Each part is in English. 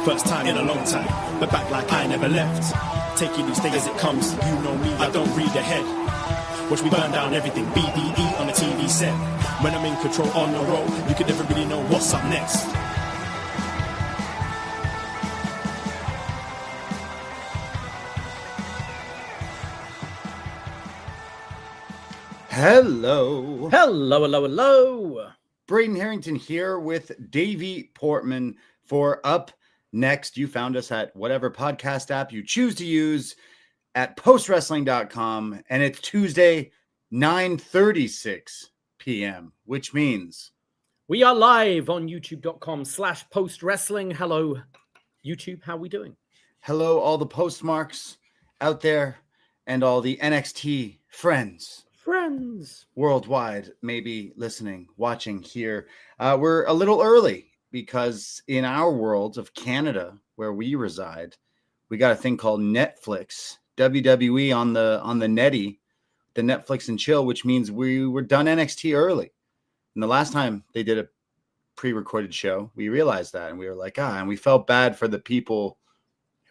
First time in a long time, but back like I never left. Taking each day as it comes, you know me, I don't read ahead. Watch me burn down everything, BDE on the TV set. When I'm in control on the road, you can never really know what's up next. Hello. Hello, hello, hello. Braden Herrington here with Davie Portman for upNXT. You found us at whatever podcast app you choose to use at postwrestling.com, and it's Tuesday, 9:36 p.m., which means we are live on youtube.com/postwrestling. Hello, YouTube. How are we doing? Hello, all the postmarks out there and all the NXT friends worldwide, maybe listening, watching here. We're a little early because in our world of Canada, where we reside, we got a thing called Netflix, WWE on the netty, the Netflix and chill, which means we were done NXT early. And the last time they did a pre-recorded show, we realized that, and we were like, and we felt bad for the people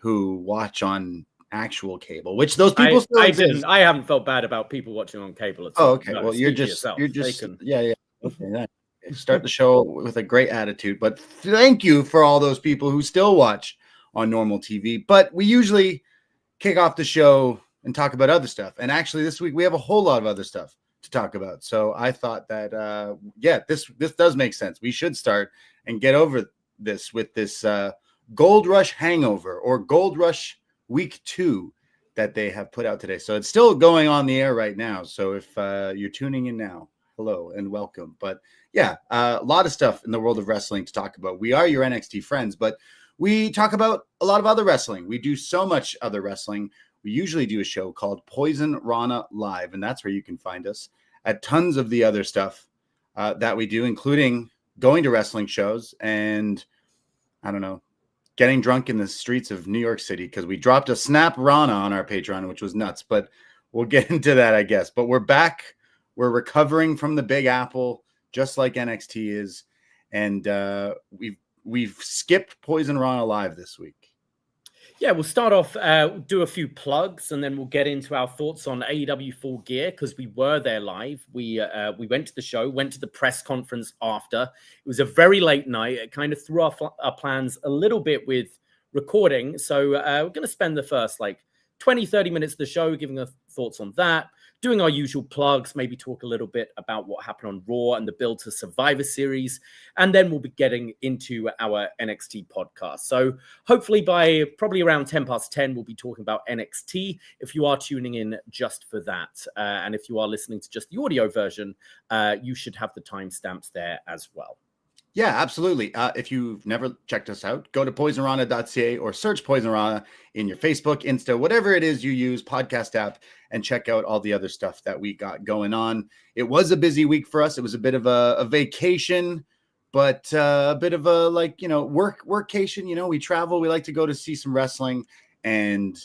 who watch on actual cable, which those people still exist. I haven't felt bad about people watching on cable at all. all. Oh, okay. No, well, you're just yeah. Okay, start the show with a great attitude, but thank you for all those people who still watch on normal TV. But we usually kick off the show and talk about other stuff. And actually this week we have a whole lot of other stuff to talk about. So I thought that, this does make sense. We should start and get over this with this Gold Rush hangover, or Gold Rush week 2 that they have put out today. So it's still going on the air right now. So if you're tuning in now, hello and welcome. But yeah, a lot of stuff in the world of wrestling to talk about. We are your NXT friends, but we talk about a lot of other wrestling. We do so much other wrestling. We usually do a show called Poisonrana Live, and that's where you can find us at tons of the other stuff that we do, including going to wrestling shows and, I don't know, getting drunk in the streets of New York City, because we dropped a Snap Rana on our Patreon, which was nuts, but we'll get into that, I guess. But we're back. We're recovering from the Big Apple, just like NXT is. And we've skipped Poisonrana Live this week. Yeah, we'll start off, do a few plugs, and then we'll get into our thoughts on AEW Full Gear, because we were there live. We went to the show, went to the press conference after. It was a very late night. It kind of threw off our plans a little bit with recording. So we're going to spend the first 20, 30 minutes of the show giving our thoughts on that, doing our usual plugs, maybe talk a little bit about what happened on Raw and the build to Survivor Series, and then we'll be getting into our NXT podcast. So hopefully by probably around 10 past 10, we'll be talking about NXT if you are tuning in just for that. And if you are listening to just the audio version, you should have the timestamps there as well. Yeah, absolutely. If you've never checked us out, go to Poisonrana.ca or search Poisonrana in your Facebook, Insta, whatever it is you use, podcast app, and check out all the other stuff that we got going on. It was a busy week for us. It was a bit of a vacation, but a bit of a workcation. We travel. We like to go to see some wrestling, and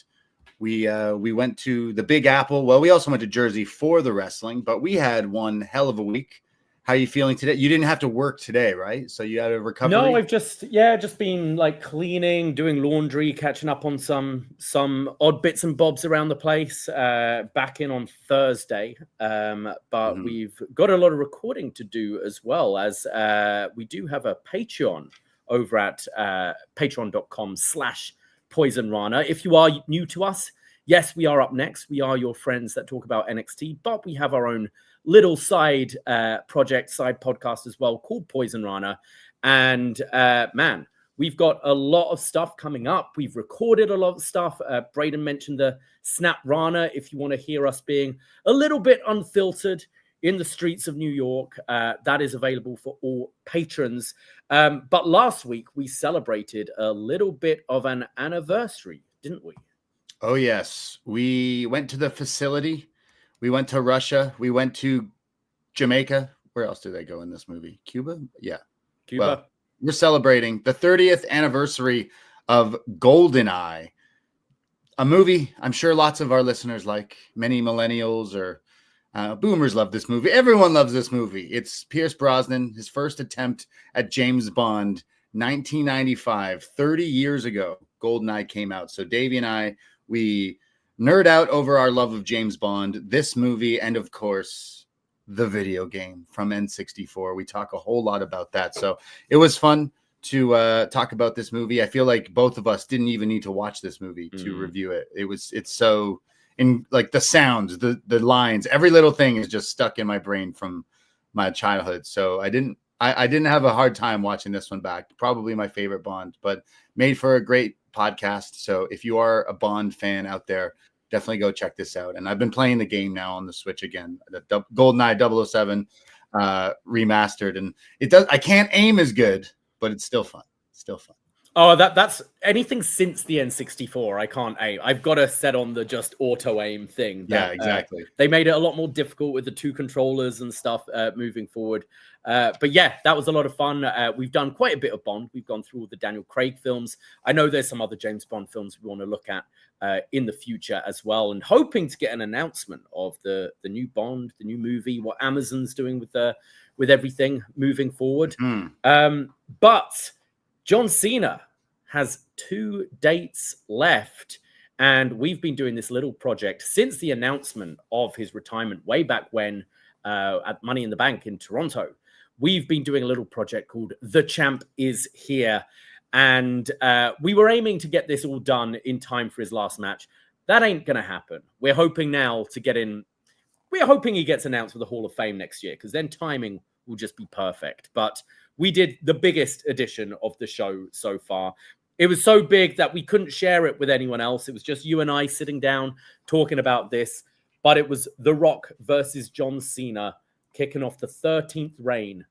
we went to the Big Apple. Well, we also went to Jersey for the wrestling, but we had one hell of a week. How are you feeling today? You didn't have to work today, right? So you had a recovery? No, I've just been cleaning, doing laundry, catching up on some odd bits and bobs around the place. Back in on Thursday. But we've got a lot of recording to do as well, as we do have a Patreon over at patreon.com/Poisonrana. If you are new to us, yes, we are upNXT. We are your friends that talk about NXT, but we have our own little side project, side podcast as well, called Poisonrana. And man, we've got a lot of stuff coming up. We've recorded a lot of stuff. Braden mentioned the Snap Rana. If you want to hear us being a little bit unfiltered in the streets of New York, that is available for all patrons. But last week we celebrated a little bit of an anniversary, didn't we? Oh, yes. We went to the facility. We went to Russia. We went to Jamaica. Where else did they go in this movie? Cuba? Yeah. Cuba. Well, we're celebrating the 30th anniversary of GoldenEye, a movie I'm sure lots of our listeners like. Many millennials or boomers love this movie. Everyone loves this movie. It's Pierce Brosnan, his first attempt at James Bond, 1995, 30 years ago. GoldenEye came out. So Davey and I, we nerd out over our love of James Bond, this movie, and of course, the video game from N64. We talk a whole lot about that. So it was fun to talk about this movie. I feel like both of us didn't even need to watch this movie to review it. It's so in like the sounds, the lines, every little thing is just stuck in my brain from my childhood. So I didn't have a hard time watching this one back. Probably my favorite Bond, but made for a great podcast. So if you are a Bond fan out there, definitely go check this out. And I've been playing the game now on the Switch again, the GoldenEye 007 remastered, and I can't aim as good, but it's still fun. Oh, that's anything since the N64. I can't aim. I've got to set on the just auto aim thing. Yeah, exactly. They made it a lot more difficult with the two controllers and stuff moving forward. But yeah, that was a lot of fun. We've done quite a bit of Bond. We've gone through all the Daniel Craig films. I know there's some other James Bond films we want to look at in the future as well, and hoping to get an announcement of the new Bond, the new movie, what Amazon's doing with everything moving forward. But John Cena has 2 dates left, and we've been doing this little project since the announcement of his retirement way back when at Money in the Bank in Toronto. We've been doing a little project called The Champ Is Here, and we were aiming to get this all done in time for his last match. That ain't going to happen. We're hoping now to get in. We're hoping he gets announced for the Hall of Fame next year, because then timing will just be perfect. But we did the biggest edition of the show so far. It was so big that we couldn't share it with anyone else. It was just you and I sitting down talking about this. But it was The Rock versus John Cena kicking off the 13th reign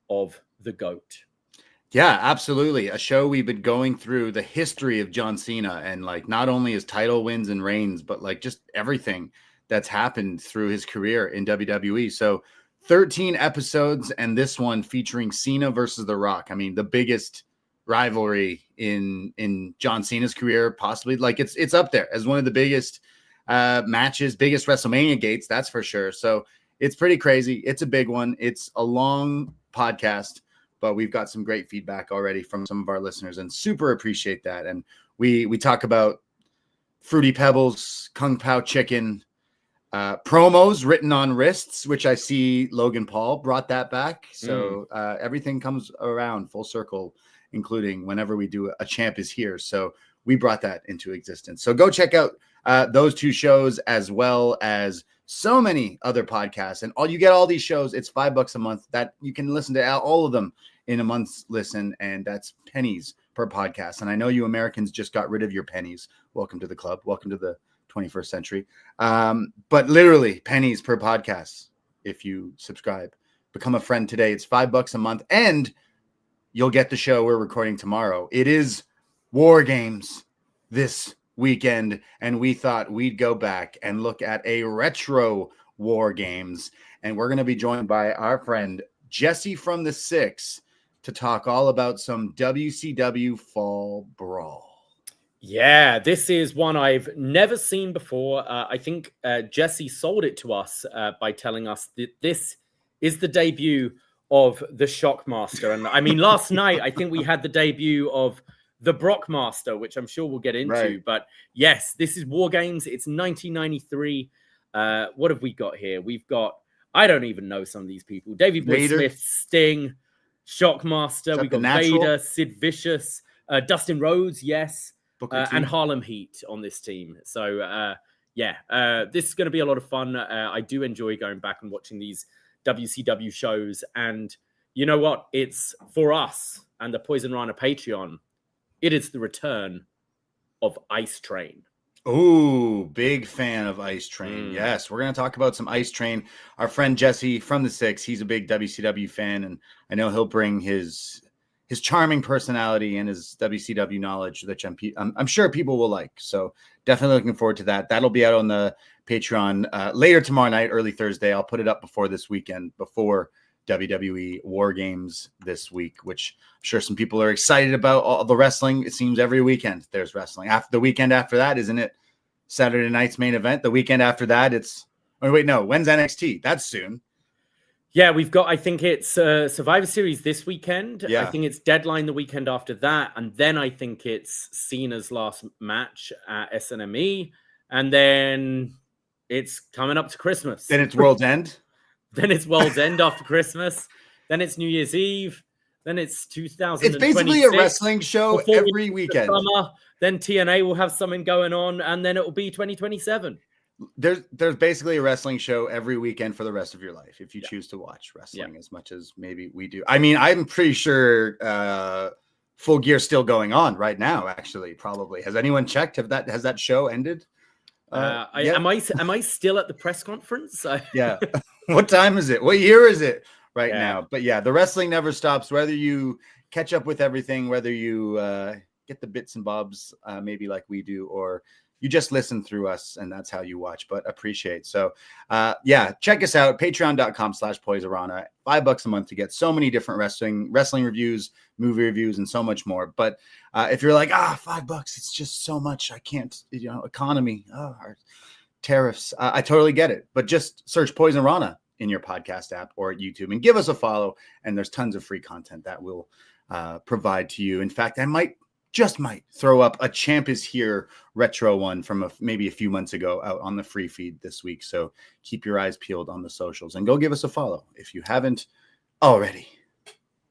of the GOAT. Yeah, absolutely. A show we've been going through the history of John Cena, and like not only his title wins and reigns, but like just everything that's happened through his career in WWE. So 13 episodes, and this one featuring Cena versus The Rock. I mean, the biggest rivalry in John Cena's career, possibly. Like it's up there as one of the biggest matches, biggest WrestleMania gates, that's for sure. So it's pretty crazy. It's a big one. It's a long podcast, but we've got some great feedback already from some of our listeners, and super appreciate that. And we talk about Fruity Pebbles, Kung Pao Chicken, promos written on wrists, which I see Logan Paul brought that back. So everything comes around full circle, including whenever we do a Champ Is Here. So we brought that into existence. So go check out those 2 shows, as well as so many other podcasts. And you get all these shows. It's $5 a month that you can listen to all of them in a month's listen. And that's pennies per podcast. And I know you Americans just got rid of your pennies. Welcome to the club. Welcome to the 21st century. But literally pennies per podcast. If you subscribe, become a friend today. It's $5 a month, and you'll get the show we're recording tomorrow. It is War Games this weekend, and we thought we'd go back and look at a retro War Games, and we're going to be joined by our friend Jesse from the 6 to talk all about some WCW Fall Brawl. Yeah, this is one I've never seen before. I think Jesse sold it to us by telling us that this is the debut of the Shockmaster. And I mean, last night, I think we had the debut of the Brockmaster, which I'm sure we'll get into. Right. But yes, this is War Games. It's 1993. What have we got here? We've got, I don't even know some of these people. Davey Boy Smith, Sting, Shockmaster. We've got Vader, Sid Vicious, Dustin Rhodes, yes. And Harlem Heat on this team. So, this is going to be a lot of fun. I do enjoy going back and watching these WCW shows. And you know what? It's for us and the Poisonrana Patreon. It is the return of Ice Train. Oh, big fan of Ice Train. Yes, we're going to talk about some Ice Train. Our friend Jesse from the 6, he's a big WCW fan, and I know he'll bring his charming personality and his WCW knowledge, which I'm sure people will like. So definitely looking forward to that. That'll be out on the Patreon later tomorrow night, early Thursday. I'll put it up before this weekend, before WWE War Games this week, which I'm sure some people are excited about. All the wrestling, it seems every weekend there's wrestling. After the weekend after that, isn't it Saturday night's main event? The weekend after that, when's NXT? That's soon. Yeah, we've got, I think it's Survivor Series this weekend. Yeah. I think it's Deadline the weekend after that. And then I think it's Cena's last match at SNME. And then it's coming up to Christmas. Then it's World's End. Then it's World's End after Christmas. Then it's New Year's Eve. Then it's 2026. It's basically a wrestling show every weekend. Summer. Then TNA will have something going on. And then it will be 2027. There's basically a wrestling show every weekend for the rest of your life if you choose to watch wrestling as much as maybe we do. I mean, I'm pretty sure Full Gear still going on right now. Actually, probably has anyone checked? Has that show ended? Am I still at the press conference? Yeah. What time is it? What year is it right now? But yeah, the wrestling never stops. Whether you catch up with everything, whether you get the bits and bobs, maybe like we do, or you just listen through us and that's how you watch, but appreciate. So check us out. Patreon.com/Poisonrana. $5 a month to get so many different wrestling reviews, movie reviews, and so much more. But if you're like, $5, it's just so much. I can't, economy, our tariffs. I totally get it. But just search Poisonrana in your podcast app or at YouTube and give us a follow. And there's tons of free content that we'll provide to you. In fact, I might throw up a Champ is Here retro one from maybe a few months ago out on the free feed this week. So keep your eyes peeled on the socials and go give us a follow if you haven't already.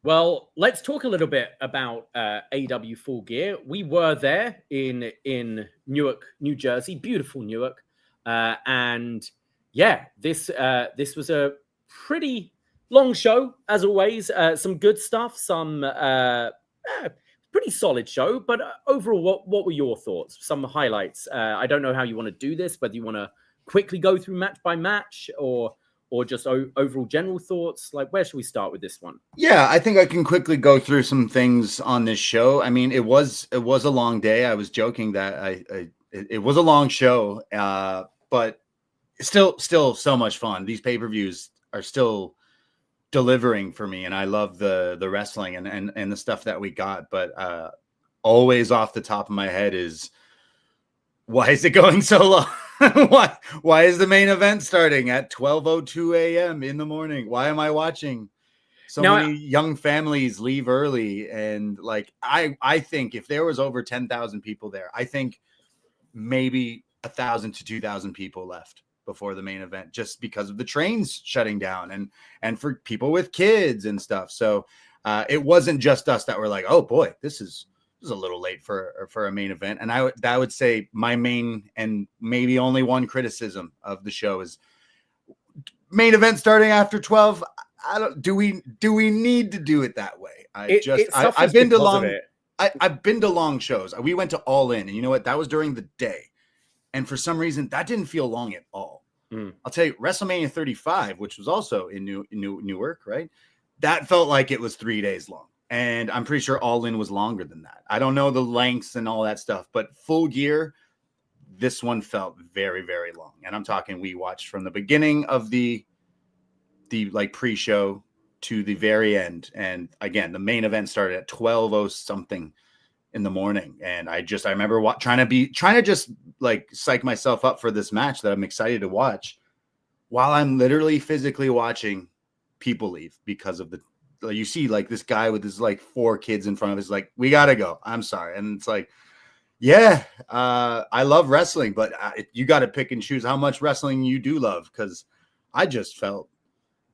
Well, let's talk a little bit about AEW Full Gear. We were there in Newark, New Jersey, beautiful Newark. And yeah, this was a pretty long show, as always. Some good stuff, some pretty solid show, but overall, what were your thoughts? Some highlights. I don't know how you want to do this, whether you want to quickly go through match by match or just overall general thoughts. Like, where should we start with this one? Yeah, I think I can quickly go through some things on this show. I mean, it was a long day. I was joking that it was a long show, but still so much fun. These pay-per-views are still delivering for me, and I love the wrestling and the stuff that we got, but always off the top of my head is, why is it going so long? why is the main event starting at 12:02 a.m. in the morning? Why am I watching so many young families leave early? And like, I think if there was over 10,000 people there, I think maybe 1,000 to 2,000 people left before the main event, just because of the trains shutting down and for people with kids and stuff. So it wasn't just us that were like, oh boy, this is a little late for a main event. And I would say my main and maybe only one criticism of the show is main event starting after 12. Do we need to do it that way? I've been to long shows. We went to All In, and you know what? That was during the day. And for some reason, that didn't feel long at all. I'll tell you, WrestleMania 35, which was also in Newark, right? That felt like it was 3 days long. And I'm pretty sure All In was longer than that. I don't know the lengths and all that stuff, but Full Gear, this one felt very, very long. And I'm talking, we watched from the beginning of the like pre-show to the very end. And again, the main event started at 12:00 something in the morning, and I remember trying to just like psych myself up for this match that I'm excited to watch, while I'm literally physically watching people leave because of you see like this guy with his like 4 kids in front of us, like, we gotta go, I'm sorry. And it's like, I love wrestling, but you got to pick and choose how much wrestling you do love, because I just felt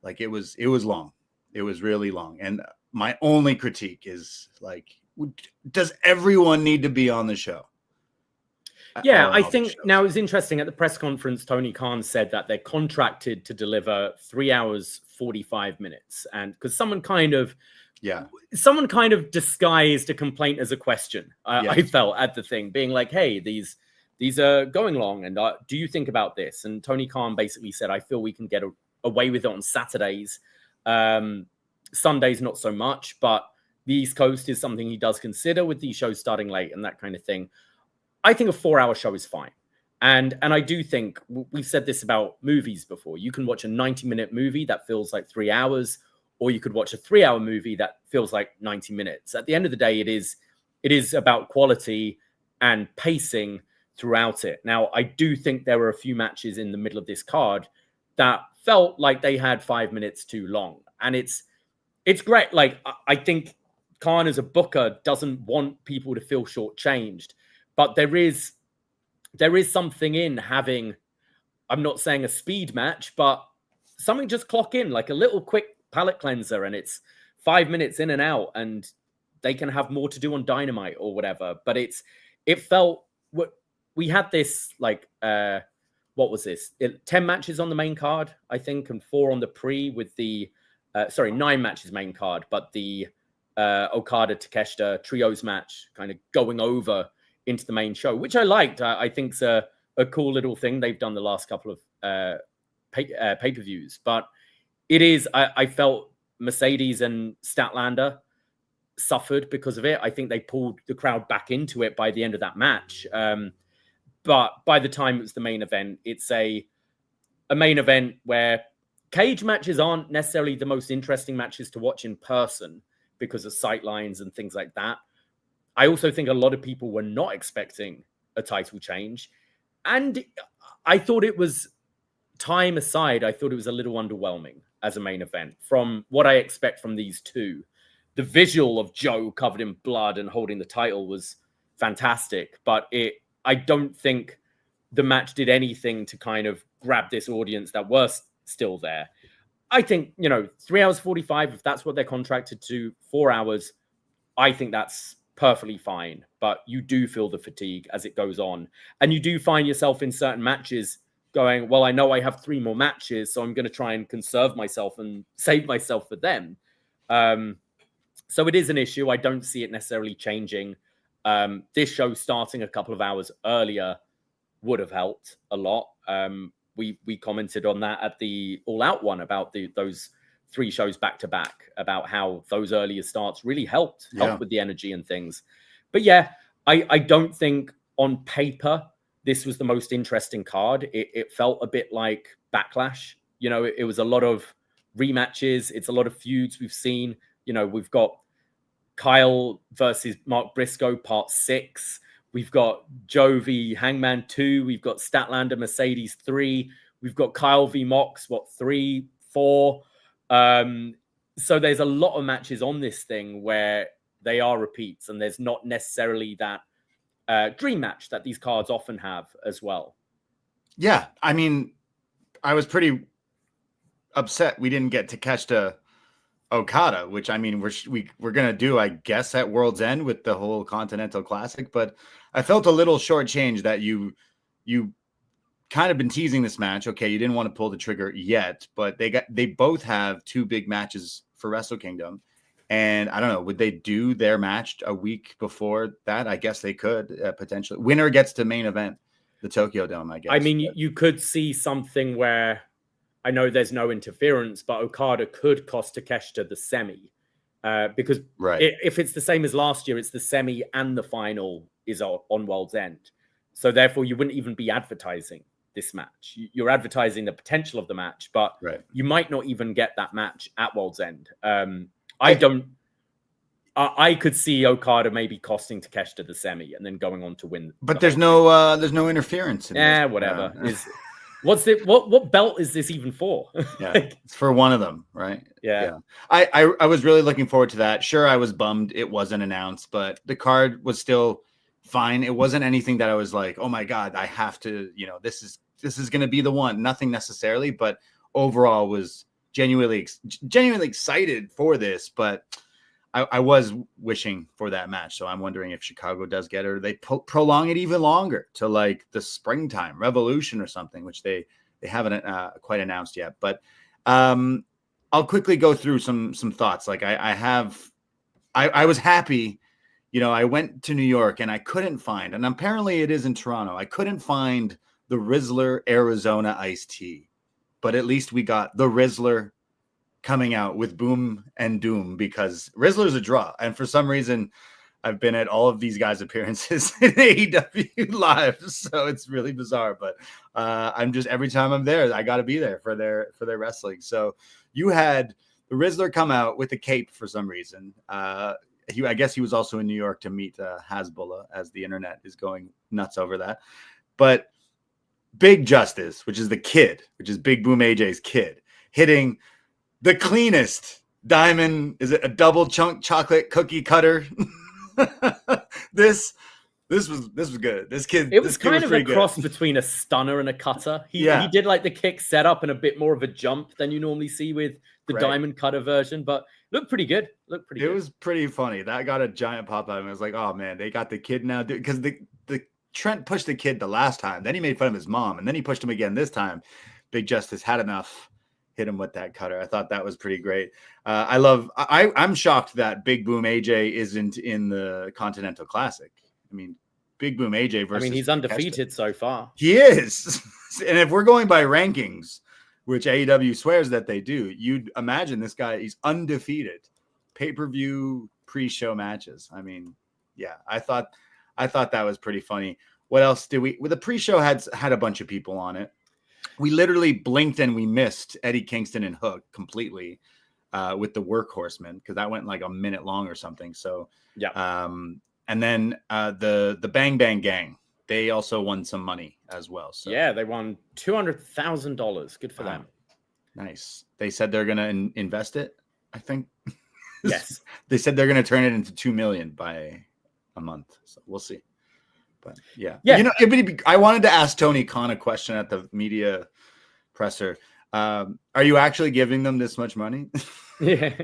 like it was long. It was really long. And my only critique is like, does everyone need to be on the show? Yeah, I think now it was interesting at the press conference, Tony Khan said that they're contracted to deliver 3 hours, 45 minutes. And because someone kind of disguised a complaint as a question, I felt at the thing, being like, hey, these are going long. And do you think about this? And Tony Khan basically said, I feel we can get away with it on Saturdays. Sundays, not so much, but the East Coast is something he does consider with these shows starting late and that kind of thing. I think a 4-hour show is fine. And I do think we've said this about movies before. You can watch a 90-minute movie that feels like 3 hours, or you could watch a 3-hour movie that feels like 90 minutes. At the end of the day, it is about quality and pacing throughout it. Now, I do think there were a few matches in the middle of this card that felt like they had 5 minutes too long. And it's great. Like, I think Khan as a booker doesn't want people to feel shortchanged, but there is something in having, I'm not saying a speed match, but something just clock in, like a little quick palate cleanser, and it's 5 minutes in and out, and they can have more to do on Dynamite or whatever. But it felt, we had this, like, what was this? 10 matches on the main card, I think, and 4 on the pre with the, 9 matches main card, but the Okada Takeshita trios match kind of going over into the main show, which I liked. I think's a cool little thing they've done the last couple of pay-per-views. But it is, I felt Mercedes and Statlander suffered because of it. I think they pulled the crowd back into it by the end of that match. But by the time it was the main event, it's a main event where cage matches aren't necessarily the most interesting matches to watch in person because of sightlines and things like that. I also think a lot of people were not expecting a title change. And I thought it was, time aside, I thought it was a little underwhelming as a main event from what I expect from these two. The visual of Joe covered in blood and holding the title was fantastic, but I don't think the match did anything to kind of grab this audience that were still there. I think, 3 hours 45, if that's what they're contracted to, 4 hours, I think that's perfectly fine. But you do feel the fatigue as it goes on. And you do find yourself in certain matches going, well, I know I have 3 more matches, so I'm going to try and conserve myself and save myself for them. So it is an issue. I don't see it necessarily changing. This show starting a couple of hours earlier would have helped a lot. We commented on that at the All Out one about those 3 shows back to back, about how those earlier starts really helped with the energy and things. But yeah, I don't think on paper this was the most interesting card. It felt a bit like Backlash. It was a lot of rematches. It's a lot of feuds we've seen. We've got Kyle versus Mark Briscoe, part 6. We've got Joe v Hangman 2. We've got Statlander Mercedes 3. We've got Kyle v Mox, 3, 4. So there's a lot of matches on this thing where they are repeats, and there's not necessarily that dream match that these cards often have as well. Yeah, I mean, I was pretty upset we didn't get Takeshita Okada, which, I mean, we're gonna do, I guess, at World's End with the whole Continental Classic, but I felt a little shortchanged that you kind of been teasing this match. Okay, you didn't want to pull the trigger yet, but they both have 2 big matches for Wrestle Kingdom, and I don't know, would they do their match a week before that? I guess they could potentially. Winner gets to main event the Tokyo Dome, I guess. I mean, you could see something where, I know there's no interference, but Okada could cost Takeshita the semi. Because if it's the same as last year, it's the semi and the final is on World's End. So therefore, you wouldn't even be advertising this match. You're advertising the potential of the match, but you might not even get that match at World's End. I could see Okada maybe costing Takeshita the semi and then going on to win. But there's no interference. Whatever. What belt is this even for? It's for one of them, right? Yeah. I was really looking forward to that. Sure, I was bummed it wasn't announced, but the card was still fine. It wasn't anything that I was like, oh my God, I have to, this is going to be the one. Nothing necessarily, but overall was genuinely excited for this. But I was wishing for that match. So I'm wondering if Chicago does get it, or they prolong it even longer to like the springtime Revolution or something, which they haven't quite announced yet. But I'll quickly go through some thoughts. Like I was happy. I went to New York and I couldn't find, and apparently it is in Toronto, I couldn't find the Rizzler Arizona iced tea, but at least we got the Rizzler coming out with Boom and Doom, because Rizzler's a draw. And for some reason, I've been at all of these guys' appearances in AEW live, so it's really bizarre. But I'm just, every time I'm there, I got to be there for their wrestling. So you had the Rizzler come out with a cape for some reason. I guess he was also in New York to meet Hasbullah, as the internet is going nuts over that. But Big Justice, which is the kid, which is Big Boom AJ's kid, hitting the cleanest diamond. Is it a double chunk chocolate cookie cutter? This was good. This kid, it was kind was of a cross good. Between a stunner and a cutter. He did like the kick setup and a bit more of a jump than you normally see with the diamond cutter version, but looked pretty good. It was pretty funny. That got a giant pop out, and I was like, oh man, they got the kid now, because the Trent pushed the kid the last time, then he made fun of his mom, and then he pushed him again this time. Big Justice had enough, hit him with that cutter. I thought that was pretty great. I'm shocked that Big Boom AJ isn't in the Continental Classic. I mean, Big Boom AJ versus... he's undefeated so far. He is. And if we're going by rankings, which AEW swears that they do, you'd imagine this guy, he's undefeated. Pay-per-view pre-show matches. I mean, yeah, I thought that was pretty funny. What else did we... Well, the pre-show had a bunch of people on it. We literally blinked and we missed Eddie Kingston and Hook completely with the Workhorsemen, because that went like a minute long or something. So, yeah. And then the Bang Bang Gang, they also won some money as well. So yeah, they won $200,000. Good for them. Nice. They said they're going to invest it, I think. Yes. They said they're going to turn it into $2 million by a month. So we'll see. But yeah. I wanted to ask Tony Khan a question at the media presser. Are you actually giving them this much money? Yeah.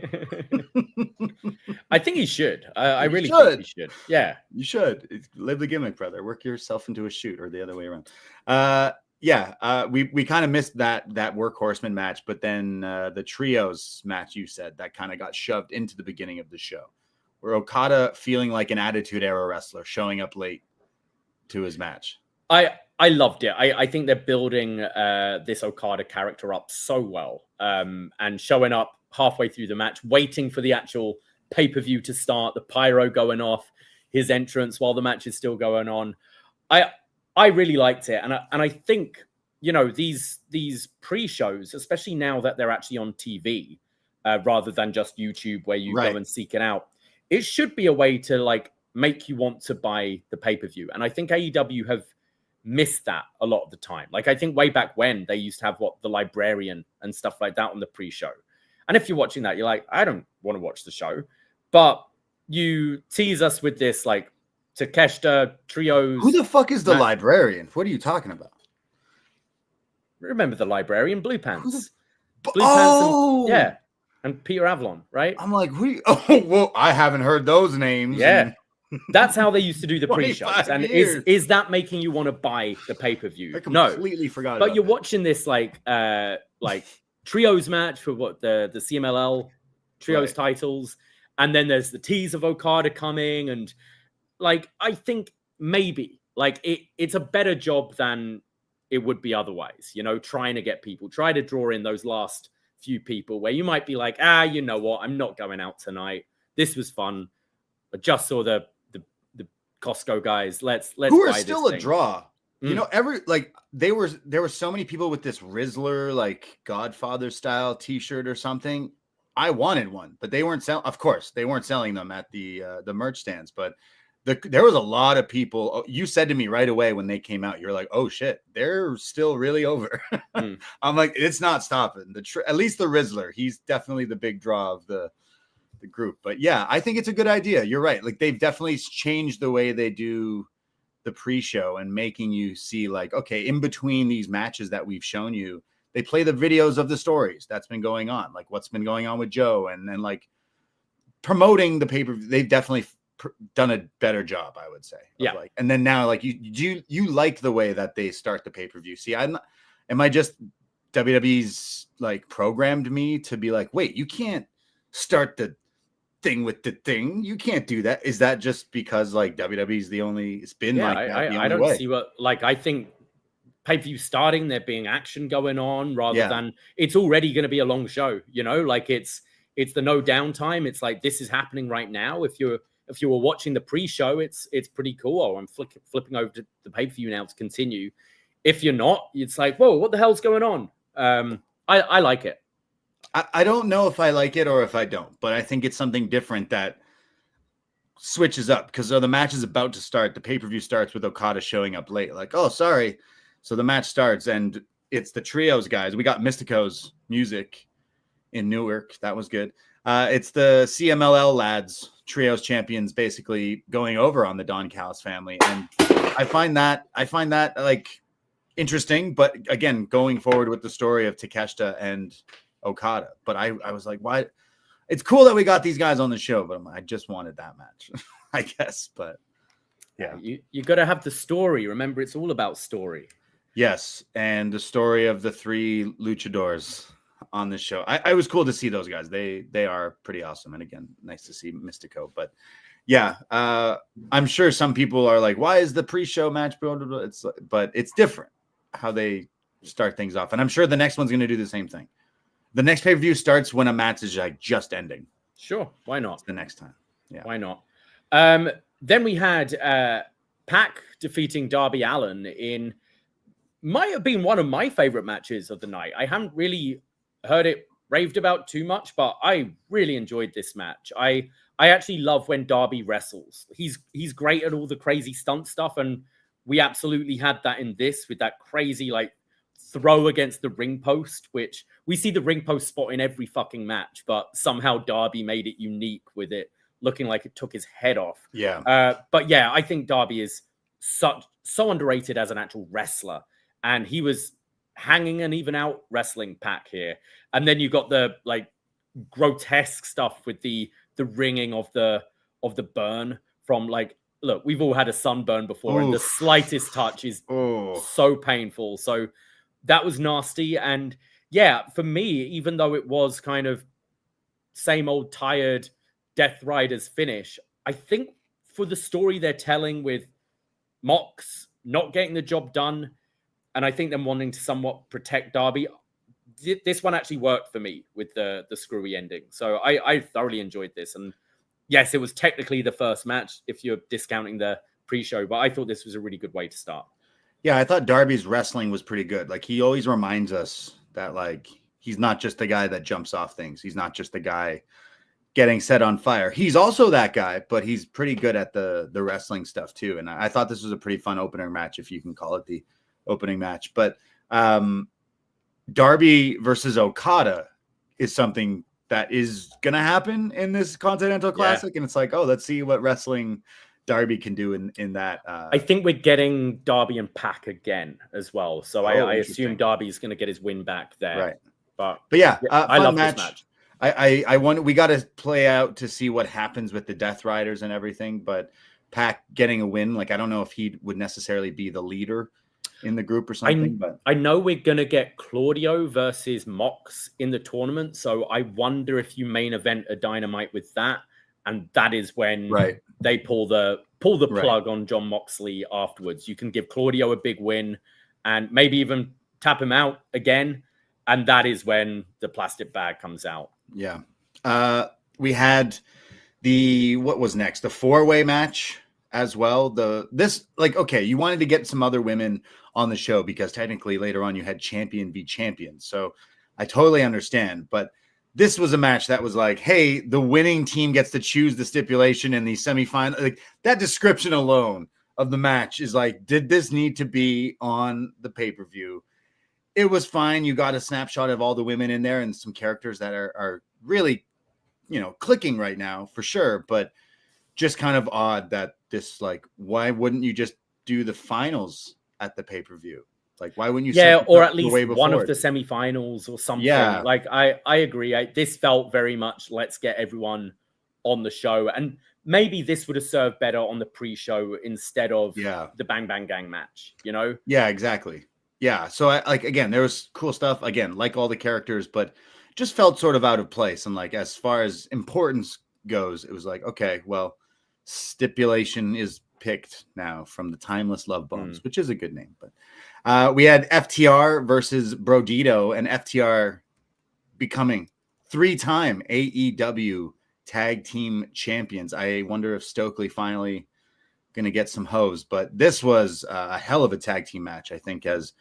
I think he should. I really think he should. Yeah. You should. Live the gimmick, brother. Work yourself into a shoot, or the other way around. We kind of missed that Workhorseman match, but then the trios match, you said, that kind of got shoved into the beginning of the show, where Okada, feeling like an Attitude Era wrestler, showing up late to his match. I loved it. I think they're building this Okada character up so well, and showing up halfway through the match, waiting for the actual pay-per-view to start, the pyro going off, his entrance while the match is still going on. I really liked it. And I think, these pre-shows, especially now that they're actually on TV, rather than just YouTube where you go and seek it out, it should be a way to like make you want to buy the pay-per-view. And I think AEW have missed that a lot of the time. Like, I think way back when they used to have the librarian and stuff like that on the pre-show. And if you're watching that, you're like, I don't want to watch the show. But you tease us with this, like, Takeshita trios. Who the fuck is the librarian? What are you talking about? Remember the librarian? Blue Pants. Blue Pants and Peter Avalon, right? I'm like, I haven't heard those names. Yeah. That's how they used to do the pre-shows. And is that making you want to buy the pay-per-view? I completely forgot about But you're watching this like trios match for the CMLL trios titles, and then there's the tease of Okada coming, and like I think maybe like it's a better job than it would be otherwise, trying to get people, try to draw in those last few people where you might be like, you know what, I'm not going out tonight. This was fun. I just saw the Costco guys. Let's who are buy still this a thing. draw. There were so many people with this Rizzler like Godfather style T-shirt or something. I wanted one, but they weren't selling. Of course, they weren't selling them at the merch stands. But there was a lot of people. You said to me right away when they came out, you're like, "Oh shit, they're still really over." I'm like, it's not stopping. At least the Rizzler, he's definitely the big draw of the group. But yeah, I think it's a good idea. You're right. Like, they've definitely changed the way they do the pre-show and making you see like, okay, in between these matches that we've shown you, they play the videos of the stories that's been going on, like what's been going on with Joe, and then like promoting the pay-per-view. They've definitely done a better job, I would say. Yeah. Like, and then now, like, you like the way that they start the pay-per-view. See, am I just WWE's like programmed me to be like, wait, you can't start the thing with the thing. You can't do that. Is that just because like WWE's the only? It's been like that. I don't see what. Like, I think pay-per-view starting, there being action going on rather than it's already going to be a long show. Like it's the no downtime. It's like this is happening right now. If you were watching the pre-show, it's pretty cool. Oh, I'm flipping over to the pay-per-view now to continue. If you're not, it's like, whoa, what the hell's going on? I like it. I don't know if I like it or if I don't, but I think it's something different that switches up because the match is about to start. The pay-per-view starts with Okada showing up late. Like, oh, sorry. So the match starts and it's the trios guys. We got Mystico's music in Newark. That was good. It's the CMLL lads, trios champions, basically going over on the Don Callis family. And I find that like interesting, but again, going forward with the story of Takeshita and Okada. But I was like, why? It's cool that we got these guys on the show, but I just wanted that match, I guess. But yeah, you got to have the story. Remember, it's all about story. Yes, and the story of the 3 luchadors on this show. I was cool to see those guys. They are pretty awesome, and again, nice to see Mystico. But yeah, I'm sure some people are like, "Why is the pre-show match?" But it's different how they start things off, and I'm sure the next one's going to do the same thing. The next pay-per-view starts when a match is like just ending. Sure, why not? It's the next time, yeah, why not? Then we had Pac defeating Darby Allin in might have been one of my favorite matches of the night. I haven't really heard it raved about too much, but I really enjoyed this match. I actually love when Darby wrestles. He's great at all the crazy stunt stuff, and we absolutely had that in this with that crazy like throw against the ring post, which we see the ring post spot in every fucking match, but somehow Darby made it unique with it looking like it took his head off. Yeah. But yeah, I think Darby is so underrated as an actual wrestler, and he was hanging and even out wrestling Pac here. And then you got the like grotesque stuff with the ringing of the burn from like, look, we've all had a sunburn before. Oof. And the slightest touch is so painful. So that was nasty. And yeah, for me, even though it was kind of same old tired Death Riders finish, I think for the story they're telling with Mox not getting the job done, and I think them wanting to somewhat protect Darby, this one actually worked for me with the screwy ending. So I thoroughly enjoyed this. And yes, it was technically the first match if you're discounting the pre-show, but I thought this was a really good way to start. Yeah, I thought Darby's wrestling was pretty good. Like, he always reminds us that, like, he's not just the guy that jumps off things. He's not just the guy getting set on fire. He's also that guy, but he's pretty good at the wrestling stuff too. And I thought this was a pretty fun opening match, if you can call it the opening match. But Darby versus Okada is something that is going to happen in this Continental Classic. Yeah. And it's like, oh, let's see what wrestling Darby can do in that. I think we're getting Darby and Pac again as well. So I assume Darby's going to get his win back there. Right. But yeah, I love this match. I want, we got to play out to see what happens with the Death Riders and everything, but Pac getting a win, like, I don't know if he would necessarily be the leader in the group or something, but I know we're going to get Claudio versus Mox in the tournament. So I wonder if you main event a Dynamite with that. And that is when they pull the plug on Jon Moxley afterwards. You can give Claudio a big win and maybe even tap him out again. And that is when the plastic bag comes out. Yeah. We had what was next? The 4-way match as well. Okay, you wanted to get some other women on the show because technically later on you had champion v champion. So I totally understand. But this was a match that was like, hey, the winning team gets to choose the stipulation in the semifinal. Like, that description alone of the match is like, did this need to be on the pay-per-view? It was fine. You got a snapshot of all the women in there and some characters that are really, clicking right now for sure. But just kind of odd that this, like, why wouldn't you just do the finals at the pay-per-view? Like, why wouldn't you? Yeah, or at least one of the semifinals or something. Yeah. Like, I agree. This felt very much, let's get everyone on the show. And maybe this would have served better on the pre-show instead of the Bang Bang Gang match, Yeah, exactly. Yeah. So again, there was cool stuff. Again, like all the characters, but just felt sort of out of place. And like, as far as importance goes, it was like, okay, well, stipulation is picked now from the Timeless Love Bombs, which is a good name. But we had FTR versus Brodito, and FTR becoming 3-time AEW tag team champions. I wonder if Stokely finally going to get some hose, but this was a hell of a tag team match. I think as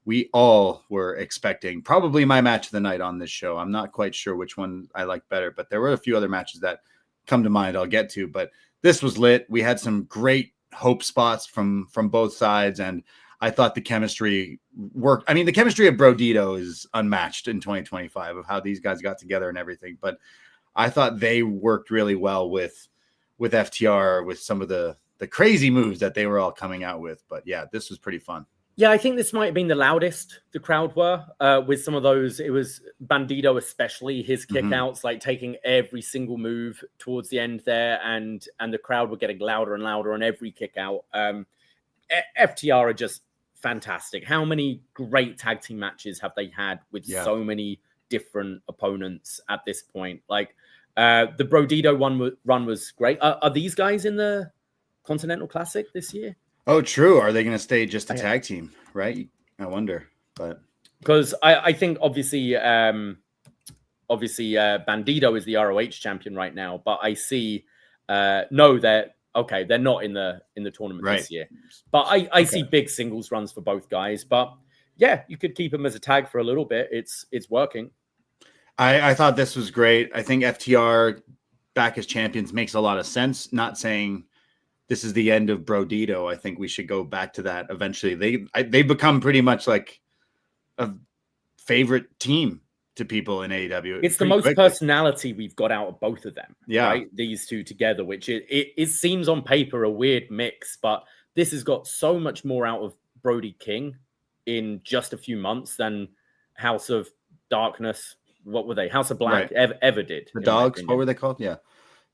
we all were expecting. Probably my match of the night on this show. I'm not quite sure which one I like better, but there were a few other matches that come to mind I'll get to. But this was lit. We had some great hope spots from both sides, and I thought the chemistry worked. I mean, the chemistry of Brodito is unmatched in 2025 of how these guys got together and everything. But I thought they worked really well with FTR, with some of the crazy moves that they were all coming out with. But yeah, this was pretty fun. Yeah, I think this might have been the loudest the crowd were with some of those. It was Bandito, especially his kickouts, like taking every single move towards the end there, and the crowd were getting louder and louder on every kick out. FTR are just fantastic. How many great tag team matches have they had with so many different opponents at this point? Like the Brodito run was great. Are these guys in the Continental Classic this year? Oh, true. Are they going to stay just a tag team? Right. I wonder, but because I think obviously Bandito is the ROH champion right now, but I see they're not in the tournament this year. But I see big singles runs for both guys. But yeah, you could keep them as a tag for a little bit. It's working. I thought this was great. I think FTR back as champions makes a lot of sense. Not saying this is the end of Brodito. I think we should go back to that eventually. They become pretty much like a favorite team to people in AEW. It's the most personality we've got out of both of them. Yeah, right? These two together, which it seems on paper a weird mix, but this has got so much more out of Brody King in just a few months than House of Darkness. What were they? House of Black ever did. The Dogs. What were they called? Yeah.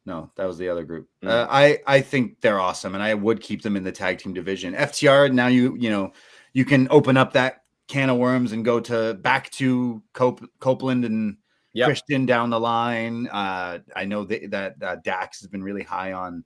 No, that was the other group. I think they're awesome, and I would keep them in the tag team division. FTR, now you can open up that can of worms and go back to Copeland and Christian down the line. I know that Dax has been really high on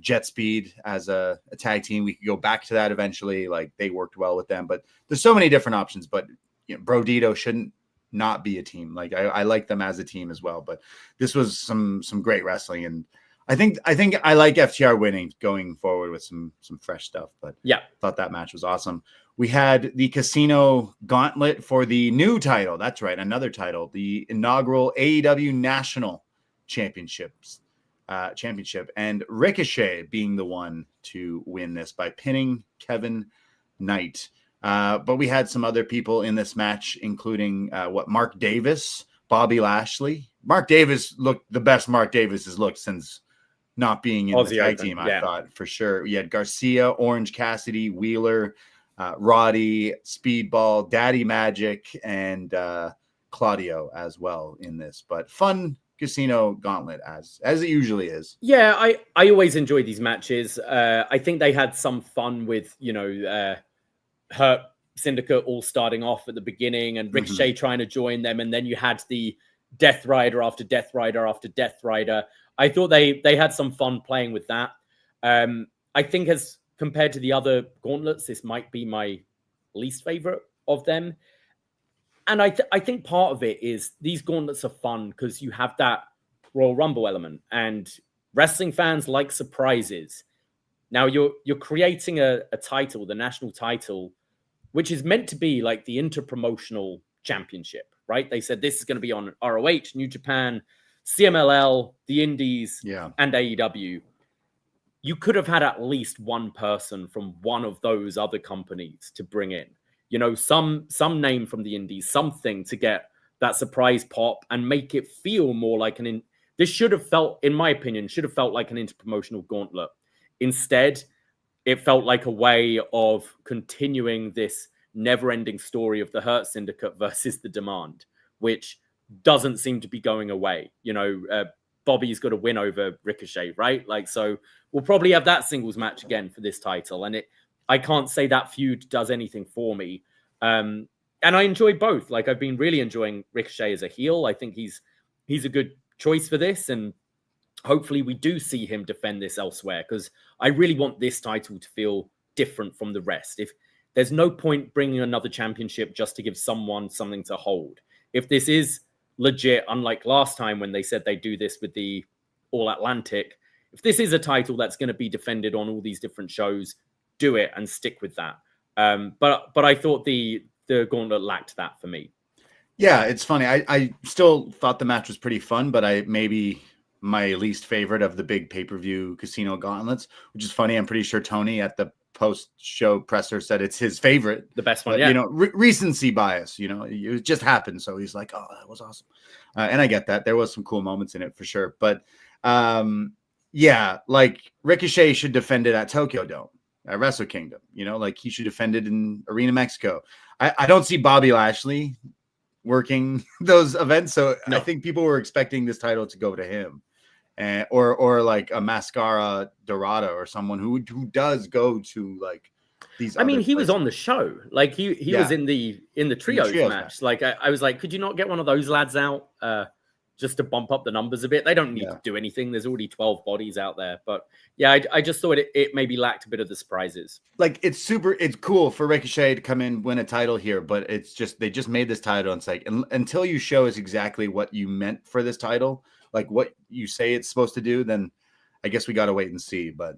Jet Speed as a tag team. We could go back to that eventually. Like, they worked well with them, but there's so many different options. But Brodito shouldn't not be a team. Like, I like them as a team as well, but this was some great wrestling, and I think I like FTR winning going forward with some fresh stuff. But yeah, thought that match was awesome. We had the Casino Gauntlet for the new title. That's right, another title, the inaugural AEW National Championship, and Ricochet being the one to win this by pinning Kevin Knight. But we had some other people in this match, including Mark Davis, Bobby Lashley. Mark Davis looked the best Mark Davis has looked since not being in the tag team, I thought, for sure. We had Garcia, Orange Cassidy, Wheeler, Roddy, Speedball, Daddy Magic, and Claudio as well in this. But fun Casino Gauntlet as it usually is. Yeah, I always enjoy these matches. I think they had some fun with, Hurt Syndicate all starting off at the beginning and Ricochet trying to join them. And then you had the Death Rider after Death Rider after Death Rider. I thought they had some fun playing with that. I think as compared to the other gauntlets, this might be my least favorite of them. And I think part of it is these gauntlets are fun because you have that Royal Rumble element, and wrestling fans like surprises. Now you're creating a title, the national title, which is meant to be like the interpromotional championship, right? They said this is going to be on ROH, New Japan, CMLL, the Indies, and AEW. You could have had at least one person from one of those other companies to bring in, some name from the Indies, something to get that surprise pop and make it feel more like this should have felt, in my opinion, like an interpromotional gauntlet. Instead, it felt like a way of continuing this never-ending story of the Hurt Syndicate versus the Demand, which doesn't seem to be going away. Bobby's got to win over Ricochet, right? Like, so we'll probably have that singles match again for this title. And I can't say that feud does anything for me. And I enjoy both. Like, I've been really enjoying Ricochet as a heel. I think he's a good choice for this, and hopefully we do see him defend this elsewhere, because I really want this title to feel different from the rest. If there's no point bringing another championship just to give someone something to hold. If this is legit, unlike last time when they said they do this with the All Atlantic, if this is a title that's going to be defended on all these different shows, do it and stick with that. But I thought the the gauntlet lacked that for me. Yeah, it's funny. I still thought the match was pretty fun, but maybe my least favorite of the big pay-per-view casino gauntlets, which is funny. I'm pretty sure Tony at the post-show presser said it's his favorite. The best one, but, yeah. You know, recency bias, you know, it just happened. So he's like, oh, that was awesome. And I get that. There was some cool moments in it for sure. But yeah, like Ricochet should defend it at Tokyo Dome, at Wrestle Kingdom. You know, like he should defend it in Arena Mexico. I don't see Bobby Lashley working those events. So no. I think people were expecting this title to go to him. Or like a Mascara Dorada or someone who does go to like these. I mean, he was on the show. Like he was in the trios match. Like I was like, could you not get one of those lads out just to bump up the numbers a bit? They don't need to do anything. There's already 12 bodies out there. But yeah, I just thought it maybe lacked a bit of the surprises. Like it's cool for Ricochet to come in, win a title here, but they just made this title and it's like until you show us exactly what you meant for this title, like what you say it's supposed to do, then I guess we got to wait and see. But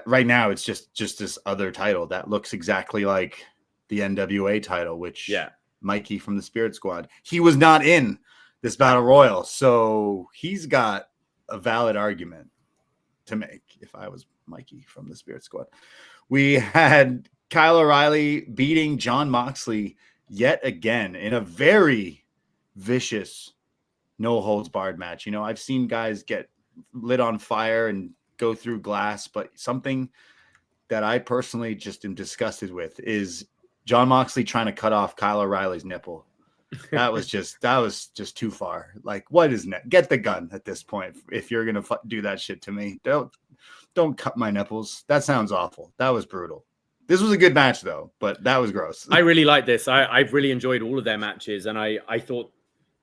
right now it's just this other title that looks exactly like the NWA title, which Mikey from the Spirit Squad, he was not in this Battle Royal. So he's got a valid argument to make if I was Mikey from the Spirit Squad. We had Kyle O'Reilly beating Jon Moxley yet again in a very vicious no holds barred match. You know, I've seen guys get lit on fire and go through glass, but something that I personally just am disgusted with is Jon Moxley trying to cut off Kyle O'Reilly's nipple. That was just too far. Like, what is get the gun at this point? If you're going to do that shit to me, don't cut my nipples. That sounds awful. That was brutal. This was a good match though, but that was gross. I really like this. I've really enjoyed all of their matches. And I thought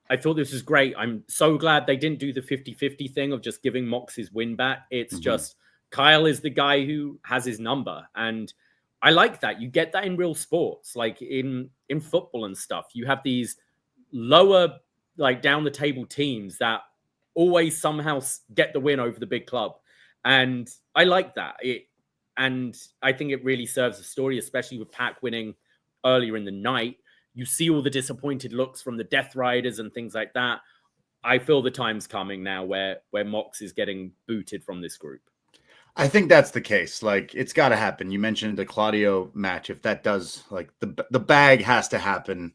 this was great. I'm so glad they didn't do the 50-50 thing of just giving Mox his win back. It's just Kyle is the guy who has his number. And I like that. You get that in real sports, like in football and stuff. You have these lower, like down the table teams that always somehow get the win over the big club. And I like that. And I think it really serves the story, especially with Pac winning earlier in the night. You see all the disappointed looks from the Death Riders and things like that. I feel the time's coming now where Mox is getting booted from this group. I think that's the case. Like, it's got to happen. You mentioned the Claudio match. If that does, like, the bag has to happen.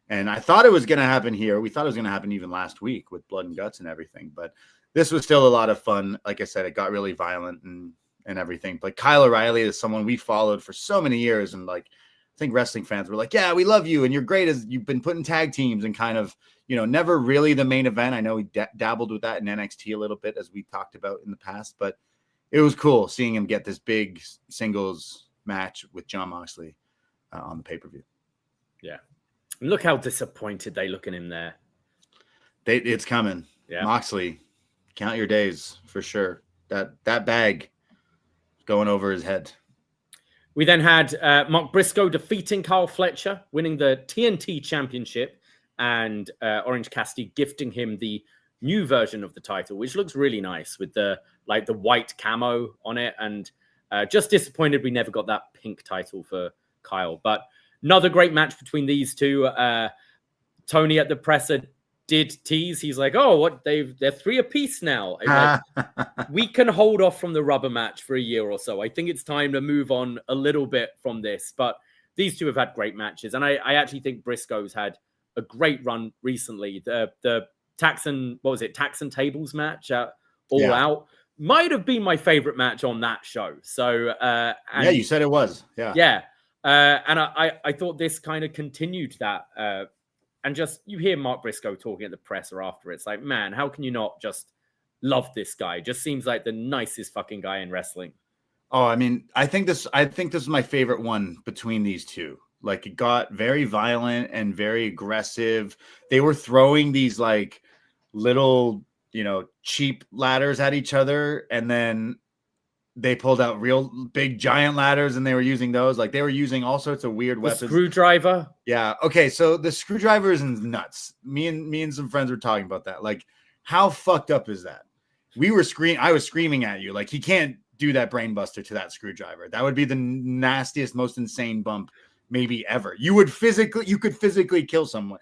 And I thought it was going to happen here. We thought it was going to happen even last week with Blood and Guts and everything. But this was still a lot of fun. Like I said, it got really violent and everything. But Kyle O'Reilly is someone we followed for so many years. And, like, I think wrestling fans were like, yeah, we love you. And you're great as you've been putting tag teams and kind of, you know, never really the main event. I know he dabbled with that in NXT a little bit, as we talked about in the past. But it was cool seeing him get this big singles match with Jon Moxley on the pay-per-view. Yeah. Look how disappointed they look in him there. It's coming. Yeah. Moxley, count your days for sure. That bag going over his head. We then had Mark Briscoe defeating Carl Fletcher, winning the TNT Championship, and Orange Cassidy gifting him the new version of the title, which looks really nice with the white camo on it. And just disappointed we never got that pink title for Kyle. But another great match between these two. Tony at the presser did tease. He's like, oh, what? They're 3 apiece now. Like, we can hold off from the rubber match for a year or so. I think it's time to move on a little bit from this. But these two have had great matches. And I actually think Briscoe's had a great run recently. The Taxon Tables match All Out might have been my favorite match on that show. So yeah, you said it was. Yeah. And I thought this kind of continued that. And just you hear Mark Briscoe talking at the presser after. It's like, man, how can you not just love this guy? Just seems like the nicest fucking guy in wrestling. Oh, I mean, I think this is my favorite one between these two. Like, it got very violent and very aggressive. They were throwing these like little, you know, cheap ladders at each other, and then they pulled out real big giant ladders and they were using those. Like, they were using all sorts of weird weapons. Screwdriver. Yeah. Okay. So the screwdriver is nuts. Me and some friends were talking about that. Like, how fucked up is that? I was screaming at you. Like, he can't do that brain buster to that screwdriver. That would be the nastiest, most insane bump maybe ever. You could physically kill someone.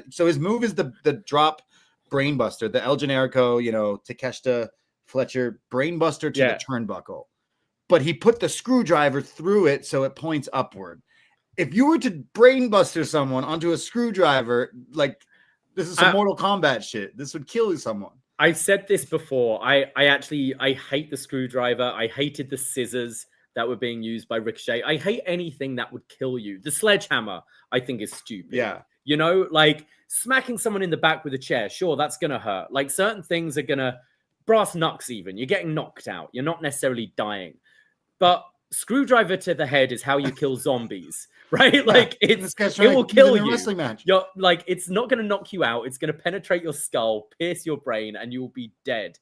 So his move is the drop brainbuster, the El Generico, Takeshita Fletcher brainbuster to the turnbuckle. But he put the screwdriver through it so it points upward. If you were to brainbuster someone onto a screwdriver, like this is some Mortal Kombat shit, this would kill someone. I've said this before. I hate the screwdriver. I hated the scissors that were being used by Ricochet. I hate anything that would kill you. The sledgehammer, I think, is stupid. Yeah. Like smacking someone in the back with a chair, sure, that's going to hurt. Like certain things are going to, brass knucks even. You're getting knocked out. You're not necessarily dying. But screwdriver to the head is how you kill zombies, right? Like it will kill you. Wrestling match. You're like, it's not going to knock you out. It's going to penetrate your skull, pierce your brain, and you will be dead.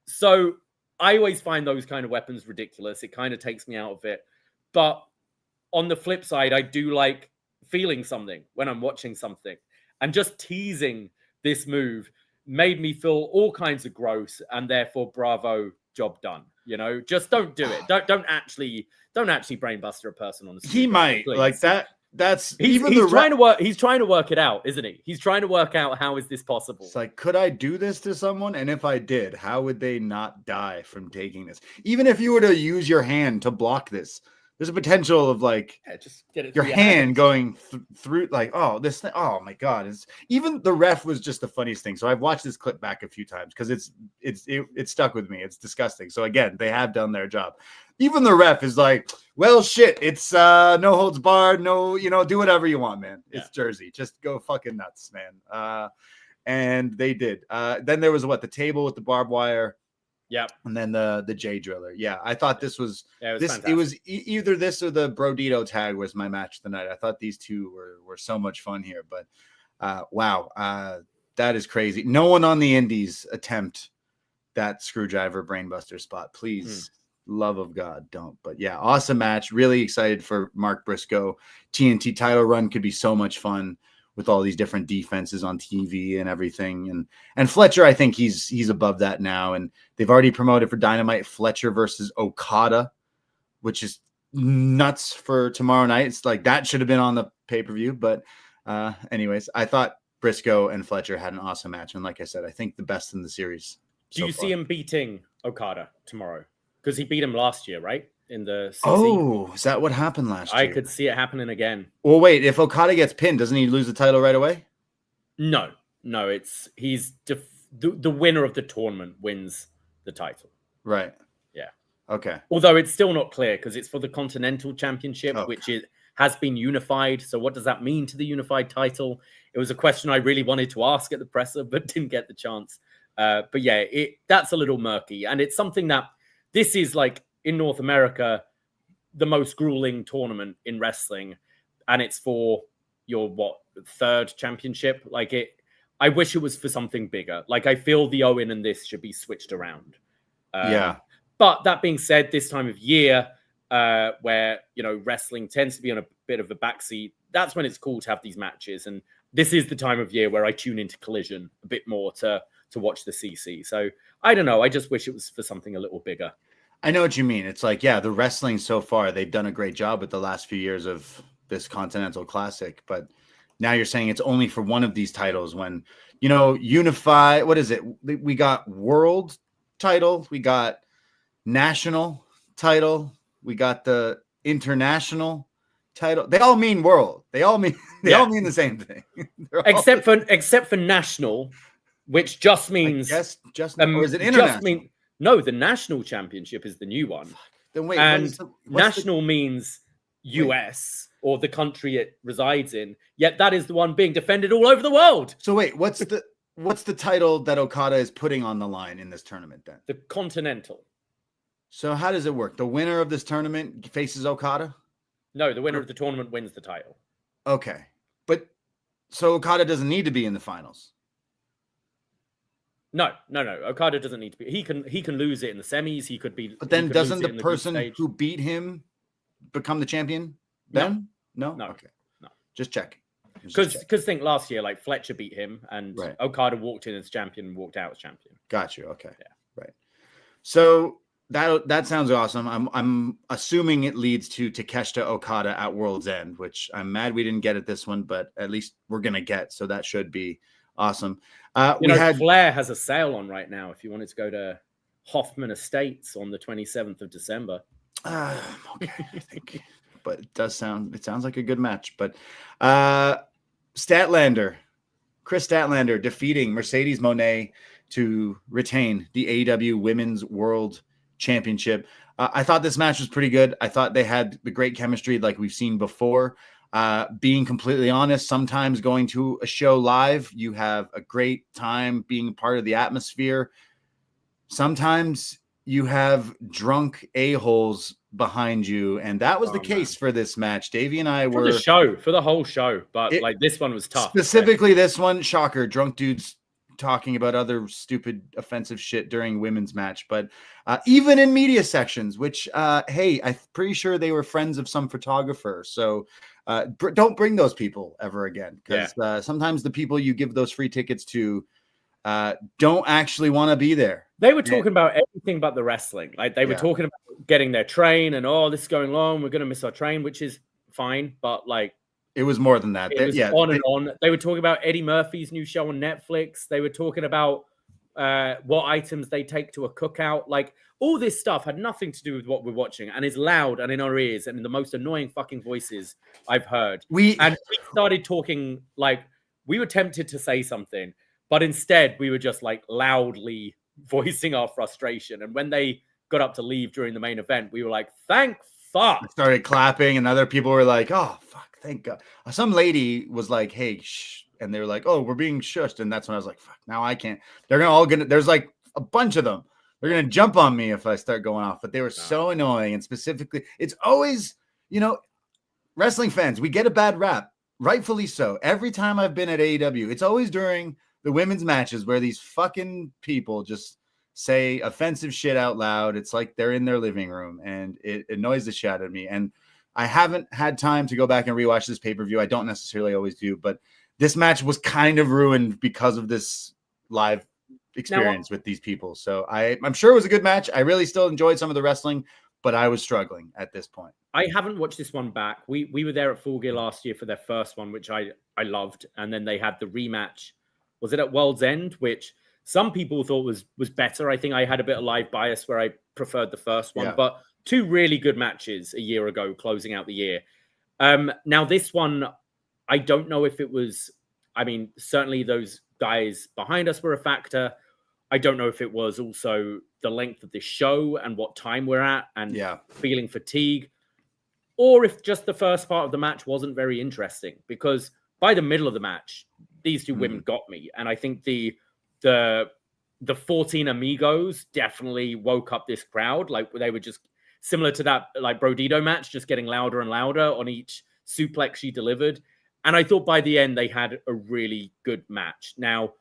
So I always find those kind of weapons ridiculous. It kind of takes me out of it. But on the flip side, I do like feeling something when I'm watching something, and just teasing this move made me feel all kinds of gross, and therefore bravo, job done. Just don't do it. Don't actually brainbuster a person on the street. He might, please. Like that. That's he's trying to work. He's trying to work it out, isn't he? He's trying to work out how is this possible. It's like, could I do this to someone? And if I did, how would they not die from taking this? Even if you were to use your hand to block this, there's a potential of like just get it your hand going through. Like, oh, this thing. Oh my god! Even the ref was just the funniest thing. So I've watched this clip back a few times because it stuck with me. It's disgusting. So again, they have done their job. Even the ref is like, well, shit, it's no holds barred, no, do whatever you want, man. It's Jersey. Just go fucking nuts, man. And they did. Then there was the table with the barbed wire. Yeah. And then the J driller. Yeah. I thought this was fantastic. It was either this or the Brodito tag was my match tonight. I thought these two were so much fun here, but wow. That is crazy. No one on the indies attempt that screwdriver brainbuster spot. Please. Love of God, don't. But yeah, awesome match. Really excited for Mark Briscoe. TNT title run could be so much fun with all these different defenses on TV and everything. And Fletcher, I think he's above that now. And they've already promoted for Dynamite Fletcher versus Okada, which is nuts for tomorrow night. It's like that should have been on the pay-per-view. But anyways, I thought Briscoe and Fletcher had an awesome match. And like I said, I think the best in the series. Do you see him beating Okada tomorrow? Because he beat him last year, right? In the CC. Oh, is that what happened last year? I could see it happening again. Well, wait, if Okada gets pinned, doesn't he lose the title right away? No, he's the winner of the tournament wins the title. Right. Yeah. Okay. Although it's still not clear because it's for the Continental Championship, which has been unified. So what does that mean to the unified title? It was a question I really wanted to ask at the presser, but didn't get the chance. But yeah, that's a little murky. And it's something that this is like in North America, the most grueling tournament in wrestling. And it's for your, third championship? I wish it was for something bigger. Like, I feel the Owen and this should be switched around. But that being said, this time of year, where, wrestling tends to be on a bit of a backseat, that's when it's cool to have these matches. And this is the time of year where I tune into Collision a bit more to watch the CC. So I don't know. I just wish it was for something a little bigger. I know what you mean. It's like, the wrestling so far, they've done a great job with the last few years of this Continental Classic. But now you're saying it's only for one of these titles when, unify, what is it? We got world title. We got national title. We got the international title. They all mean world. They all mean the same thing. Except for national, which just means or is it international? No, the national championship is the new one. Then wait, and national means US or the country it resides in. Yet that is the one being defended all over the world. So wait, what's the title that Okada is putting on the line in this tournament then? The Continental. So how does it work? The winner of this tournament faces Okada? No, the winner of the tournament wins the title. Okay. But so Okada doesn't need to be in the finals. No. Okada doesn't need to be. He can lose it in the semis. He could be. But then doesn't the person who beat him become the champion then? No. Okay. No. Just checking. Because think last year, like Fletcher beat him, and Okada walked in as champion and walked out as champion. Got you. Okay. Yeah. Right. So that sounds awesome. I'm assuming it leads to Takeshita Okada at World's End, which I'm mad we didn't get at this one, but at least we're gonna get. So that should be awesome. Flair has a sale on right now if you wanted to go to Hoffman Estates on the 27th of December. Okay, I think, but it sounds like a good match. But Chris Statlander defeating Mercedes Moné to retain the AEW Women's World Championship. I thought this match was pretty good. I thought they had the great chemistry like we've seen before. Being completely honest, sometimes going to a show live, you have a great time being part of the atmosphere. Sometimes you have drunk a-holes behind you, and that was the case for this match. Davey and I were for the whole show, but this one was tough. Specifically, this one, shocker, drunk dudes talking about other stupid, offensive shit during women's match. But even in media sections, which, hey, I'm pretty sure they were friends of some photographer. So don't bring those people ever again, because sometimes the people you give those free tickets to don't actually want to be there. They were talking about everything but the wrestling. Like they were talking about getting their train and this is going long. We're going to miss our train, which is fine. But like, it was more than that. It was on and on. They were talking about Eddie Murphy's new show on Netflix. They were talking about what items they take to a cookout. Like all this stuff had nothing to do with what we're watching, and is loud and in our ears and in the most annoying fucking voices I've heard. We started talking like we were tempted to say something, but instead we were just like loudly voicing our frustration. And when they got up to leave during the main event, we were like, thank fuck. I started clapping, and other people were like, oh, fuck, thank God. Some lady was like, hey, shh. And they were like, oh, we're being shushed. And that's when I was like, fuck, now I can't. There's like a bunch of them. They're going to jump on me if I start going off. But they were so annoying. And specifically, it's always, wrestling fans, we get a bad rap, rightfully so. Every time I've been at AEW, it's always during the women's matches where these fucking people just say offensive shit out loud. It's like they're in their living room, and it annoys the shit out of me. And I haven't had time to go back and rewatch this pay-per-view. I don't necessarily always do, but this match was kind of ruined because of this live experience with these people. So I'm sure it was a good match. I really still enjoyed some of the wrestling, but I was struggling at this point. I haven't watched this one back. We were there at Full Gear last year for their first one, which I loved. And then they had the rematch. Was it at World's End, which some people thought was better? I think I had a bit of live bias where I preferred the first one, but two really good matches a year ago, closing out the year. Now this one, I don't know if it was, certainly those guys behind us were a factor. I don't know if it was also the length of the show and what time we're at and feeling fatigue, or if just the first part of the match wasn't very interesting, because by the middle of the match, these two women got me. And I think the 14 Amigos definitely woke up this crowd. Like they were just similar to that like Brodito match, just getting louder and louder on each suplex she delivered. And I thought by the end, they had a really good match. Now,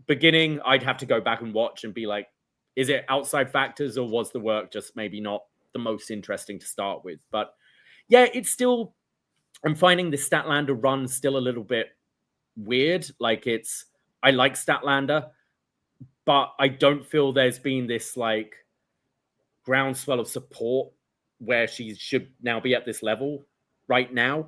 beginning, I'd have to go back and watch and be like, is it outside factors or was the work just maybe not the most interesting to start with? But yeah, it's still, I'm finding the Statlander run still a little bit weird. Like I like Statlander, but I don't feel there's been this like groundswell of support where she should now be at this level right now.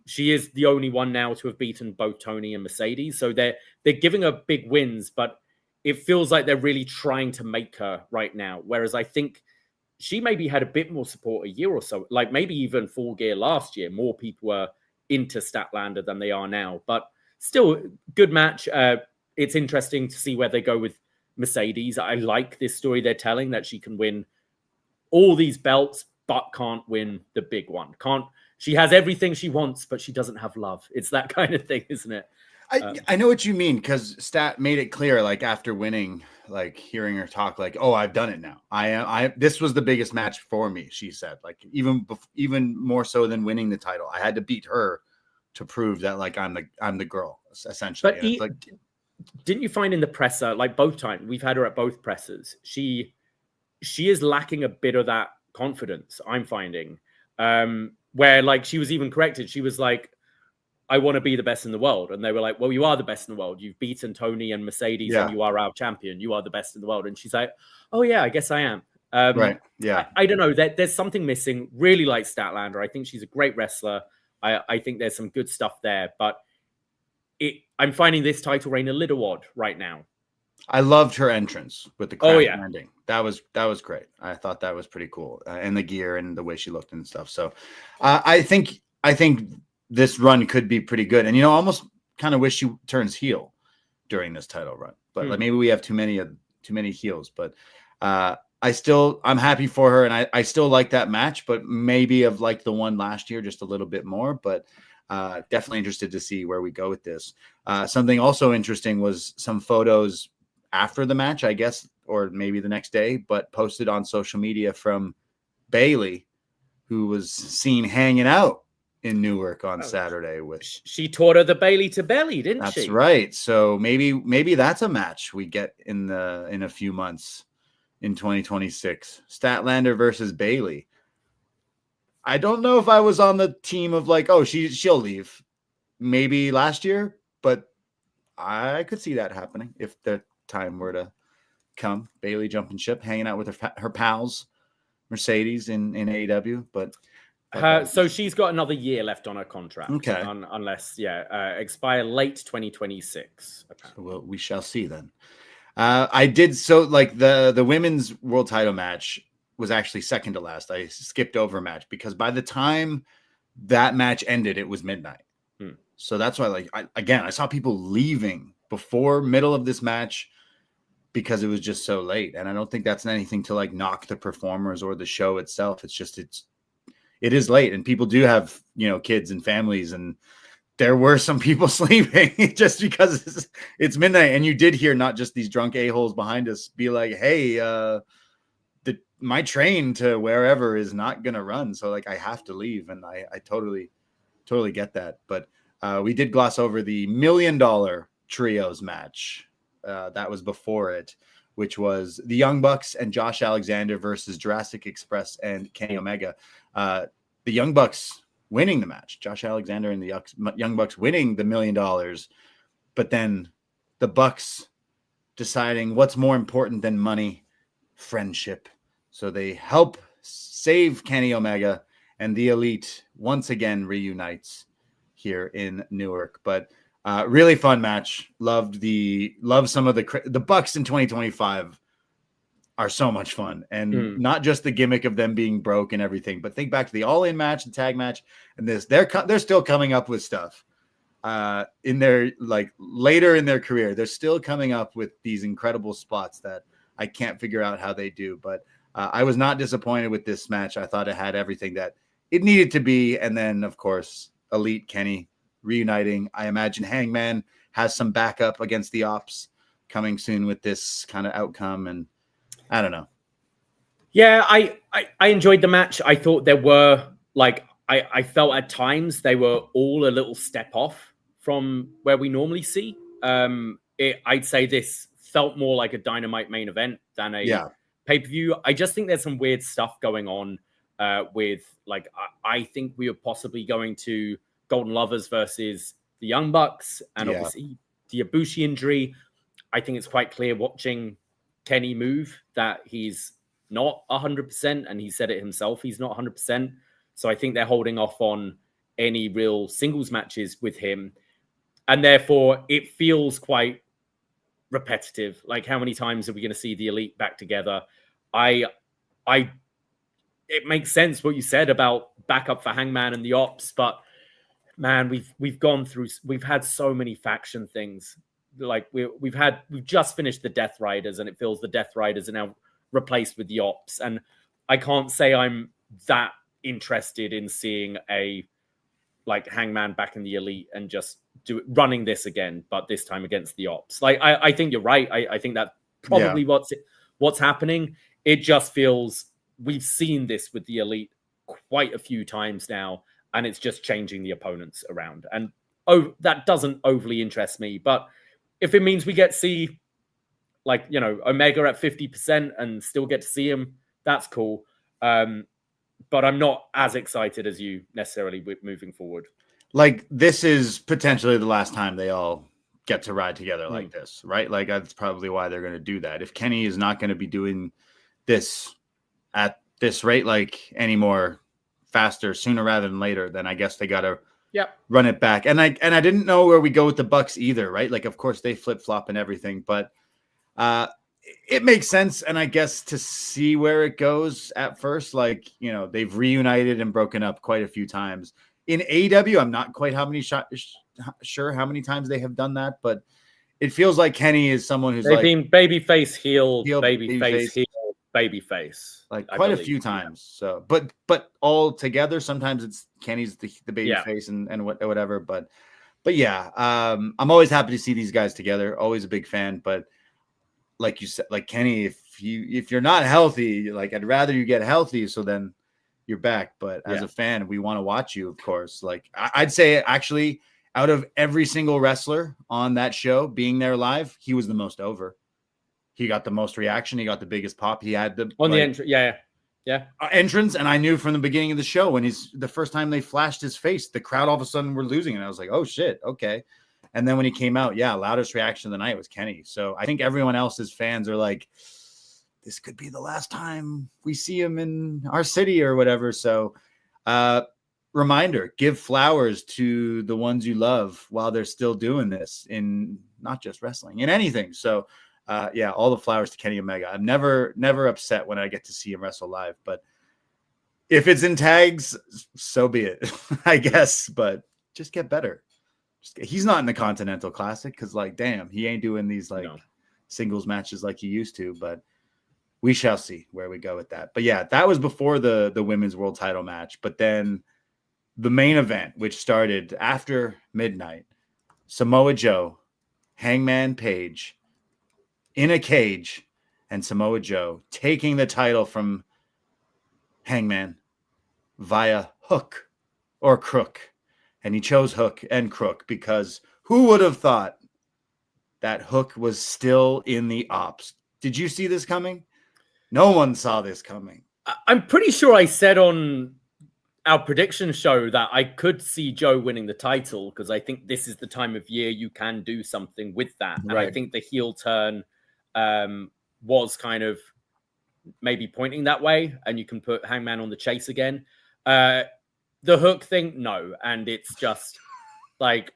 She is the only one now to have beaten both Tony and Mercedes. So they're giving her big wins, but it feels like they're really trying to make her right now. Whereas I think she maybe had a bit more support a year or so, like maybe even Full Gear last year, more people were into Statlander than they are now, but still good match. It's interesting to see where they go with Mercedes. I like this story they're telling, that she can win all these belts, but can't win the big one. She has everything she wants, but she doesn't have love. It's that kind of thing, isn't it? I know what you mean, because Stat made it clear, like after winning, like hearing her talk, like, "Oh, I've done it now. This was the biggest match for me." She said, like even more so than winning the title, I had to beat her to prove that, like, I'm the girl, essentially. But didn't you find in the presser, like both times we've had her at both pressers, she is lacking a bit of that confidence. I'm finding. Where like she was even corrected. She was like, I want to be the best in the world. And they were like, well, you are the best in the world. You've beaten Tony and Mercedes and you are our champion. You are the best in the world. And she's like, oh yeah, I guess I am. Right. Yeah. I don't know. There's something missing. Really like Statlander. I think she's a great wrestler. I think there's some good stuff there, but I'm finding this title reign a little odd right now. I loved her entrance with the crash landing. That was great. I thought that was pretty cool, and the gear and the way she looked and stuff. So, I think this run could be pretty good. And almost kind of wish she turns heel during this title run. But like, maybe we have too many heels. But I'm happy for her, and I still like that match. But maybe of like the one last year just a little bit more. But definitely interested to see where we go with this. Something also interesting was some photos after the match, I guess, or maybe the next day, but posted on social media from Bayley, who was seen hanging out in Newark on Saturday with. She taught her the Bayley to belly, didn't she? That's right. So maybe that's a match we get in a few months in 2026. Statlander versus Bayley. I don't know if I was on the team of like, oh, she'll leave maybe last year, but I could see that happening if the time were to come. Bayley jumping ship, hanging out with her pals, Mercedes in AEW, but so she's got another year left on her contract. Okay, unless expire late 2026. Well, we shall see then. I did so like the women's world title match was actually second to last. I skipped over a match because by the time that match ended, it was midnight. So that's why, I saw people leaving before middle of this match because it was just so late. And I don't think that's anything to like knock the performers or the show itself. It's just, it is late, and people do have, kids and families, and there were some people sleeping just because it's midnight. And you did hear not just these drunk a-holes behind us be like, hey, my train to wherever is not going to run. So like, I have to leave. And I totally get that. But we did gloss over the $1 million trios match. That was before it, which was the Young Bucks and Josh Alexander versus Jurassic Express and Kenny Omega. The Young Bucks winning the match. Josh Alexander and the Young Bucks winning the $1 million. But then the Bucks deciding what's more important than money, friendship. So they help save Kenny Omega, and the Elite once again reunites here in Newark. But really fun match. Love some of the Bucks in 2025 are so much fun, and not just the gimmick of them being broke and everything, but think back to the All-In match, the tag match, and this. They're still coming up with stuff in their later in their career. They're still coming up with these incredible spots that I can't figure out how they do. But I was not disappointed with this match. I thought it had everything that it needed to be, and then of course Elite Kenny reuniting. I imagine Hangman has some backup against the Ops coming soon with this kind of outcome, and I don't know. Yeah, I enjoyed the match. I thought there were I felt at times they were all a little step off from where we normally see. I'd say this felt more like a Dynamite main event than a pay-per-view. I just think there's some weird stuff going on with I think we were possibly going to Golden Lovers versus the Young Bucks, and obviously the Ibushi injury. I think it's quite clear watching Kenny move that he's not 100%, and he said it himself, he's not 100%. So I think they're holding off on any real singles matches with him, and therefore it feels quite repetitive. Like, how many times are we going to see the Elite back together? It makes sense what you said about backup for Hangman and the Ops, but man, we've had so many faction things. Like we've just finished the Death Riders, and it feels the Death Riders are now replaced with the Ops, and I can't say I'm that interested in seeing a Hangman back in the Elite and just running this again, but this time against the Ops. I think you're right. I think that probably what's happening. It just feels we've seen this with the Elite quite a few times now, and it's just changing the opponents around. And that doesn't overly interest me. But if it means we get to see Omega at 50% and still get to see him, that's cool. But I'm not as excited as you necessarily with moving forward. This is potentially the last time they all get to ride together like this, right? That's probably why they're going to do that. If Kenny is not going to be doing this at this rate, like any more faster, sooner rather than later, then I guess they got to run it back. And I didn't know where we go with the Bucks either, right? Like, of course they flip flop and everything, but it makes sense. And I guess to see where it goes at first, like, you know, they've reunited and broken up quite a few times in AEW. I'm not quite sure how many times they have done that, but it feels like Kenny is someone who's they've been babyface, heel, babyface, heel, babyface, like quite a few times. So, but all together, sometimes it's Kenny's the babyface and whatever. But yeah, I'm always happy to see these guys together. Always a big fan. But like you said, like Kenny, if you're not healthy, like I'd rather you get healthy, so then you're back. But as a fan, we want to watch you, of course. Like I'd say actually, out of every single wrestler on that show being there live, he was the most over. He got the most reaction. He got the biggest pop. He had the entrance. Yeah. Entrance. And I knew from the beginning of the show when the first time they flashed his face, the crowd all of a sudden were losing. And I was like, oh shit. Okay. And then when he came out, loudest reaction of the night was Kenny. So I think everyone else's fans are like, this could be the last time we see him in our city or whatever. So, reminder, give flowers to the ones you love while they're still doing this in not just wrestling, in anything. So all the flowers to Kenny Omega. I'm never upset when I get to see him wrestle live, but if it's in tags, so be it, I guess, but just get better. He's not in the Continental Classic because like, damn, he ain't doing these singles matches like he used to, but we shall see where we go with that. But yeah, that was before the women's world title match, but then the main event, which started after midnight, Samoa Joe, Hangman Page in a cage, and Samoa Joe taking the title from Hangman via hook or crook. And he chose hook and crook because who would have thought that Hook was still in the ops? Did you see this coming? No one saw this coming. I'm pretty sure I said on our prediction show that I could see Joe winning the title because I think this is the time of year you can do something with that. And I think the heel turn was kind of maybe pointing that way, and you can put Hangman on the chase again. The Hook thing, no. And it's just like,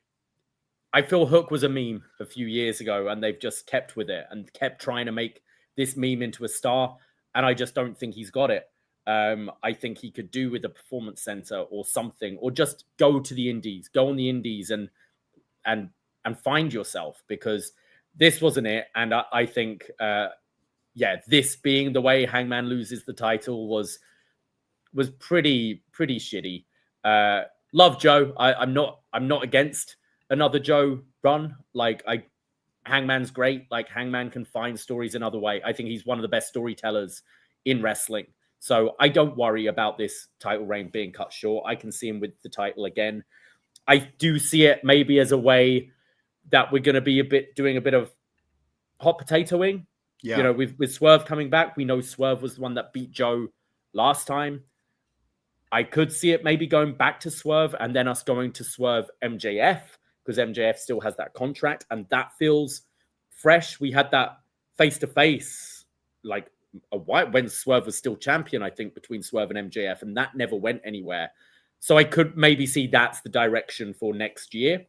I feel Hook was a meme a few years ago and they've just kept with it and kept trying to make this meme into a star. And I just don't think he's got it. I think he could do with a performance center or something, or just go to the indies, go on the indies and find yourself, because this wasn't it. And I think, this being the way Hangman loses the title was pretty shitty. Love Joe. I'm not against another Joe run. Like Hangman's great. Like Hangman can find stories another way. I think he's one of the best storytellers in wrestling. So I don't worry about this title reign being cut short. I can see him with the title again. I do see it maybe as a way that we're going to be doing a bit of hot potatoing. Yeah. You know, with Swerve coming back, we know Swerve was the one that beat Joe last time. I could see it maybe going back to Swerve and then us going to Swerve MJF, because MJF still has that contract and that feels fresh. We had that face-to-face like a while when Swerve was still champion, I think, between Swerve and MJF, and that never went anywhere. So I could maybe see that's the direction for next year.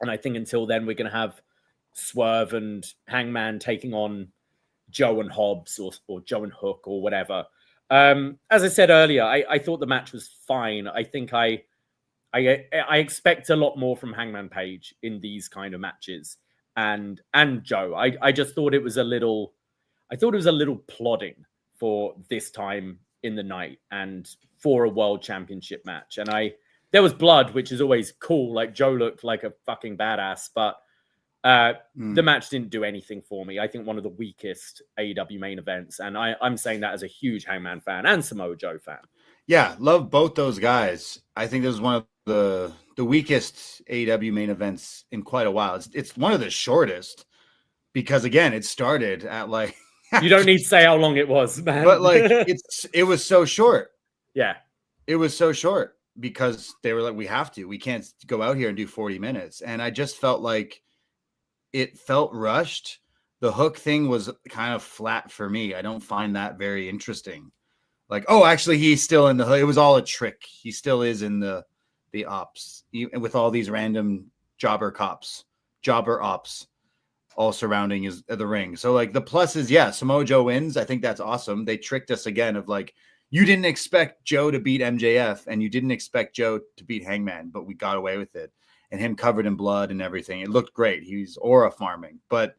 And I think until then, we're going to have Swerve and Hangman taking on Joe and Hobbs or Joe and Hook or whatever. As I said earlier, I thought the match was fine. I think I expect a lot more from Hangman Page in these kind of matches, and Joe. I just thought it was a little plodding for this time in the night and for a world championship match. And there was blood, which is always cool. Like Joe looked like a fucking badass, but the match didn't do anything for me. I think one of the weakest AEW main events. And I'm saying that as a huge Hangman fan and Samoa Joe fan. Yeah, love both those guys. I think this is one of the weakest AEW main events in quite a while. It's one of the shortest because, again, it started at like... You don't need to say how long it was, man. But like it was so short. Yeah. It was so short because they were like, we can't go out here and do 40 minutes. And I just felt like it felt rushed. The Hook thing was kind of flat for me. I don't find that very interesting. like, oh, actually, he's still in the. It was all a trick. He still is in the ops, even with all these random jobber ops, all surrounding the ring. So like the plus is, yeah, Samoa Joe wins. I think that's awesome. They tricked us again of like, you didn't expect Joe to beat MJF and you didn't expect Joe to beat Hangman, but we got away with it. And him covered in blood and everything. It looked great. He's aura farming, but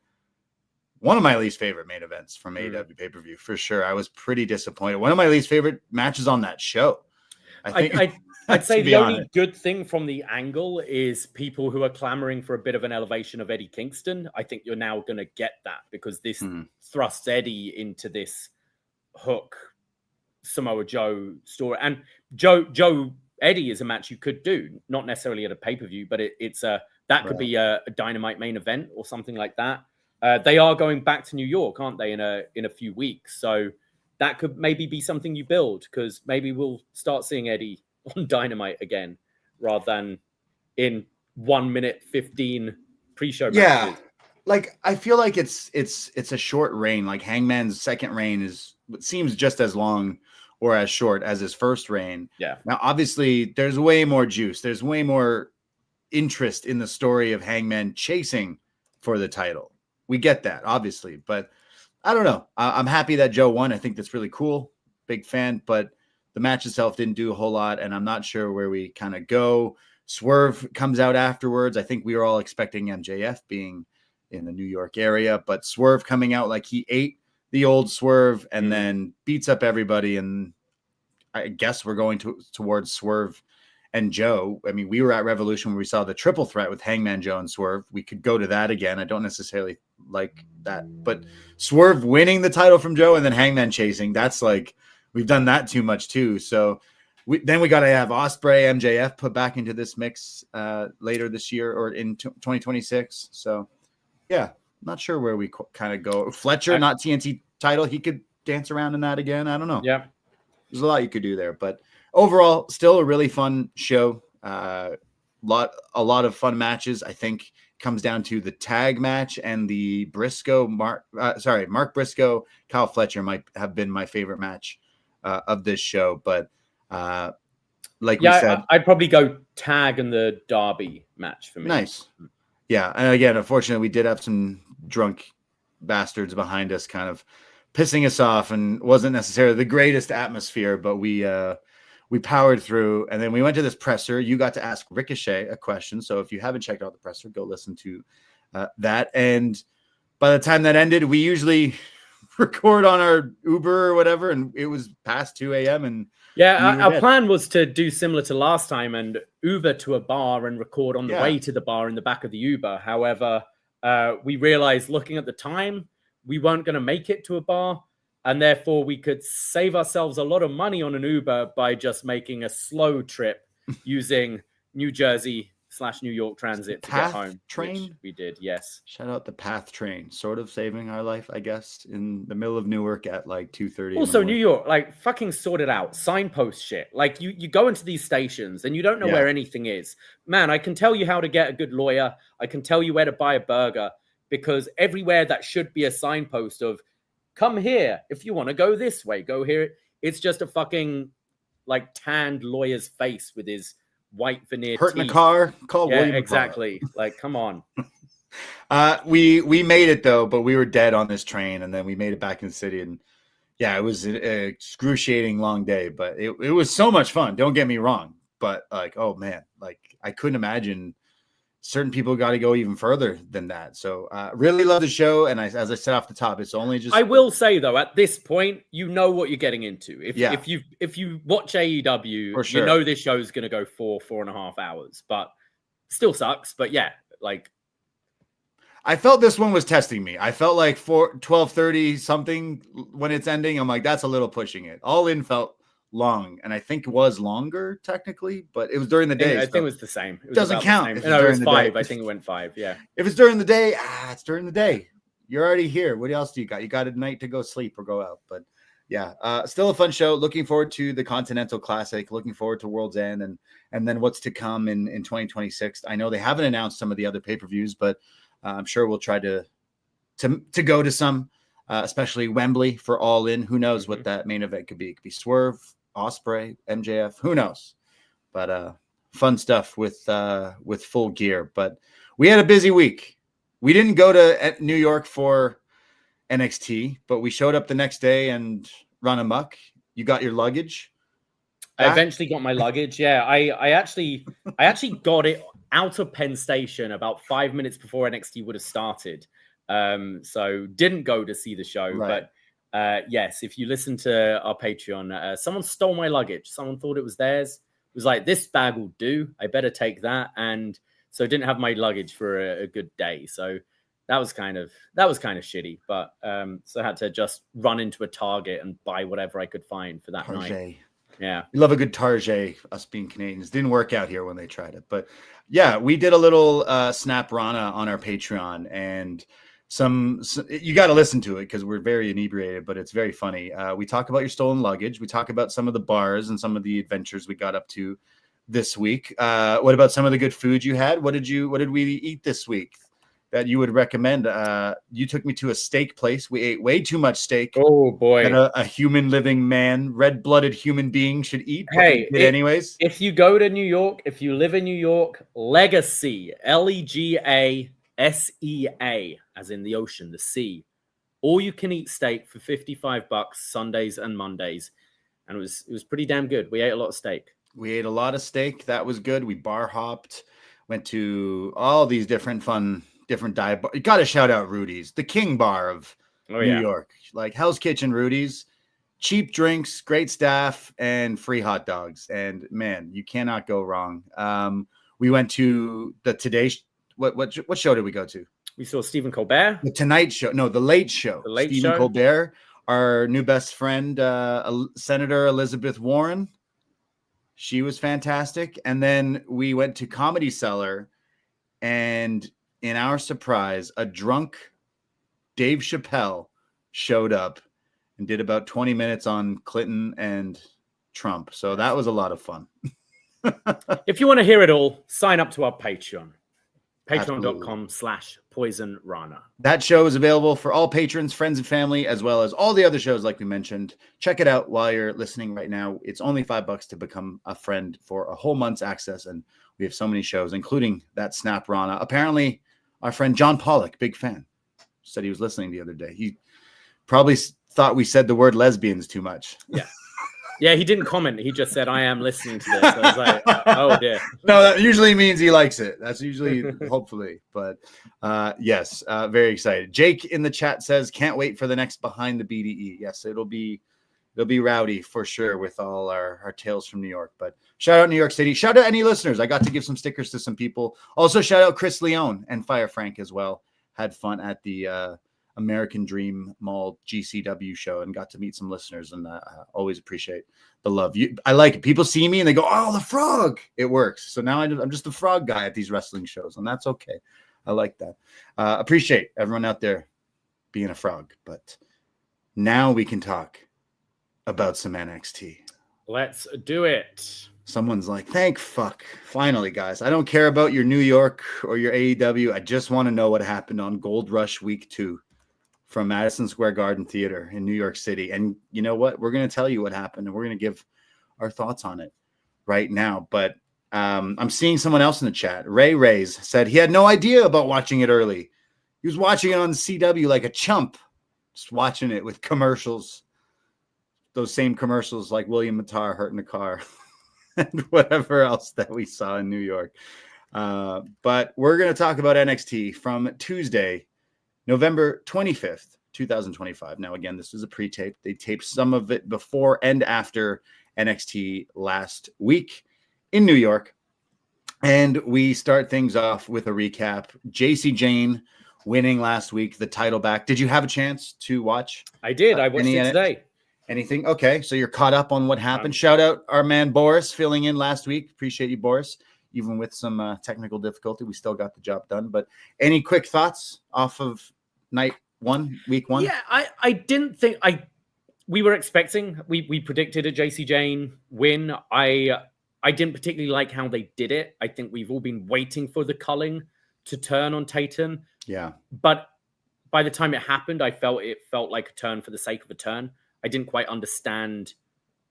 one of my least favorite main events from AEW pay-per-view for sure. I was pretty disappointed. One of my least favorite matches on that show. I'd say the only good thing from the angle is people who are clamoring for a bit of an elevation of Eddie Kingston. I think you're now going to get that because this thrusts Eddie into this hook Samoa Joe story. And Joe Eddie is a match you could do, not necessarily at a pay-per-view, but that could be a Dynamite main event or something like that. They are going back to New York, aren't they, in a few weeks? So that could maybe be something you build because maybe we'll start seeing Eddie on Dynamite again rather than in 1 minute 15 pre-show matches. Yeah, like I feel like it's a short reign. Like Hangman's second reign seems just as long or as short as his first reign. Yeah. Now, obviously, there's way more juice. There's way more interest in the story of Hangman chasing for the title. We get that, obviously, but I don't know. I'm happy that Joe won. I think that's really cool. Big fan, but the match itself didn't do a whole lot, and I'm not sure where we kind of go. Swerve comes out afterwards. I think we were all expecting MJF being in the New York area, but Swerve coming out like he ate the old Swerve and then beats up everybody, and I guess we're going towards Swerve and Joe. I mean, we were at Revolution where we saw the triple threat with Hangman, Joe, and Swerve. We could go to that again. I don't necessarily like that, but Swerve winning the title from Joe and then Hangman chasing, that's like, we've done that too much too. So we got to have Ospreay, MJF put back into this mix later this year or in 2026. So yeah, not sure where we kind of go. Fletcher, not TNT title. He could dance around in that again. I don't know. Yeah. There's a lot you could do there, but overall, still a really fun show. A lot of fun matches. I think comes down to the tag match and the Mark Briscoe, Kyle Fletcher might have been my favorite match of this show. But we said, I'd probably go tag and the Derby match for me. Nice. Yeah. And again, unfortunately, we did have some drunk bastards behind us kind of pissing us off, and wasn't necessarily the greatest atmosphere, but we powered through. And then we went to this presser. You got to ask Ricochet a question. So if you haven't checked out the presser, go listen to that. And by the time that ended, we usually record on our Uber or whatever, and it was past 2 a.m. And our plan was to do similar to last time and Uber to a bar and record on the way to the bar in the back of the Uber. However, we realized looking at the time, we weren't going to make it to a bar, and therefore we could save ourselves a lot of money on an Uber by just making a slow trip using New Jersey / New York Transit to get home. Train? We did, yes. Shout out the Path train, sort of saving our life, I guess, in the middle of Newark at like 2:30. Also, New York, like fucking sort it out. Signpost shit. Like you go into these stations and you don't know where anything is. Man, I can tell you how to get a good lawyer. I can tell you where to buy a burger, because everywhere that should be a signpost of come here. If you want to go this way, go here. It's just a fucking like tanned lawyer's face with his white veneer hurt teeth. in a car. Call William. Exactly. Like, come on. We made it though, but we were dead on this train, and then we made it back in the city, and it was an excruciating long day, but it was so much fun. Don't get me wrong, but like, oh man, like I couldn't imagine certain people got to go even further than that. So really love the show. And as I said off the top, it's only just, I will say though, at this point, you know what you're getting into. If you watch AEW, sure, you know this show is going to go 4.5 hours, but still sucks. But yeah, like I felt this one was testing me. I felt like 12:30 something when it's ending. I'm like, that's a little pushing it. All In felt long, and I think it was longer technically, but it was during the day. I think it was the same. It doesn't count. No, it was 5. I think it went 5. Yeah. If it's during the day, it's during the day. You're already here. What else do you got? You got a night to go sleep or go out. But yeah, still a fun show. Looking forward to the Continental Classic. Looking forward to World's End and then what's to come in 2026. I know they haven't announced some of the other pay-per-views, but I'm sure we'll try to go to some. especially Wembley for All In. Who knows what that main event could be? It could be Swerve, Ospreay, MJF. Who knows? But fun stuff with Full Gear. But we had a busy week. We didn't go to New York for NXT, but we showed up the next day and run amok. You got your luggage? I eventually got my luggage. Yeah, I actually got it out of Penn Station about 5 minutes before NXT would have started. So didn't go to see the show. Right. But yes, if you listen to our Patreon, someone stole my luggage. Someone thought it was theirs. It was like, this bag will do. I better take that. And so I didn't have my luggage for a good day. So that was kind of shitty. But so I had to just run into a Target and buy whatever I could find for that night. Yeah. We love a good Target, us being Canadians. Didn't work out here when they tried it. But yeah, we did a little Snap-rana on our Patreon, and some you got to listen to it because we're very inebriated, but it's very funny. We talk about your stolen luggage. We talk about some of the bars and some of the adventures we got up to this week. What about some of the good food you had? What did we eat this week that you would recommend? You took me to a steak place. We ate way too much steak. Oh boy, that a human living man, red-blooded human being should eat. Hey, anyways. If you go to New York, if you live in New York, Legacy, Legasea, as in the ocean, the sea. All you can eat steak for $55 Sundays and Mondays, and it was pretty damn good. We ate a lot of steak. We ate a lot of steak. That was good. We bar hopped, went to all these different dive bars. You got to shout out Rudy's, the king bar of New York. Like Hell's Kitchen, Rudy's. Cheap drinks, great staff, and free hot dogs. And man, you cannot go wrong. We went to the Today. What show did we go to? We saw Stephen Colbert. The Tonight Show. No, the Late Show. The Late Stephen Show. Colbert, our new best friend, Senator Elizabeth Warren. She was fantastic. And then we went to Comedy Cellar, and in our surprise, a drunk Dave Chappelle showed up and did about 20 minutes on Clinton and Trump. So that was a lot of fun. If you want to hear it all, sign up to our Patreon. Patreon.com/PoisonRana. That show is available for all patrons, friends, and family, as well as all the other shows like we mentioned. Check it out while you're listening right now. It's only $5 to become a friend for a whole month's access. And we have so many shows, including that Snap-Rana. Apparently, our friend John Pollock, big fan, said he was listening the other day. He probably thought we said the word lesbians too much. Yeah. Yeah, he didn't comment. He just said, I am listening to this. I was like, oh, dear. No, that usually means he likes it. That's usually, hopefully. But yes, very excited. Jake in the chat says, can't wait for the next Behind the BDE. Yes, it'll be rowdy for sure with all our tales from New York. But shout out New York City. Shout out any listeners. I got to give some stickers to some people. Also, shout out Chris Leone and Fire Frank as well. Had fun at the American Dream Mall GCW show and got to meet some listeners, and I always appreciate the love. I like it. People see me and they go, oh, the frog. It works. So now I'm just the frog guy at these wrestling shows, and that's okay. I like that. Appreciate everyone out there being a frog. But now we can talk about some NXT. Let's do it. Someone's like, thank fuck. Finally, guys. I don't care about your New York or your AEW. I just want to know what happened on Gold Rush Week 2 from Madison Square Garden Theater in New York City. And you know what? We're going to tell you what happened, and we're going to give our thoughts on it right now. But I'm seeing someone else in the chat. Rays said he had no idea about watching it early. He was watching it on the CW like a chump, just watching it with commercials. Those same commercials like William Mattar hurt in the car and whatever else that we saw in New York. But we're going to talk about NXT from Tuesday, November 25th, 2025. Now, again, this is a pre-tape. They taped some of it before and after NXT last week in New York. And we start things off with a recap. Jacy Jayne winning last week, the title back. Did you have a chance to watch? I did. I watched it today. Anything? Okay, so you're caught up on what happened. Shout out our man Boris filling in last week. Appreciate you, Boris. Even with some technical difficulty, we still got the job done. But any quick thoughts off of week one? Yeah, I didn't think we were expecting. We predicted a Jacy Jayne win. I didn't particularly like how they did it. I think we've all been waiting for the culling to turn on Tatum. Yeah, but by the time it happened, it felt like a turn for the sake of a turn. I didn't quite understand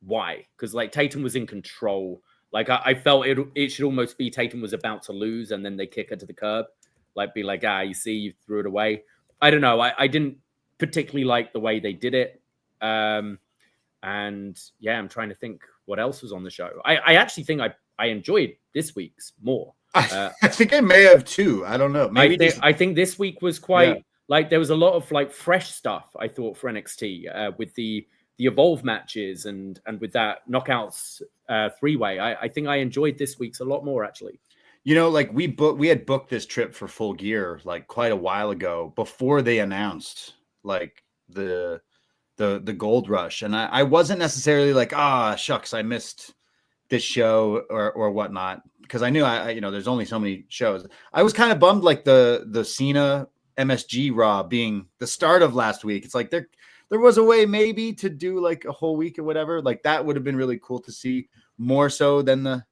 why, because like Tatum was in control. Like I felt it should almost be Tatum was about to lose, and then they kick her to the curb, like be like, you see, you threw it away. I don't know. I didn't particularly like the way they did it. And yeah, I'm trying to think what else was on the show. I actually think I enjoyed this week's more. I think I may have too. I don't know. Maybe I think this week was quite like there was a lot of like fresh stuff. I thought for NXT with the Evolve matches and with that Knockouts 3-way. I think I enjoyed this week's a lot more actually. You know, like we had booked this trip for Full Gear like quite a while ago before they announced like the Gold Rush, and I wasn't necessarily like shucks, I missed this show or whatnot, because I knew I you know there's only so many shows. I was kind of bummed like the Cena MSG Raw being the start of last week. It's like there was a way maybe to do like a whole week or whatever. Like that would have been really cool to see more so than the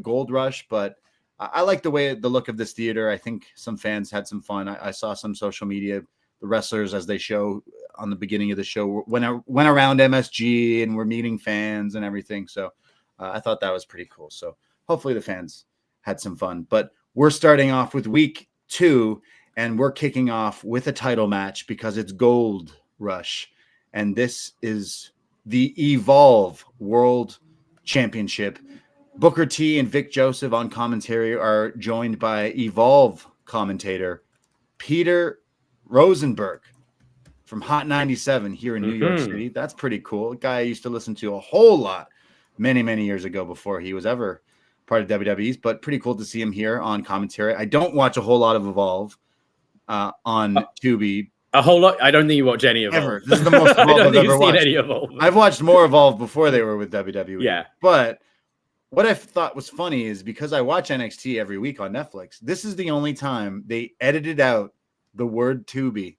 Gold Rush, but I like the look of this theater. I think some fans had some fun. I saw some social media, the wrestlers as they show on the beginning of the show went around MSG and were meeting fans and everything. So I thought that was pretty cool. So hopefully the fans had some fun. But we're starting off with week 2, and we're kicking off with a title match because it's Gold Rush. And this is the Evolve World Championship. Booker T and Vic Joseph on commentary are joined by Evolve commentator Peter Rosenberg from Hot 97 here in New York City. That's pretty cool. A guy I used to listen to a whole lot many, many years ago before he was ever part of WWE's, but pretty cool to see him here on commentary. I don't watch a whole lot of Evolve on Tubi. A whole lot. I don't think you watch any Evolve. Ever. This is the most Evolve I've ever watched. Any Evolve. I've watched more Evolve before they were with WWE. Yeah. But what I thought was funny is because I watch NXT every week on Netflix, this is the only time they edited out the word Tubi.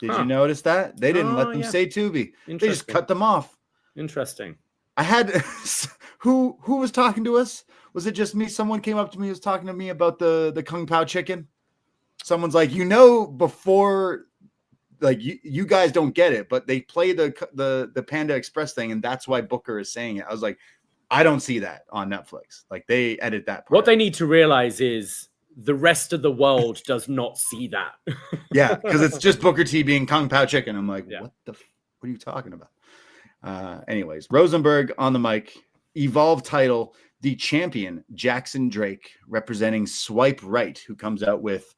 Did you notice that? They didn't let them say Tubi. They just cut them off. Interesting. I had who was talking to us? Was it just me? Someone came up to me, was talking to me about the Kung Pao chicken. Someone's like, before, like you guys don't get it, but they play the Panda Express thing, and that's why Booker is saying it. I was like, I don't see that on Netflix. Like they edit that part. What they need to realize is the rest of the world does not see that. Yeah, because it's just Booker T being Kung Pao chicken. I'm like, what are you talking about? Anyways, Rosenberg on the mic. Evolve title, the champion Jackson Drake representing Swipe Right, who comes out with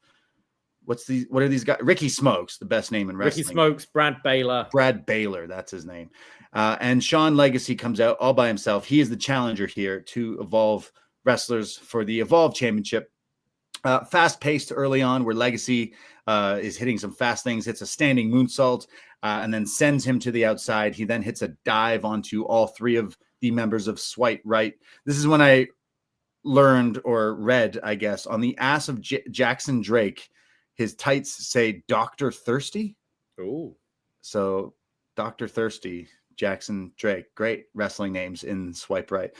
what are these guys? Ricky Smokes, the best name in wrestling. Ricky Smokes, Brad Baylor, that's his name. And Sean Legacy comes out all by himself. He is the challenger here to Evolve wrestlers for the Evolve Championship. Fast-paced early on, where Legacy is hitting some fast things, hits a standing moonsault, and then sends him to the outside. He then hits a dive onto all 3 of the members of Swipe Right. This is when I learned or read, I guess, on the ass of Jackson Drake, his tights say Dr. Thirsty. Oh. So Dr. Thirsty, Jackson Drake, great wrestling names in Swipe Right.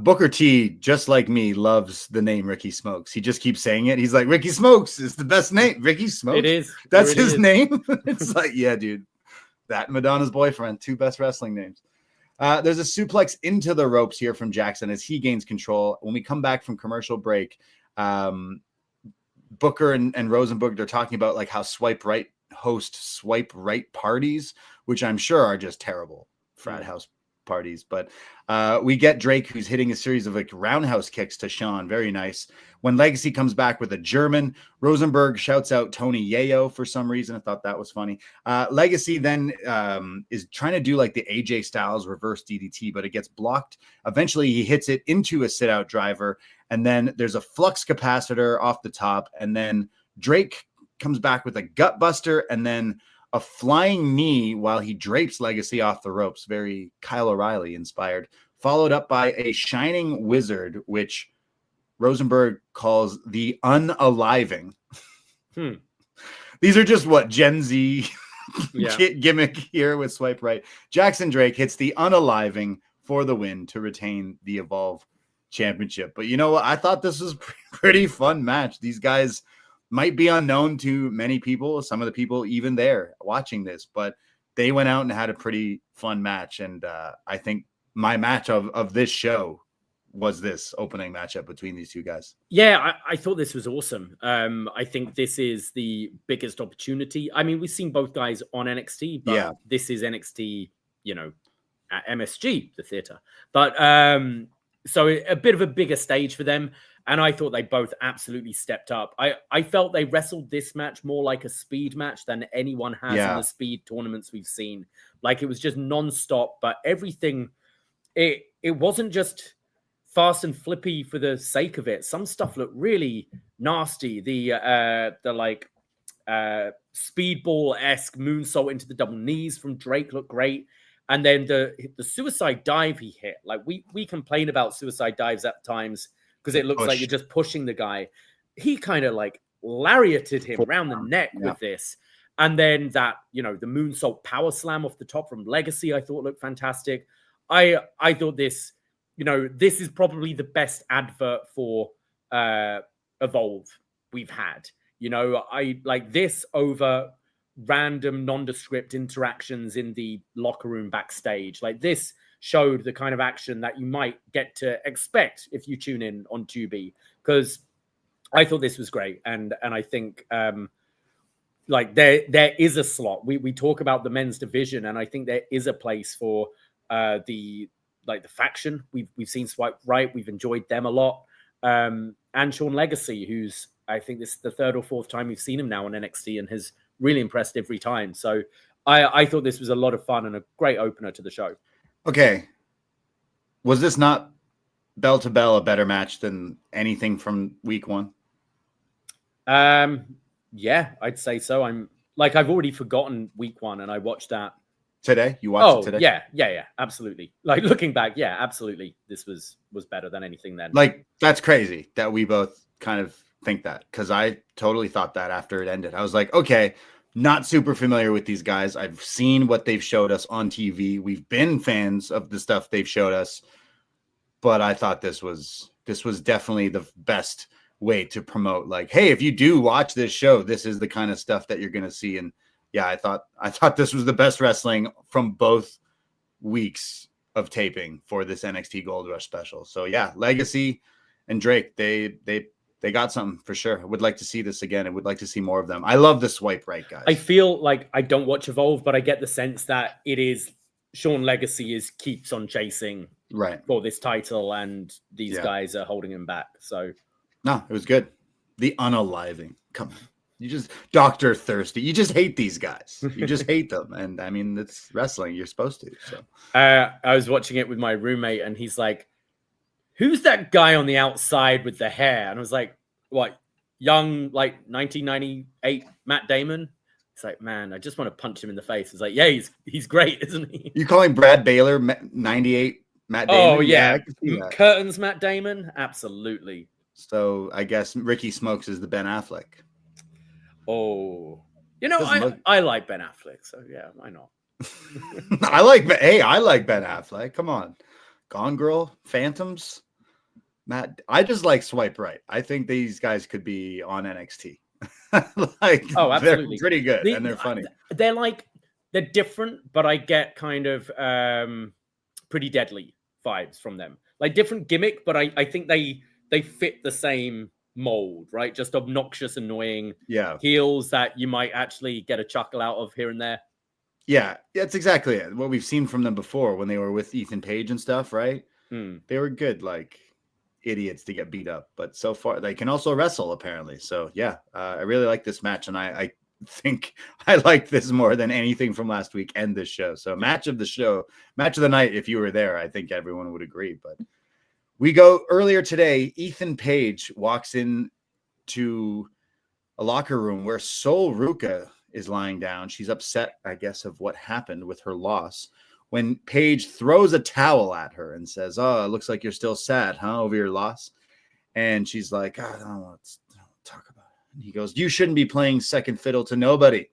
Booker T, just like me, loves the name Ricky Smokes. He just keeps saying it. He's like, Ricky Smokes is the best name. Ricky Smokes. It is. That's his name. It's like, yeah, dude. That Madonna's boyfriend, 2 best wrestling names. There's a suplex into the ropes here from Jackson as he gains control. When we come back from commercial break, Booker and Rosenberg, they're talking about like how Swipe Right host Swipe Right parties, which I'm sure are just terrible frat house parties. But we get Drake, who's hitting a series of like roundhouse kicks to Sean. Very nice. When Legacy comes back with a German, Rosenberg shouts out Tony Yayo for some reason. I thought that was funny. Legacy then is trying to do like the AJ Styles reverse DDT, but it gets blocked. Eventually he hits it into a sit out driver. And then there's a flux capacitor off the top. And then Drake comes back with a gut buster and then a flying knee while he drapes Legacy off the ropes. Very Kyle O'Reilly inspired. Followed up by a shining wizard, which Rosenberg calls the unaliving. These are just what Gen Z gimmick here with Swipe Right. Jackson Drake hits the unaliving for the win to retain the Evolve Championship. But you know what? I thought this was a pretty fun match. These guys might be unknown to many people, some of the people even there watching this, but they went out and had a pretty fun match. And I think my match of this show was this opening matchup between these two guys. Yeah, I thought this was awesome. I think this is the biggest opportunity. I mean, we've seen both guys on NXT, but this is NXT, at MSG, the theater. But so a bit of a bigger stage for them. And I thought they both absolutely stepped up. I felt they wrestled this match more like a speed match than anyone has in the speed tournaments we've seen. Like, it was just nonstop, but everything, it wasn't just fast and flippy for the sake of it. Some stuff looked really nasty. The speedball-esque moonsault into the double knees from Drake looked great. And then the suicide dive he hit. Like, we complain about suicide dives at times because it looks like you're just pushing the guy. He kind of like lariated him around the neck with this. And then that, the moonsault power slam off the top from Legacy, I thought looked fantastic. I thought this, this is probably the best advert for Evolve we've had. I like this over random nondescript interactions in the locker room backstage. Like, this showed the kind of action that you might get to expect if you tune in on Tubi, because I thought this was great. And I think like there is a slot. We talk about the men's division, and I think there is a place for the faction. We've seen Swipe Right. We've enjoyed them a lot. And Sean Legacy, who's, I think this is the third or fourth time we've seen him now on NXT and has really impressed every time. So I thought this was a lot of fun and a great opener to the show. Okay. Was this not bell to bell a better match than anything from week one? Yeah, I'd say so. I've already forgotten week one, and I watched that today. You watched it today? Yeah, absolutely. Like, looking back, yeah, absolutely. This was better than anything then. Like, that's crazy that we both kind of think that, because I totally thought that after it ended. I was like, okay, not super familiar with these guys. I've seen what they've showed us on TV. We've been fans of the stuff they've showed us, but I thought this was definitely the best way to promote, like, hey, if you do watch this show, this is the kind of stuff that you're going to see. And yeah, I thought this was the best wrestling from both weeks of taping for this NXT Gold Rush special. So yeah, Legacy and Drake, they got something for sure. I would like to see this again. I would like to see more of them. I love the Swipe Right guys. I feel like I don't watch Evolve, but I get the sense that it is Sean Legacy keeps on chasing for this title, and these guys are holding him back. So no, it was good. The unaliving. Come on. You just Dr. Thirsty. You just hate these guys. You just hate them. And I mean, it's wrestling. You're supposed to. So I was watching it with my roommate, and he's like, who's that guy on the outside with the hair? And I was like, what, young, like 1998 Matt Damon? It's like, man, I just want to punch him in the face. It's like, yeah, he's great, isn't he? You calling Brad Baylor 98 Matt Damon? Oh, yeah. Curtains Matt Damon? Absolutely. So I guess Ricky Smokes is the Ben Affleck. Oh, I like Ben Affleck. So yeah, why not? I like Ben Affleck. Come on. Gone Girl, Phantoms, Matt. I just like Swipe Right. I think these guys could be on NXT. Absolutely, they're pretty good and they're funny. They're different, but I get kind of pretty deadly vibes from them. Like, different gimmick, but I think they fit the same mold, right? Just obnoxious, annoying heels that you might actually get a chuckle out of here and there. Yeah, that's exactly it. What we've seen from them before when they were with Ethan Page and stuff, right? They were good, like idiots to get beat up, but so far they can also wrestle apparently. So yeah, I really like this match, and I think I like this more than anything from last week and this show. So match of the night. If you were there, I think everyone would agree. But we go earlier today. Ethan Page walks in to a locker room where Sol Ruka is lying down. She's upset, I guess, of what happened with her loss, when Paige throws a towel at her and says, oh, it looks like you're still sad, huh, over your loss. And she's like, I don't want to talk about it. And he goes, you shouldn't be playing second fiddle to nobody.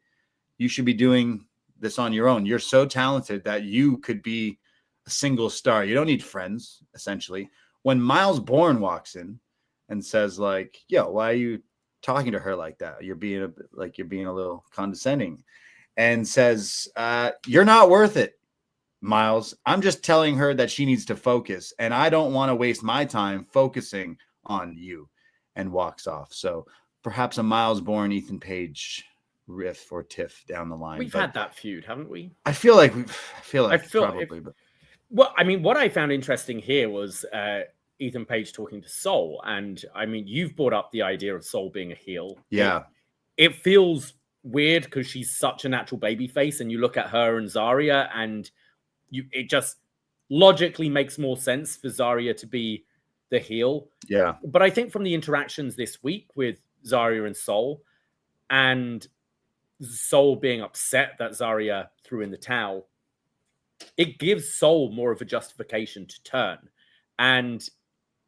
You should be doing this on your own. You're so talented that you could be a single star. You don't need friends, essentially. When Myles Borne walks in and says, like, yo, why are you talking to her like that. You're being a little condescending, and says, you're not worth it, Myles. I'm just telling her that she needs to focus, and I don't want to waste my time focusing on you, and walks off. So perhaps a Myles Borne, Ethan Page riff or tiff down the line. We've had that feud, haven't we? I feel like probably. But well, I mean, what I found interesting here was Ethan Page talking to Soul, and I mean, you've brought up the idea of Soul being a heel. Yeah, it feels weird because she's such a natural babyface, and you look at her and Zaria, and it just logically makes more sense for Zaria to be the heel. Yeah, but I think from the interactions this week with Zaria and Soul, and Soul being upset that Zaria threw in the towel, it gives Soul more of a justification to turn. And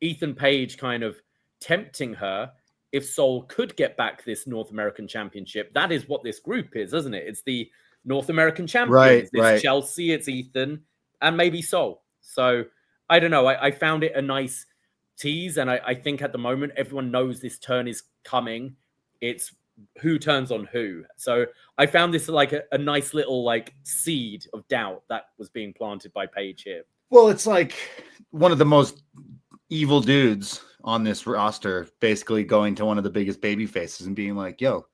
Ethan Page kind of tempting her, if Soul could get back this North American Championship, that is what this group is, isn't it? It's the North American Champions. Right, it's Chelsea, it's Ethan, and maybe Soul. So I don't know. I found it a nice tease, and I think at the moment everyone knows this turn is coming. It's who turns on who. So I found this like a nice little like seed of doubt that was being planted by Page here. Well, it's like one of the most evil dudes on this roster basically going to one of the biggest baby faces and being like, yo,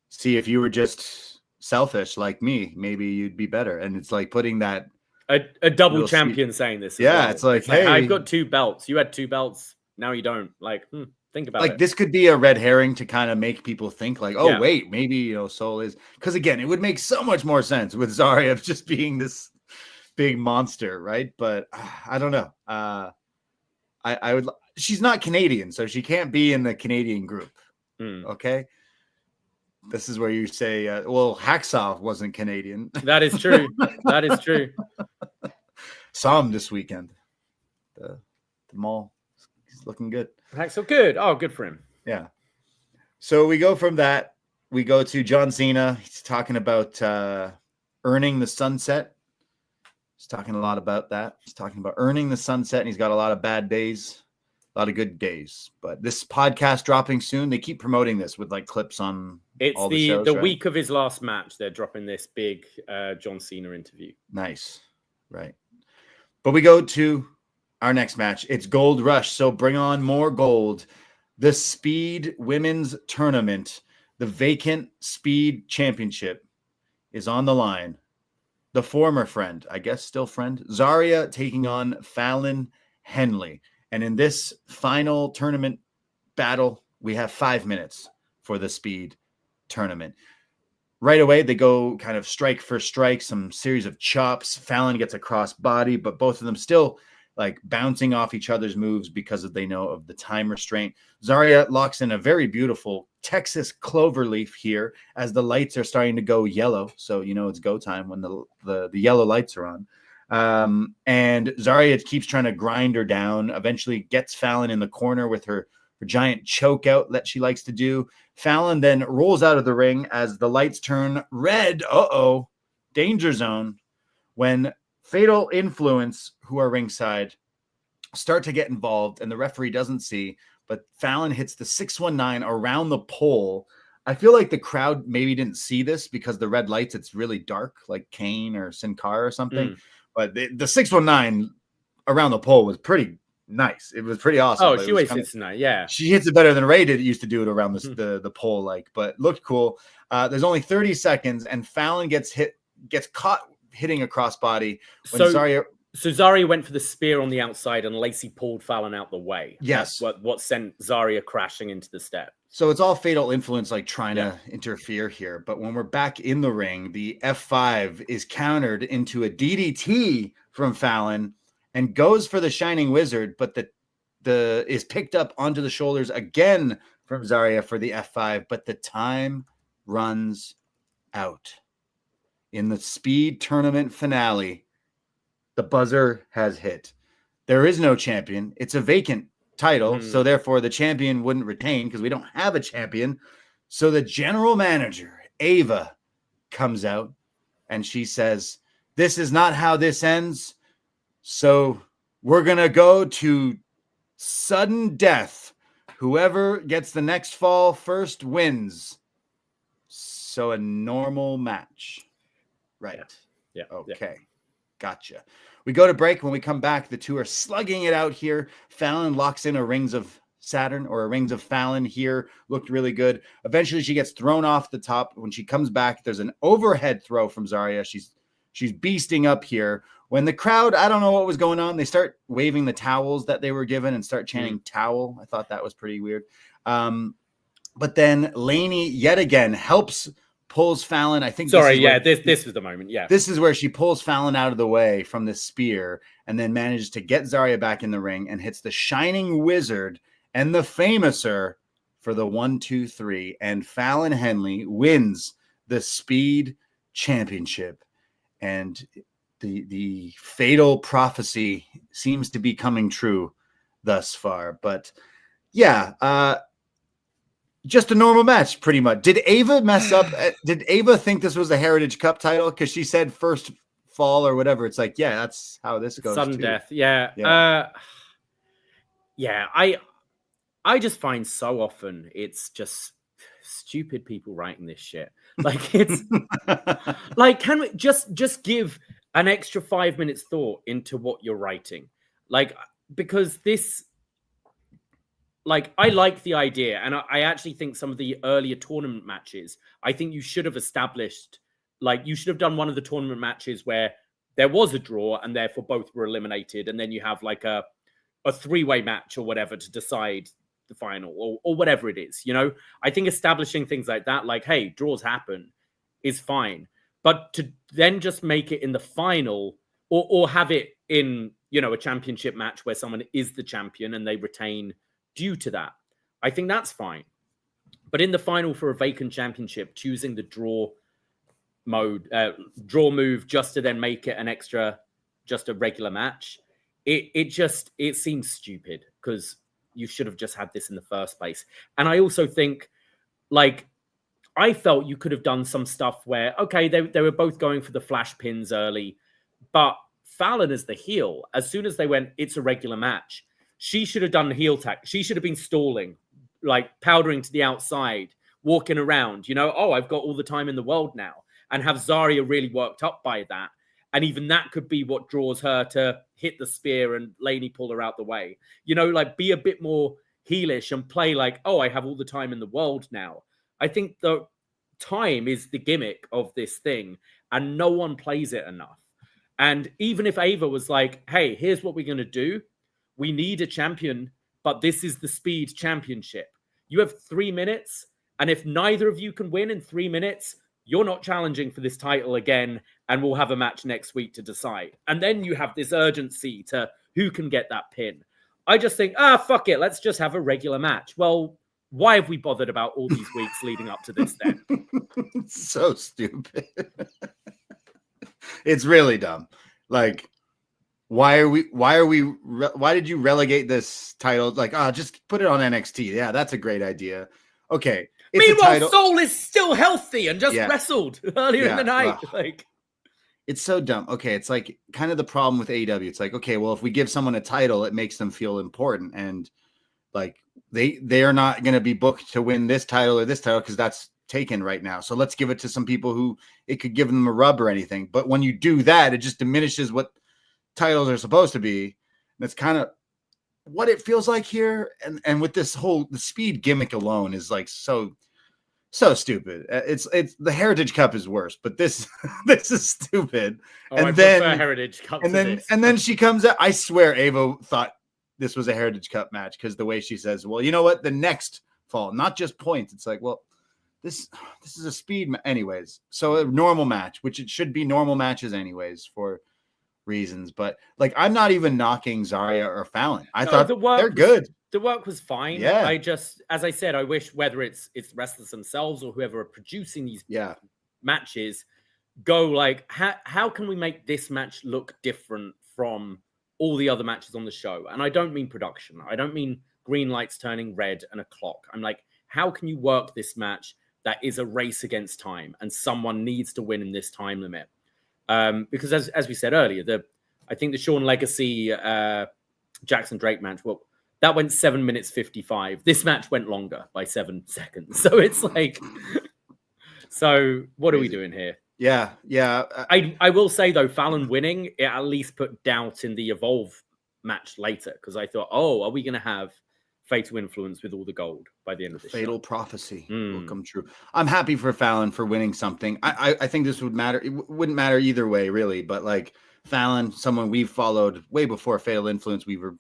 see, if you were just selfish like me, maybe you'd be better. And it's like putting that a double champion saying this. Yeah, well. it's like, hey, I've got 2 belts. You had 2 belts. Now you don't. Like, think about it. Like, this could be a red herring to kind of make people think like, oh, wait, maybe, Soul is. Because again, it would make so much more sense with Zaria just being this big monster, right? But I don't know. I would. She's not Canadian, so she can't be in the Canadian group. Okay. This is where you say, well, Hacksaw wasn't Canadian. That is true. That is true. Saw him this weekend. The mall. He's looking good. Hacksaw, good. Oh, good for him. Yeah. So we go from that. We go to John Cena. He's talking about earning the sunset. He's talking a lot about that. He's talking about earning the sunset, and he's got a lot of bad days, a lot of good days. But this podcast dropping soon. They keep promoting this with like clips on all the shows, right? Week of his last match. They're dropping this big John Cena interview. Nice. Right. But we go to our next match. It's Gold Rush. So bring on more gold. The Speed Women's Tournament, the vacant Speed Championship is on the line. The former friend, I guess still friend, Zaria taking on Fallon Henley. And in this final tournament battle, we have 5 minutes for the Speed Tournament. Right away, they go kind of strike for strike, some series of chops. Fallon gets a cross body, but both of them still like bouncing off each other's moves because they know of the time restraint. Zaria locks in a very beautiful Texas cloverleaf here as the lights are starting to go yellow. So, it's go time when the yellow lights are on. And Zaria keeps trying to grind her down, eventually gets Fallon in the corner with her giant choke out that she likes to do. Fallon then rolls out of the ring as the lights turn red. Danger zone. When Fatal Influence, who are ringside, start to get involved, and the referee doesn't see, but Fallon hits the 619 around the pole. I feel like the crowd maybe didn't see this because the red lights, it's really dark, like Kane or Sin Cara or something. But the 619 around the pole was pretty nice. It was pretty awesome. Oh, she wasted tonight. Yeah. She hits it better than Reid used to do it around the pole, but looked cool. There's only 30 seconds, and Fallon gets caught hitting a crossbody when Zaria. So Zaria went for the spear on the outside, and Lacey pulled Fallon out the way. Yes. That's what sent Zaria crashing into the step. So it's all Fatal Influence, like trying to interfere here. But when we're back in the ring, the F5 is countered into a DDT from Fallon and goes for the Shining Wizard, but the is picked up onto the shoulders again from Zaria for the F5. But the time runs out. In the Speed Tournament finale, the buzzer has hit. There is no champion. It's a vacant title, so therefore the champion wouldn't retain because we don't have a champion. So the general manager, Ava, comes out and she says, this is not how this ends. So we're going to go to sudden death whoever gets the next fall first wins. So a normal match. Right. Yeah. Okay. Yeah. Gotcha. We go to break. When we come back, the two are slugging it out here. Fallon locks in a Rings of Saturn or a Rings of Fallon here. Looked really good. Eventually, she gets thrown off the top. When she comes back, there's an overhead throw from Zaria. She's beasting up here. When the crowd, I don't know what was going on, they start waving the towels that they were given and start chanting towel. I thought that was pretty weird. But then Lainey yet again pulls Fallon. I think. This was the moment. Yeah. This is where she pulls Fallon out of the way from the spear and then manages to get Zaria back in the ring and hits the Shining Wizard and the Famouser for the 1, 2, 3. And Fallon Henley wins the Speed Championship. And the fatal prophecy seems to be coming true thus far. But yeah, just a normal match, pretty much. Did Ava mess up? Did Ava think this was a Heritage Cup title? Because she said first fall or whatever. It's like, yeah, that's how this goes. Sudden too. death. Yeah. I just find so often it's just stupid people writing this shit. Like it's like, can we just give an extra 5 minutes thought into what you're writing? Like, because this, like, I like the idea, and I actually think some of the earlier tournament matches, I think you should have established, like, you should have done one of the tournament matches where there was a draw and therefore both were eliminated, and then you have like a three-way match or whatever to decide the final or whatever it is. You know, I think establishing things like that, like, hey, draws happen, is fine. But to then just make it in the final or have it in, you know, a championship match where someone is the champion and they retain due to that, I think that's fine. But in the final for a vacant championship, choosing the draw move just to then make it an extra, just a regular match, it seems stupid, because you should have just had this in the first place. And I also think, like, I felt you could have done some stuff where, okay, they were both going for the flash pins early, but Fallon as the heel, as soon as they went, it's a regular match, she should have done heel tack. She should have been stalling, like powdering to the outside, walking around, you know, oh, I've got all the time in the world now, and have Zaria really worked up by that. And even that could be what draws her to hit the spear and Lainey pull her out the way. You know, like, be a bit more heelish and play like, oh, I have all the time in the world now. I think the time is the gimmick of this thing, and no one plays it enough. And even if Ava was like, hey, here's what we're going to do. We need a champion, but this is the Speed Championship. You have 3 minutes, and if neither of you can win in 3 minutes, you're not challenging for this title again, and we'll have a match next week to decide. And then you have this urgency to who can get that pin. I just think, fuck it, let's just have a regular match. Well, why have we bothered about all these weeks leading up to this then? It's so stupid. It's really dumb. Like, why did you relegate this title? Like, just put it on NXT. Yeah, that's a great idea. Okay. Meanwhile, Soul is still healthy and just wrestled earlier in the night. Like, it's so dumb. Okay, it's like kind of the problem with AEW. It's like, okay, well, if we give someone a title, it makes them feel important, and like they are not going to be booked to win this title or this title because that's taken right now. So let's give it to some people who it could give them a rub or anything. But when you do that, it just diminishes what titles are supposed to be. And that's kind of what it feels like here. And with this whole, the Speed gimmick alone is like so stupid. It's the Heritage Cup is worse, but this is stupid. I prefer Heritage Cup and then she comes out. I swear Ava thought this was a Heritage Cup match, because the way she says, well, you know what, the next fall, not just points. It's like, well, this is a Speed anyways. So a normal match, which it should be normal matches anyways for reasons. But like, I'm not even knocking Zaria or Fallon. I thought they're good. The work was fine. Yeah. I just, as I said, I wish, whether it's wrestlers themselves or whoever are producing these matches, go like, how can we make this match look different from all the other matches on the show? And I don't mean production. I don't mean green lights turning red and a clock. I'm like, how can you work this match that is a race against time and someone needs to win in this time limit? Because as we said earlier, I think the Shawn Legacy Jackson Drake match, well, That went 7 minutes 55. This match went longer by 7 seconds. So it's like, so what are we doing here? Yeah. I will say though, Fallon winning, it at least put doubt in the Evolve match later, because I thought, oh, are we going to have Fatal Influence with all the gold by the end of the show? Fatal prophecy will come true. I'm happy for Fallon for winning something. I think this would matter. It wouldn't matter either way, really. But like Fallon, someone we've followed way before Fatal Influence, we were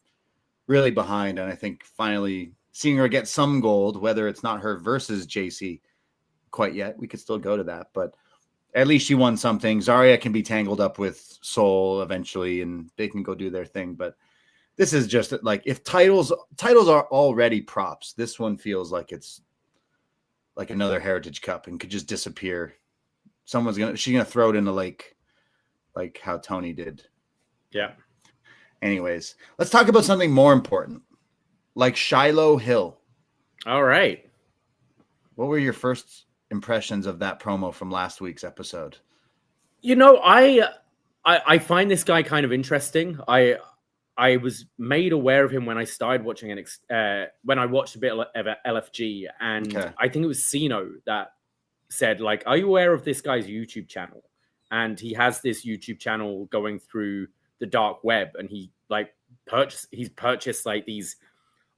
really behind, and I think finally seeing her get some gold, whether it's not her versus JC quite yet, we could still go to that, but at least she won something. Zaria can be tangled up with Soul eventually, and they can go do their thing. But this is just like, if titles are already props, this one feels like it's like another Heritage Cup and could just disappear. She's gonna throw it in the lake, like how Tony did. Yeah. Anyways, let's talk about something more important, like Shiloh Hill. All right. What were your first impressions of that promo from last week's episode? You know, I find this guy kind of interesting. I was made aware of him when I started watching NXT, when I watched a bit of LFG, and I think it was Sino that said, like, are you aware of this guy's YouTube channel? And he has this YouTube channel going through the dark web, and he's purchased like these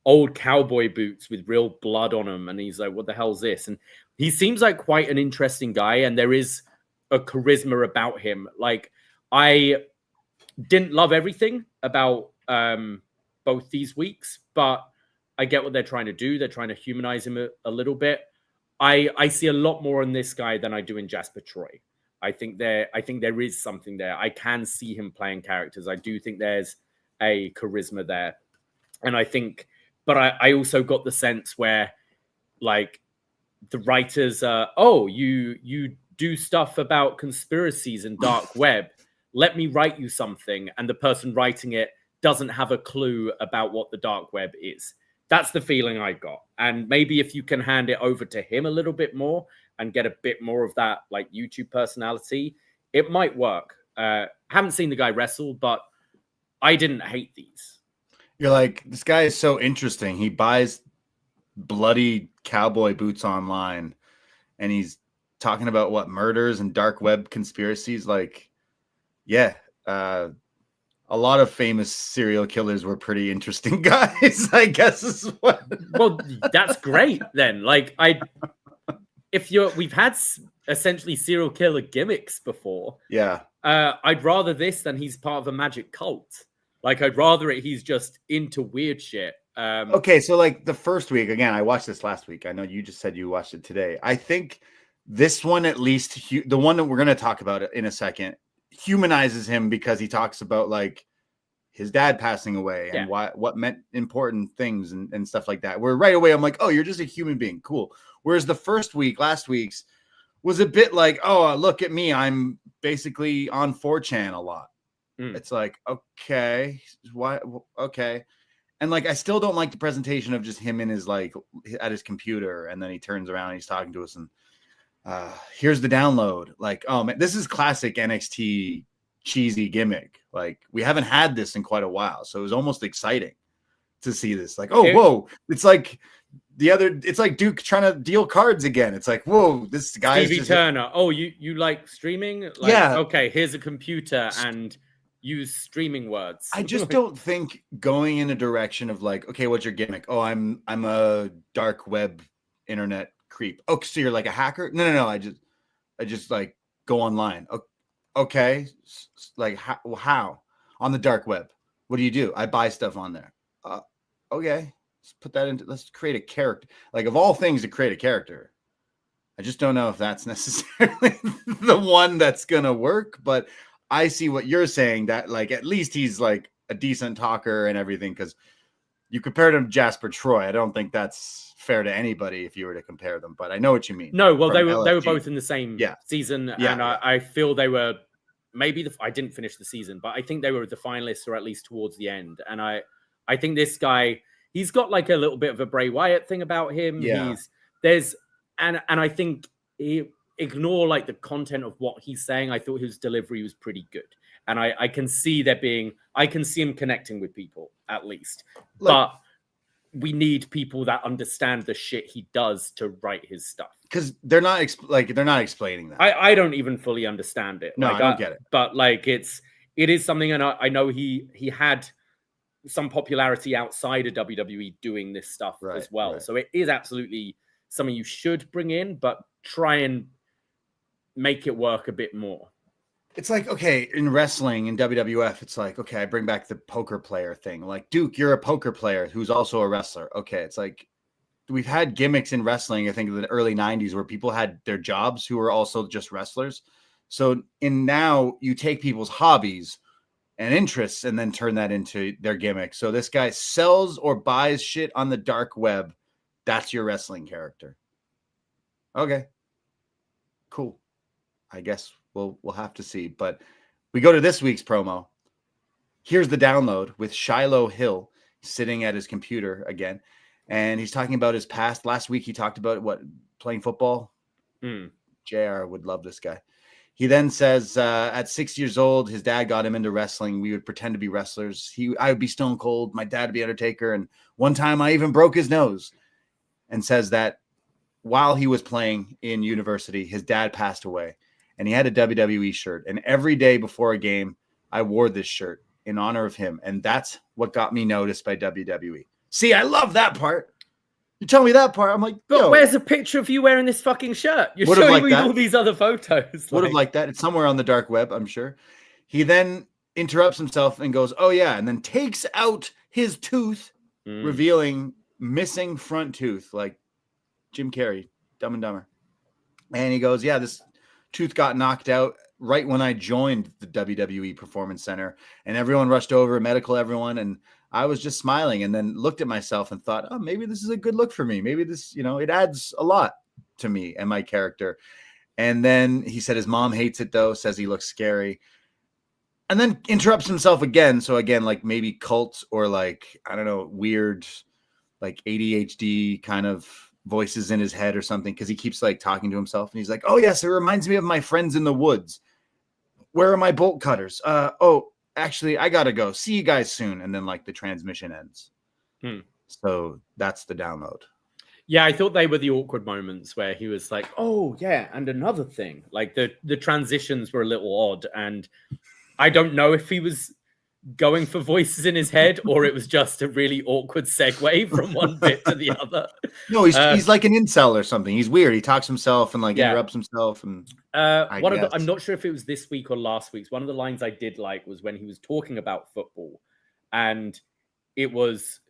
old cowboy boots with real blood on them, and he's like, what the hell's this? And he seems like quite an interesting guy, and there is a charisma about him. Like, I didn't love everything about both these weeks, but I get what they're trying to do. They're trying to humanize him a little bit. I see a lot more in this guy than I do in Jasper Troy. I think there is something there. I can see him playing characters. I do think there's a charisma there. And I think, but I also got the sense where, like, the writers you do stuff about conspiracies and dark web. Let me write you something. And the person writing it doesn't have a clue about what the dark web is. That's the feeling I got. And maybe if you can hand it over to him a little bit more and get a bit more of that, like, YouTube personality, it might work. Haven't seen the guy wrestle, but I didn't hate these. You're like, this guy is so interesting. He buys bloody cowboy boots online, and he's talking about what, murders and dark web conspiracies. Like, yeah, a lot of famous serial killers were pretty interesting guys, I guess is what. Well, that's great then. Like, we've had essentially serial killer gimmicks before. Yeah. I'd rather this than he's part of a magic cult. Like, I'd rather he's just into weird shit. Okay, so like the first week, again, I watched this last week. I know you just said you watched it today. I think this one, at least, the one that we're going to talk about in a second, humanizes him because he talks about, like, his dad passing away and what meant important things and stuff like that. Where right away I'm like, oh, you're just a human being. Cool. Whereas the first week, last week's, was a bit like, oh, look at me. I'm basically on 4chan a lot. It's like, okay, why? Okay. And like, I still don't like the presentation of just him in his, like, at his computer. And then he turns around and he's talking to us and here's the download. Like, oh man, this is classic NXT cheesy gimmick. Like, we haven't had this in quite a while. So it was almost exciting to see this. Like, oh, whoa. It's like it's like Duke trying to deal cards again. It's like, whoa, this guy Stevie Turner. Oh, you like streaming? Like, yeah. Okay, here's a computer and use streaming words. I just don't think going in a direction of, like, okay, what's your gimmick? Oh, I'm a dark web internet creep. Oh, so you're like a hacker? No. I just like go online. Okay. Like, how? On the dark web. What do you do? I buy stuff on there. Okay. Let's create a character. Like, of all things to create a character, I just don't know if that's necessarily the one that's going to work, but I see what you're saying, that, like, at least he's like a decent talker and everything, because you compared him to Jasper Troy. I don't think that's fair to anybody if you were to compare them, but I know what you mean. No, well, they were both in the same season, yeah, and I feel they were maybe I didn't finish the season, but I think they were the finalists, or at least towards the end. And I think this guy, he's got like a little bit of a Bray Wyatt thing about him. Yeah. And I think ignore like the content of what he's saying. I thought his delivery was pretty good. And I can see him connecting with people at least. Like, but we need people that understand the shit he does to write his stuff. Because they're not explaining that. I don't even fully understand it. No, I don't get it. But like it is something, and I know he had some popularity outside of WWE doing this stuff as well. Right. So it is absolutely something you should bring in, but try and make it work a bit more. It's like, okay, in wrestling, in WWF, it's like, okay, I bring back the poker player thing. Like, Duke, you're a poker player who's also a wrestler. Okay, it's like, we've had gimmicks in wrestling, I think, in the early 90s where people had their jobs who were also just wrestlers. So now you take people's hobbies and interests and then turn that into their gimmick. So this guy sells or buys shit on the dark web. That's your wrestling character. Okay, cool. I guess we'll have to see. But we go to this week's promo. Here's the download with Shiloh Hill sitting at his computer again. And he's talking about his past. Last week, he talked about playing football. JR would love this guy. He then says, at 6 years old, his dad got him into wrestling. We would pretend to be wrestlers. I would be Stone Cold. My dad would be Undertaker. And one time I even broke his nose. And says that while he was playing in university, his dad passed away. And he had a WWE shirt. And every day before a game, I wore this shirt in honor of him. And that's what got me noticed by WWE. See, I love that part. You tell me that part, I'm like, but where's a picture of you wearing this fucking shirt? You're showing me all these other photos. Would have liked that. It's somewhere on the dark web, I'm sure. He then interrupts himself and goes, oh yeah, and then takes out his tooth, revealing missing front tooth, like Jim Carrey, Dumb and Dumber. And he goes, yeah, this tooth got knocked out right when I joined the WWE Performance Center, and everyone rushed over, medical everyone, and I was just smiling and then looked at myself and thought, oh, maybe this is a good look for me. Maybe this, it adds a lot to me and my character. And then he said his mom hates it, though, says he looks scary. And then interrupts himself again. So again, like maybe cult or like, I don't know, weird, like ADHD kind of voices in his head or something. Cause he keeps like talking to himself and he's like, oh yes, it reminds me of my friends in the woods. Where are my bolt cutters? Actually, I gotta go. See you guys soon. And then like the transmission ends. So that's the download. Yeah, I thought they were the awkward moments where he was like, oh yeah, and another thing. Like the transitions were a little odd. And I don't know if he was going for voices in his head or it was just a really awkward segue from one bit to the other. No, he's like an incel or something. He's weird. He talks himself and like interrupts himself. And I'm not sure if it was this week or last week's. One of the lines I did like was when he was talking about football, and it was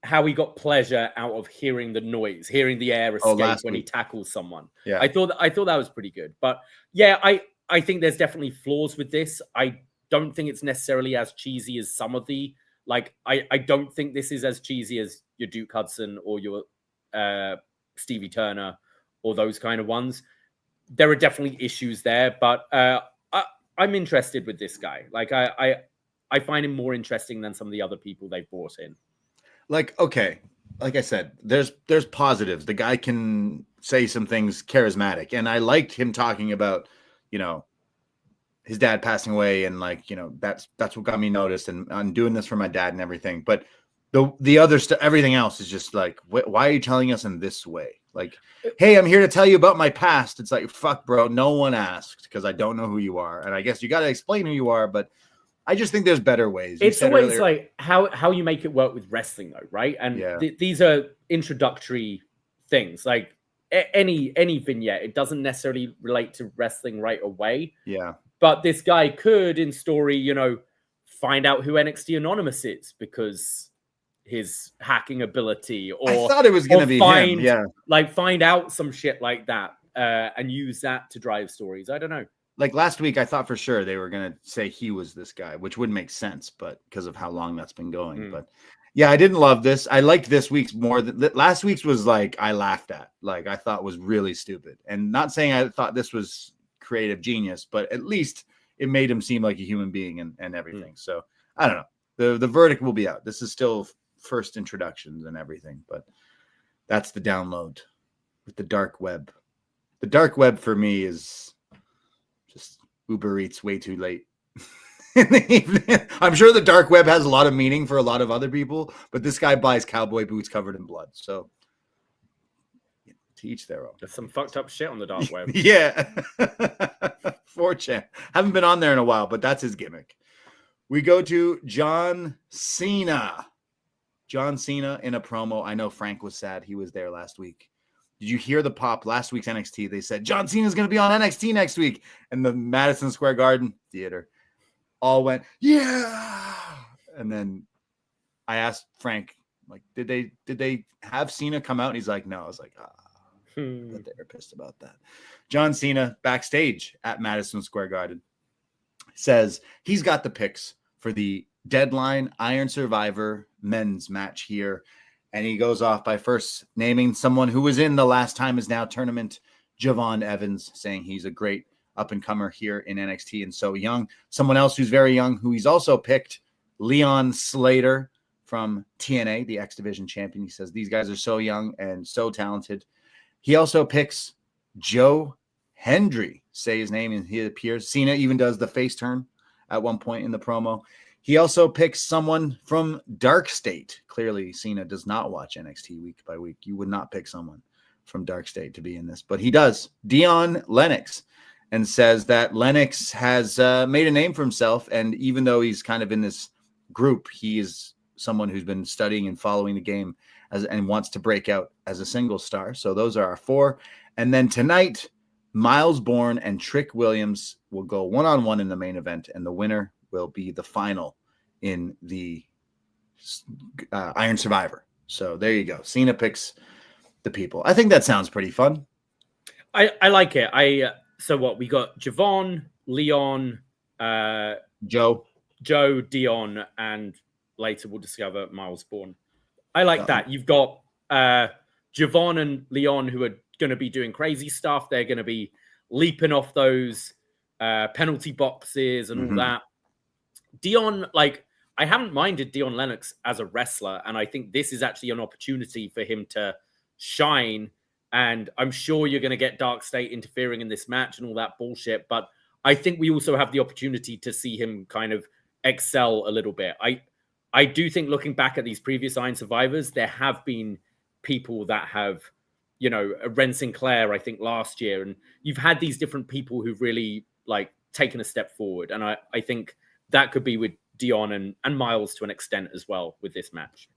how he got pleasure out of hearing the noise, hearing the air escape when he tackles someone. Yeah, I thought that was pretty good. But yeah, I think there's definitely flaws with this. I don't think it's necessarily as cheesy as some of the, like, I don't think this is as cheesy as your Duke Hudson or your Stevie Turner or those kind of ones. There are definitely issues there, but I'm interested with this guy. Like, I find him more interesting than some of the other people they've brought in. Like, okay, like I said, there's positives. The guy can say some things charismatic, and I liked him talking about, his dad passing away, and like, that's what got me noticed, and I'm doing this for my dad and everything. But the other stuff, everything else is just like, why are you telling us in this way? Like, hey, I'm here to tell you about my past. It's like, fuck, bro, no one asked because I don't know who you are, and I guess you got to explain who you are. But I just think there's better ways. It's always like how you make it work with wrestling, though, right? And these are introductory things. Like any vignette, it doesn't necessarily relate to wrestling right away. Yeah. But this guy could, in story, find out who NXT Anonymous is because his hacking ability, or I thought it was going to be him. Yeah, like find out some shit like that and use that to drive stories. I don't know. Like last week, I thought for sure they were going to say he was this guy, which wouldn't make sense, but because of how long that's been going. But yeah, I didn't love this. I liked this week's more than last week's was like I laughed at. Like I thought was really stupid, and not saying I thought this was creative genius, but at least it made him seem like a human being and everything. So I don't know. The verdict will be out. This is still first introductions and everything, but that's the download with the dark web. The dark web for me is just Uber Eats way too late. in the evening. I'm sure the dark web has a lot of meaning for a lot of other people, but this guy buys cowboy boots covered in blood. So to each their own. There's some fucked up shit on the dark web. Yeah. 4chan. Haven't been on there in a while, but that's his gimmick. We go to John Cena. John Cena in a promo. I know Frank was sad. He was there last week. Did you hear the pop last week's NXT? They said, John Cena's going to be on NXT next week. And the Madison Square Garden Theater all went, yeah. And then I asked Frank, like, did they have Cena come out? And he's like, no. I was like, but they were pissed about that. John Cena backstage at Madison Square Garden says he's got the picks for the Deadline Iron Survivor men's match here. And he goes off by first naming someone who was in the Last Time Is Now tournament, Javon Evans, saying he's a great up-and-comer here in NXT and so young. Someone else who's very young, who he's also picked, Leon Slater from TNA, the X Division champion. He says these guys are so young and so talented. He also picks Joe Hendry, say his name, and he appears. Cena even does the face turn at one point in the promo. He also picks someone from Dark State. Clearly, Cena does not watch NXT week by week. You would not pick someone from Dark State to be in this, but he does. Dion Lennox, and says that Lennox has made a name for himself, and even though he's kind of in this group, he is someone who's been studying and following the game and wants to break out as a single star. So those are our four. And then tonight, Myles Borne and Trick Williams will go one-on-one in the main event, and the winner will be the final in the Iron Survivor. So there you go. Cena picks the people. I think that sounds pretty fun. I like it. So what we got? Javon, Leon, Joe, Dion, and later we'll discover Myles Borne. I like that. You've got Javon and Leon who are going to be doing crazy stuff. They're going to be leaping off those penalty boxes and all that. Dion, like, I haven't minded Dion Lennox as a wrestler, and I think this is actually an opportunity for him to shine. And I'm sure you're going to get Dark State interfering in this match and all that bullshit, but I think we also have the opportunity to see him kind of excel a little bit. I do think, looking back at these previous Iron Survivors, there have been people that have, you know, Ren Sinclair, I think last year, and you've had these different people who've really like taken a step forward. And I think that could be with Dion and Myles to an extent as well with this match.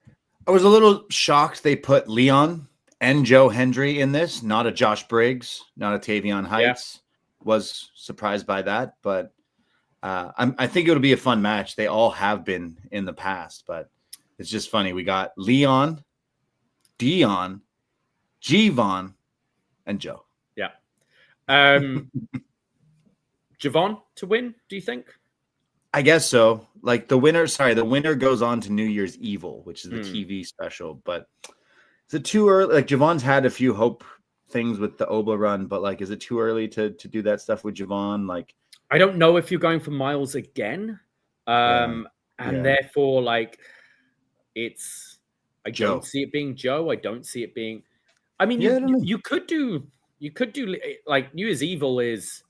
I was a little shocked they put Leon and Joe Hendry in this, not a Josh Briggs, not a Tavion Heights. Yeah. Was surprised by that, but I think it'll be a fun match. They all have been in the past, but it's just funny. We got Leon, Dion, Javon, and Joe. Yeah. Javon to win, do you think? I guess so. Like the winner goes on to New Year's Evil, which is the TV special, but is it too early? Like Javon's had a few hope things with the Obla run, but like, is it too early to do that stuff with Javon? Like, I don't know if you're going for Myles again. Therefore, like, I don't see it being Joe. I don't see it being, I mean, you could do like New Year's Evil is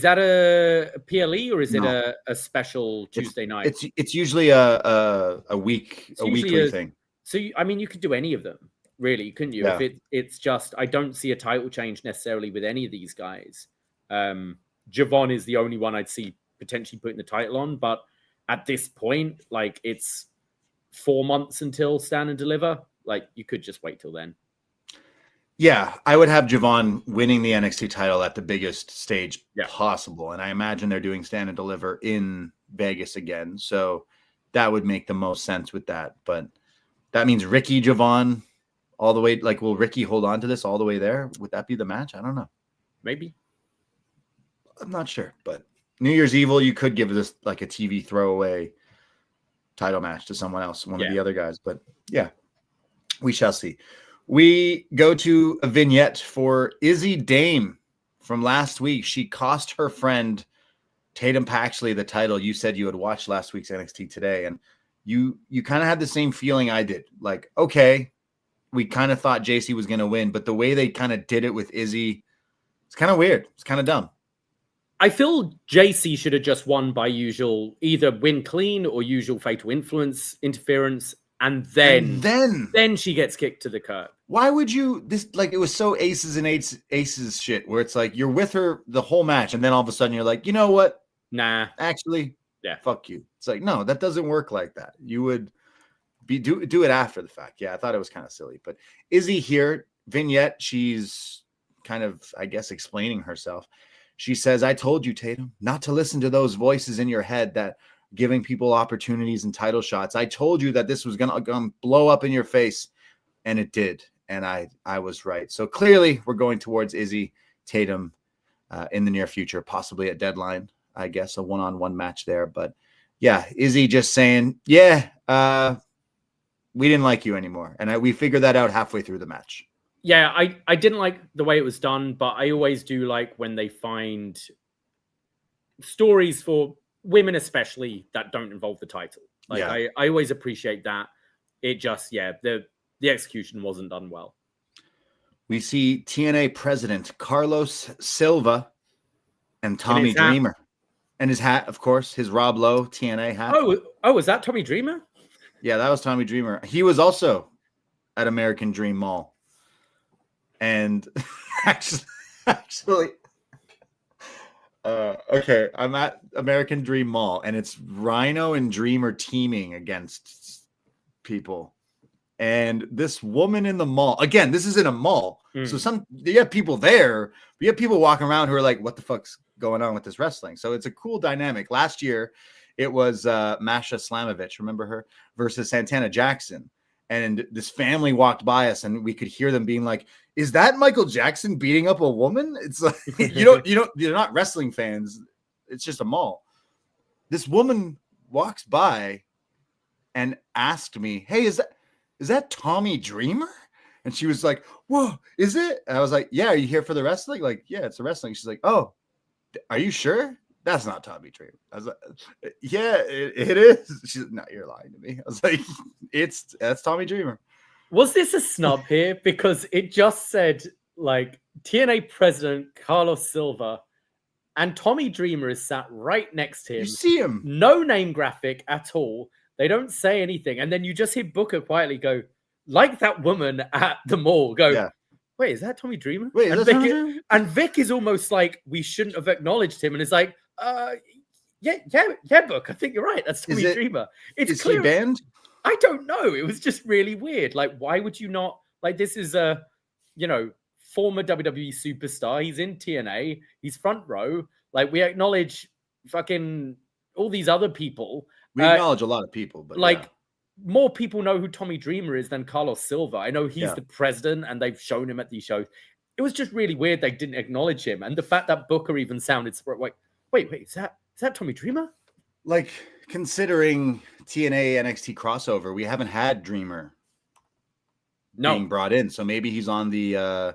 that a PLE or is it a special Tuesday night? It's usually a weekly thing. So, you could do any of them, really, couldn't you? Yeah. If it's just, I don't see a title change necessarily with any of these guys. Javon is the only one I'd see potentially putting the title on, but at this point, like, it's 4 months until Stand and Deliver. Like, you could just wait till then. Yeah, I would have Javon winning the NXT title at the biggest stage possible, and I imagine they're doing Stand and Deliver in Vegas again, so that would make the most sense with that. But that means Ricky Javon all the way. Like, will Ricky hold on to this all the way there? Would that be the match? I don't know. Maybe. I'm not sure, but New Year's Evil, you could give this like a TV throwaway title match to someone else, one of the other guys. But yeah, we shall see. We go to a vignette for Izzy Dame from last week. She cost her friend Tatum Paxley the title. You said you had watched last week's NXT Today, and you kind of had the same feeling I did. Like, okay, we kind of thought JC was going to win, but the way they kind of did it with Izzy, it's kind of weird. It's kind of dumb. I feel JC should have just won by usual, either win clean or usual fatal influence interference, and then she gets kicked to the curb. Why would you it was so aces and aces shit where it's like you're with her the whole match and then all of a sudden you're like, you know what? Nah. Actually, yeah, fuck you. It's like, no, that doesn't work like that. You would do it after the fact. Yeah, I thought it was kind of silly. But Izzy here, vignette, she's kind of, I guess, explaining herself. She says, I told you, Tatum, not to listen to those voices in your head that giving people opportunities and title shots. I told you that this was going to blow up in your face, and it did. And I was right. So clearly we're going towards Izzy Tatum in the near future, possibly at Deadline, I guess, a one-on-one match there. But yeah, Izzy just saying, yeah, we didn't like you anymore. And we figured that out halfway through the match. Yeah, I didn't like the way it was done, but I always do like when they find stories for women, especially that don't involve the title. Like, yeah. I always appreciate that. It just, the execution wasn't done well. We see TNA president Carlos Silva and Tommy Dreamer. And his hat, of course, his Rob Lowe TNA hat. Oh, was that Tommy Dreamer? Yeah, that was Tommy Dreamer. He was also at American Dream Mall. And actually, okay, I'm at American Dream Mall, and it's Rhino and Dreamer teaming against people. And this woman in the mall, again, this is in a mall. So you have people there, but you have people walking around who are like, what the fuck's going on with this wrestling? So it's a cool dynamic. Last year, it was Masha Slamovich, remember her, versus Santana Jackson. And this family walked by us, and we could hear them being like, "Is that Michael Jackson beating up a woman?" It's like you're not wrestling fans. It's just a mall. This woman walks by and asked me, "Hey, is that Tommy Dreamer?" And she was like, "Whoa, is it?" And I was like, "Yeah, are you here for the wrestling?" Like, "Yeah, it's a wrestling." She's like, "Oh, are you sure? That's not Tommy Dreamer." I was like, "Yeah, it is." She's like, "No, you're lying to me." I was like, that's Tommy Dreamer. Was this a snub here? Because it just said like TNA president Carlos Silva and Tommy Dreamer is sat right next to him. You see him. No name graphic at all. They don't say anything. And then you just hear Booker quietly go, like that woman at the mall, go, yeah. Wait, is that Tommy Dreamer? Wait, is that Tommy Dreamer? And Vic is almost like, we shouldn't have acknowledged him. And it's like, yeah, Book. I think you're right. That's Tommy Dreamer. Is he banned? I don't know. It was just really weird. Like, why would you not? Like, this is a, former WWE superstar. He's in TNA. He's front row. Like, we acknowledge fucking all these other people. We acknowledge a lot of people, but more people know who Tommy Dreamer is than Carlos Silva. I know he's the president, and they've shown him at these shows. It was just really weird they didn't acknowledge him, and the fact that Booker even sounded like, wait, is that Tommy Dreamer? Like, considering TNA NXT crossover, we haven't had Dreamer being brought in, so maybe he's on the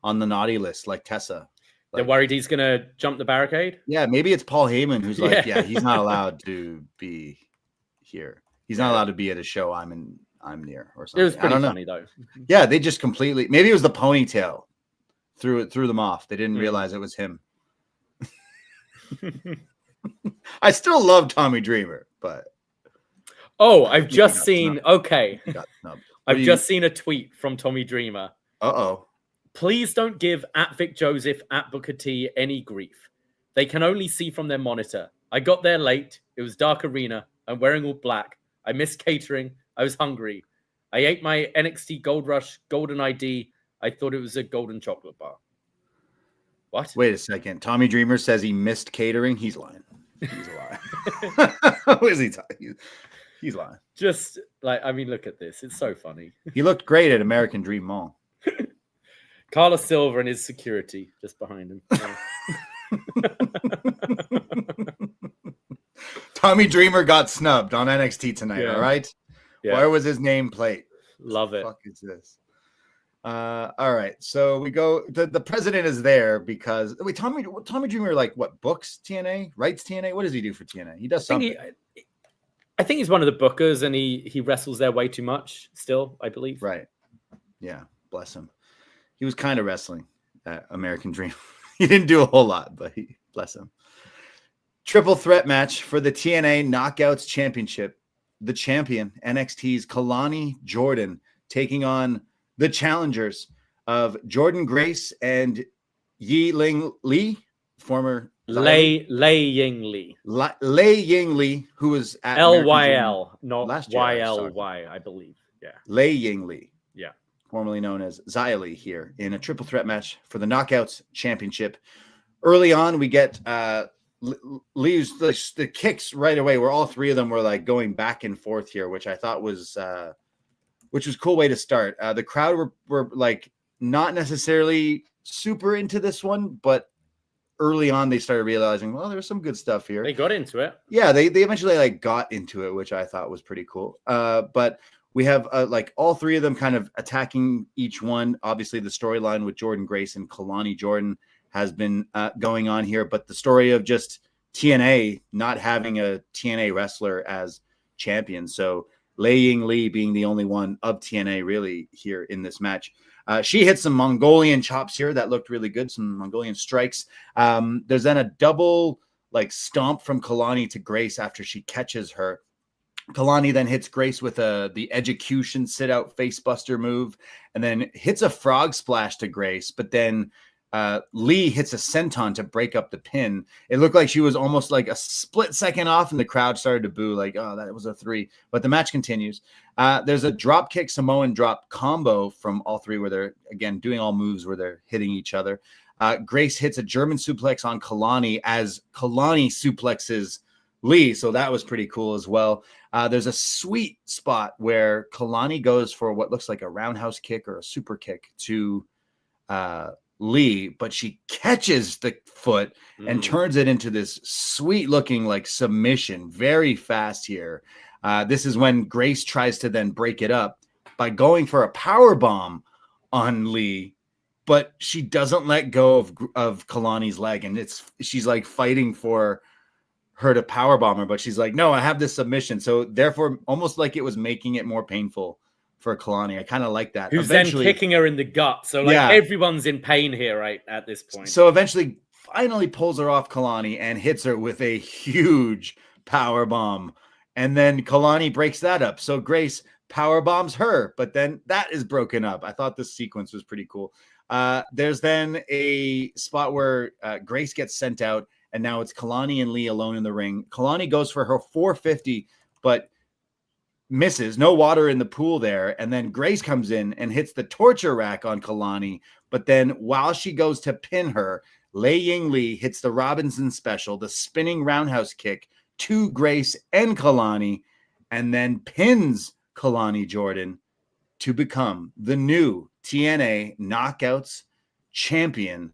naughty list, like Tessa. They're worried he's gonna jump the barricade. Yeah, maybe it's Paul Heyman who's like, he's not allowed to be here. He's not allowed to be at a show I'm near or something. It was pretty funny though. Yeah, they just completely. Maybe it was the ponytail threw them off. They didn't realize it was him. I still love Tommy Dreamer, but I've just seen. Okay, I've just seen a tweet from Tommy Dreamer. Please don't give at Vic Joseph at Booker T any grief. They can only see from their monitor. I got there late. It was dark arena. I'm wearing all black. I missed catering. I was hungry. I ate my NXT Gold Rush Golden ID. I thought it was a golden chocolate bar. What? Wait a second. Tommy Dreamer says he missed catering. He's lying. He's lying. What is he talking? He's lying. Just like, I mean, look at this. It's so funny. He looked great at American Dream Mall. Carlos Silva and his security just behind him. Tommy Dreamer got snubbed on NXT tonight. All right. Yeah. Where was his nameplate? Love it. What the fuck is this? All right. So we go. The president is there because Tommy Dreamer books TNA, writes TNA. What does he do for TNA? He does something. I think he's one of the bookers, and he wrestles there way too much. Still, I believe. Right. Yeah. Bless him. He was kind of wrestling at American Dream. He didn't do a whole lot, but bless him. Triple threat match for the TNA Knockouts Championship. The champion, NXT's Kelani Jordynne, taking on the challengers of Jordynne Grace and Ying Lee, former Ying Lee. Ying Lee, who was at LYL, not last year, YLY, I believe. Yeah. Ying Lee. Yeah. Formerly known as Zaria here in a triple threat match for the Knockouts Championship. Early on, we get Lee's the kicks right away, where all three of them were like going back and forth here, which I thought was a cool way to start. The crowd were like not necessarily super into this one, but early on they started realizing, well, there's some good stuff here. They got into it. Yeah, they eventually like got into it, which I thought was pretty cool. But we have like all three of them kind of attacking each one. Obviously, the storyline with Jordynne Grace and Kelani Jordynne has been going on here, but the story of just TNA not having a TNA wrestler as champion. So Ying Lee being the only one of TNA really here in this match. She hit some Mongolian chops here that looked really good, some Mongolian strikes. There's then a double like stomp from Kelani to Grace after she catches her. Kelani then hits Grace with the execution sit-out face-buster move and then hits a frog splash to Grace, but then Lee hits a senton to break up the pin. It looked like she was almost like a split second off, and the crowd started to boo, like, oh, that was a 3. But the match continues. There's a drop kick Samoan drop combo from all three where they're, again, doing all moves where they're hitting each other. Grace hits a German suplex on Kelani as Kelani suplexes Lee, so that was pretty cool as well. There's a sweet spot where Kelani goes for what looks like a roundhouse kick or a super kick to Lee, but she catches the foot and turns it into this sweet looking like submission very fast here. This is when Grace tries to then break it up by going for a power bomb on Lee, but she doesn't let go of Kalani's leg, and she's like fighting for her to power bomb her, but she's like, no, I have this submission. So therefore, almost like it was making it more painful for Kelani. I kind of like that. Who's then kicking her in the gut. So like everyone's in pain here right at this point. So eventually finally pulls her off Kelani and hits her with a huge power bomb. And then Kelani breaks that up. So Grace power bombs her, but then that is broken up. I thought this sequence was pretty cool. There's then a spot where Grace gets sent out, and now it's Kelani and Lee alone in the ring. Kelani goes for her 450, but misses. No water in the pool there. And then Grace comes in and hits the torture rack on Kelani. But then while she goes to pin her, Ying Lee hits the Robinson special, the spinning roundhouse kick to Grace and Kelani, and then pins Kelani Jordynne to become the new TNA Knockouts champion.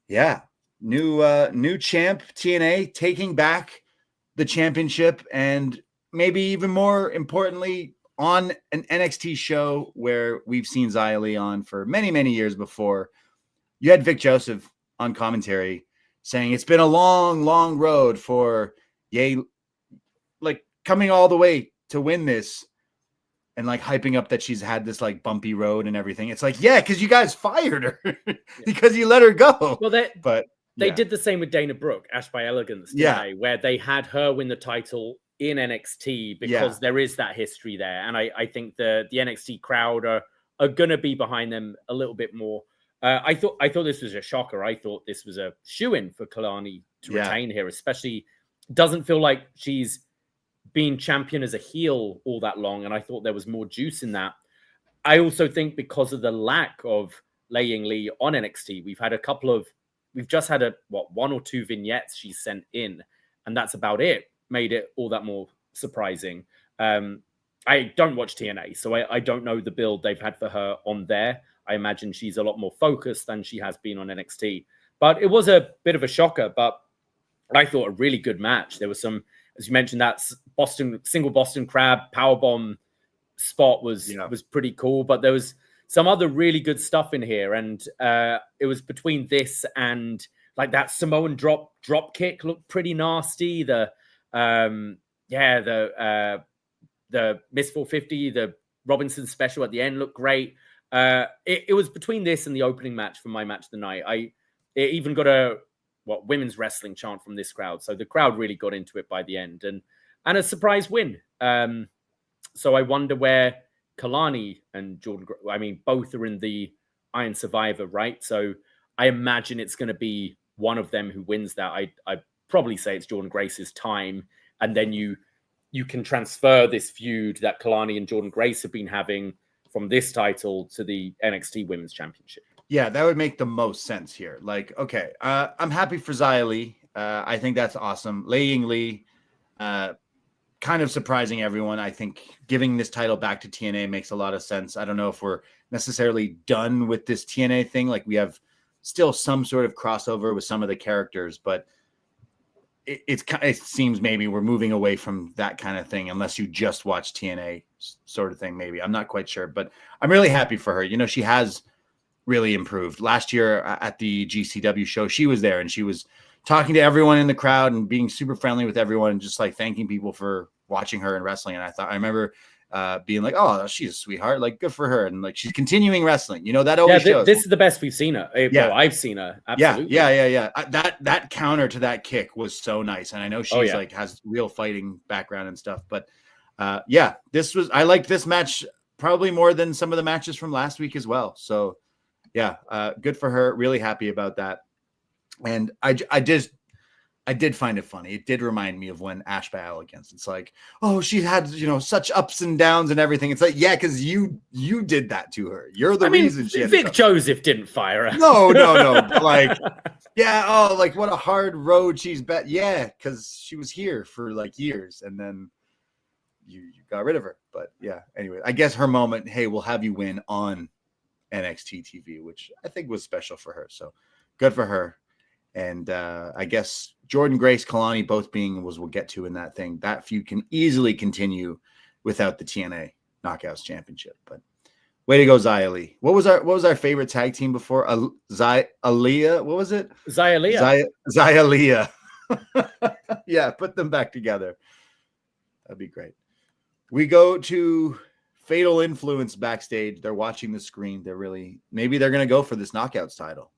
Yeah. New champ, TNA, taking back the championship, and maybe even more importantly, on an NXT show where we've seen Xia Li on for many, many years before. You had Vic Joseph on commentary saying it's been a long, long road for Ye, like coming all the way to win this, and like hyping up that she's had this like bumpy road and everything. It's like, yeah, because you guys fired her because you let her go. Well, they did the same with Dana Brooke, Ash by Elegance, where they had her win the title in NXT because there is that history there. And I think the NXT crowd are going to be behind them a little bit more. I thought this was a shocker. I thought this was a shoo-in for Kelani to retain here, especially doesn't feel like she's been champion as a heel all that long. And I thought there was more juice in that. I also think because of the lack of Ying Lee on NXT, we've just had one or two vignettes she sent in, and that's about it. Made it all that more surprising. I don't watch TNA, so I don't know the build they've had for her on there. I imagine she's a lot more focused than she has been on NXT. But it was a bit of a shocker, but I thought a really good match. There was some, as you mentioned, that single Boston Crab powerbomb spot was pretty cool, but there was some other really good stuff in here. And it was between this and like that Samoan drop kick looked pretty nasty. The Miss 450, the Robinson special at the end looked great. It was between this and the opening match for my match of the night. It even got women's wrestling chant from this crowd. So the crowd really got into it by the end, and a surprise win. So I wonder where Kelani and Jordynne, both are in the Iron Survivor, right? So I imagine it's going to be one of them who wins that. I probably say it's Jordynne Grace's time, and then you can transfer this feud that Kelani and Jordynne Grace have been having from this title to the NXT Women's Championship. Yeah, that would make the most sense here. Like, okay, I'm happy for Xia Li. I think that's awesome. Ying Li, kind of surprising everyone. I think giving this title back to TNA makes a lot of sense. I don't know if we're necessarily done with this TNA thing. Like, we have still some sort of crossover with some of the characters, but it seems maybe we're moving away from that kind of thing, unless you just watch TNA sort of thing. Maybe I'm not quite sure, but I'm really happy for her. You know, she has really improved. Last year at the GCW show, she was there and she was talking to everyone in the crowd and being super friendly with everyone and just like thanking people for watching her and wrestling. And I remember being like, oh, she's a sweetheart, like good for her. And like, she's continuing wrestling, you know, that always shows. This is the best we've seen her. Yeah. Well, I've seen her. Absolutely. Yeah. That counter to that kick was so nice. And I know she's like has real fighting background and stuff, but I liked this match probably more than some of the matches from last week as well. So yeah, good for her. Really happy about that. And I did find it funny. It did remind me of when Ash by Elegance. It's like, oh, she had, you know, such ups and downs and everything. It's like, yeah, because you did that to her. You're the reason she had Vic Joseph didn't fire her. No. Like, yeah, oh, like what a hard road she's bet. Yeah, because she was here for like years and then you got rid of her. But yeah, anyway, I guess her moment, hey, we'll have you win on NXT TV, which I think was special for her. So good for her. And I guess Jordynne Grace, Kelani both being we'll get to in that thing. That feud can easily continue without the TNA Knockouts Championship. But way to go, Xia Li. What was our favorite tag team before? Aaliyah. What was it? Xia Li. Yeah, put them back together. That'd be great. We go to Fatal Influence backstage. They're watching the screen. Maybe they're going to go for this Knockouts title.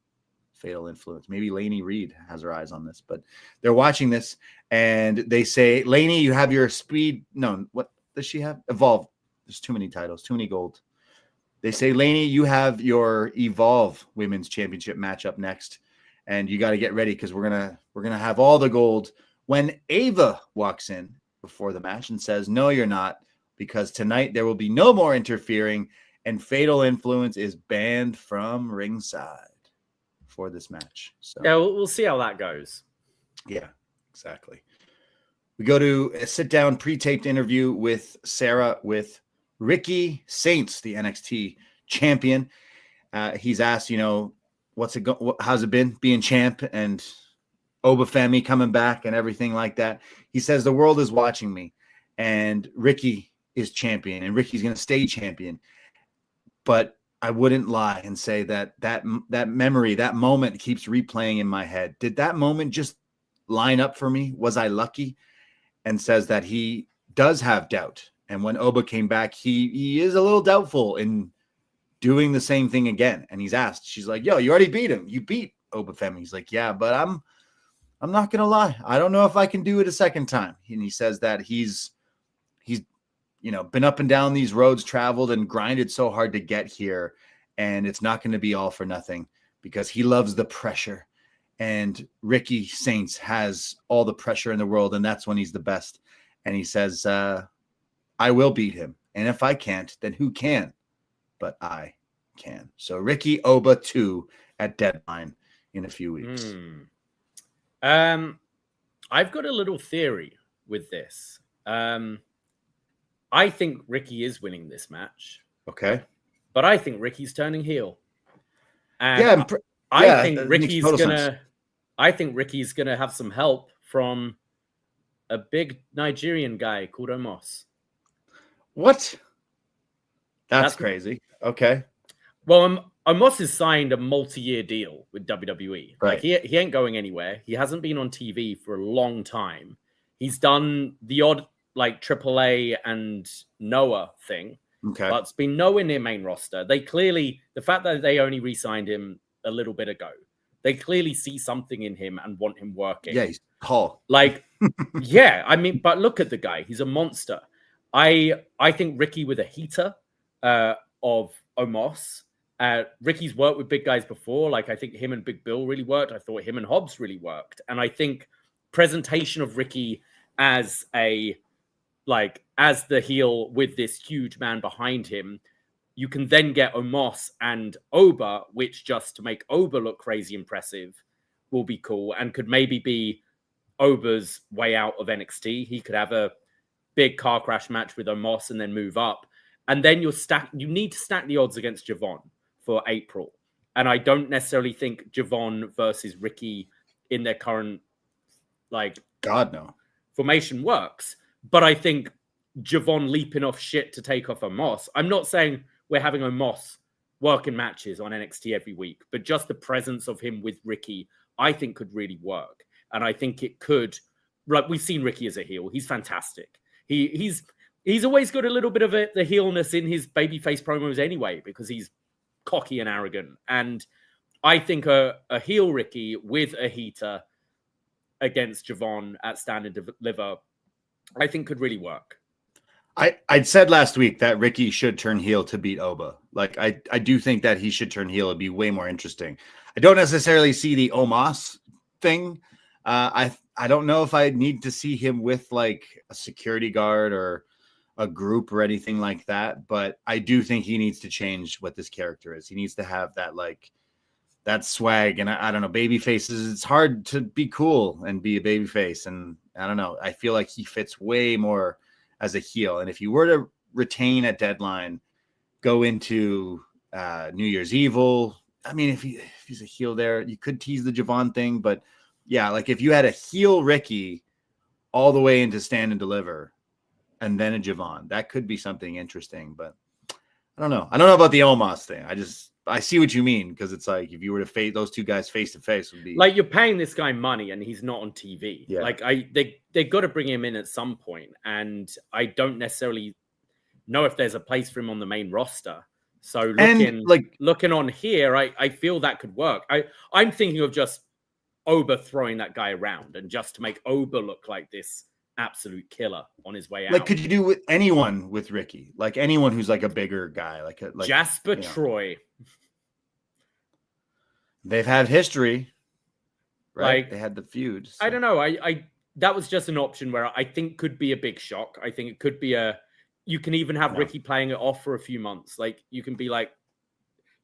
Fatal Influence. Maybe Lainey Reid has her eyes on this, but they're watching this and they say, Lainey, you have your speed. No, what does she have? Evolve. There's too many titles, too many gold. They say, Lainey, you have your Evolve Women's Championship match up next, and you got to get ready because we're gonna have all the gold. When Ava walks in before the match and says, no, you're not, because tonight there will be no more interfering, and Fatal Influence is banned from ringside for this match. So yeah, we'll see how that goes. Yeah, exactly. We go to a sit-down pre-taped interview with Sarah with Ricky Saints, the NXT champion. He's asked, you know, how's it been being champ and Obafemi coming back and everything like that. He says the world is watching me and Ricky is champion and Ricky's going to stay champion. But I wouldn't lie and say that memory, that moment keeps replaying in my head. Did that moment just line up for me? Was I lucky? And says that he does have doubt. And when Oba came back, he is a little doubtful in doing the same thing again. And he's asked, she's like, yo, you already beat him. You beat Obafemi. He's like, yeah, but I'm not going to lie. I don't know if I can do it a second time. And he says that he's you know, been up and down these roads, traveled and grinded so hard to get here. And it's not going to be all for nothing because he loves the pressure. And Ricky Saints has all the pressure in the world. And that's when he's the best. And he says, I will beat him. And if I can't, then who can? But I can. So Ricky Oba 2 at Deadline in a few weeks. I've got a little theory with this. I think Ricky is winning this match. Okay. But I think Ricky's turning heel. And I think Ricky's gonna have some help from a big Nigerian guy called Omos. What? That's crazy. Okay. Well, Omos has signed a multi-year deal with WWE. Right. Like he ain't going anywhere. He hasn't been on TV for a long time. He's done the odd like AAA and Noah thing. Okay. But it's been nowhere near main roster. They clearly, the fact that they only re-signed him a little bit ago They clearly see something in him and want him working. Yeah, he's tall. Like, yeah, I mean, but look at the guy. He's a monster. I think Ricky with a heater of Omos. Ricky's worked with big guys before. Like, I think him and Big Bill really worked. I thought him and Hobbs really worked. And I think presentation of Ricky as the heel with this huge man behind him, you can then get Omos and Oba, which just to make Oba look crazy impressive will be cool and could maybe be Oba's way out of NXT. He could have a big car crash match with Omos and then move up. And then you need to stack the odds against Javon for April. And I don't necessarily think Javon versus Ricky in their current formation works. But I think Javon leaping off shit to take off Omos. I'm not saying we're having Omos working matches on NXT every week, but just the presence of him with Ricky, I think could really work. And I think it could, like, we've seen Ricky as a heel. He's fantastic. He's always got a little bit of the heelness in his babyface promos anyway, because he's cocky and arrogant. And I think a heel Ricky with a heater against Javon at Stand and Deliver, I think could really work. I'd said last week that Ricky should turn heel to beat Oba. Like, I do think that he should turn heel. It'd be way more interesting. I don't necessarily see the Omos thing. I don't know if I need to see him with like a security guard or a group or anything like that, but I do think he needs to change what this character is. He needs to have that swag, and I don't know, baby faces. It's hard to be cool and be a baby face, and I don't know. I feel like he fits way more as a heel. And if you were to retain a Deadline, go into New Year's Evil, I mean, if he's a heel there, you could tease the Javon thing, but yeah, like if you had a heel Ricky all the way into Stand and Deliver and then a Javon, that could be something interesting. But I don't know. I don't know about the Omos thing. I see what you mean, because it's like if you were to face those two guys face to face, would be like you're paying this guy money and he's not on TV. Yeah. Like they got to bring him in at some point, and I don't necessarily know if there's a place for him on the main roster. So looking on here, I feel that could work. I'm thinking of just Oba throwing that guy around, and just to make Oba look like this absolute killer on his way out. Like, could you do with anyone with Ricky? Like anyone who's like a bigger guy, like Jasper Troy. They've had history, right? Like, they had the feud. So. I don't know. I that was just an option where I think could be a big shock. I think it could be you can even have Ricky playing it off for a few months. Like, you can be like,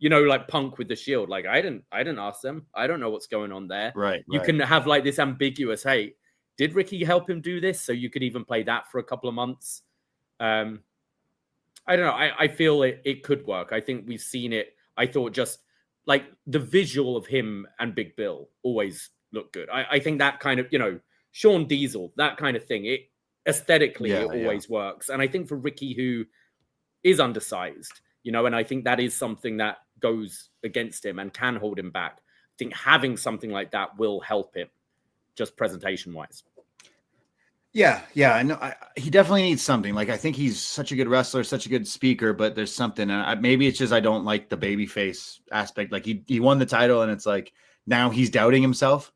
like Punk with the Shield. Like, I didn't ask them. I don't know what's going on there. Right. You can have like this ambiguous, hey, did Ricky help him do this? So you could even play that for a couple of months. I don't know. I feel it could work. I think we've seen it. I thought just like the visual of him and Big Bill always looked good. I think that kind of, Sean Diesel, that kind of thing, it aesthetically it always works. And I think for Ricky, who is undersized, and I think that is something that goes against him and can hold him back. I think having something like that will help him, just presentation wise. Yeah. I know. He definitely needs something. Like, I think he's such a good wrestler, such a good speaker, but there's something. Maybe it's just I don't like the babyface aspect. Like, he won the title, and it's like now he's doubting himself.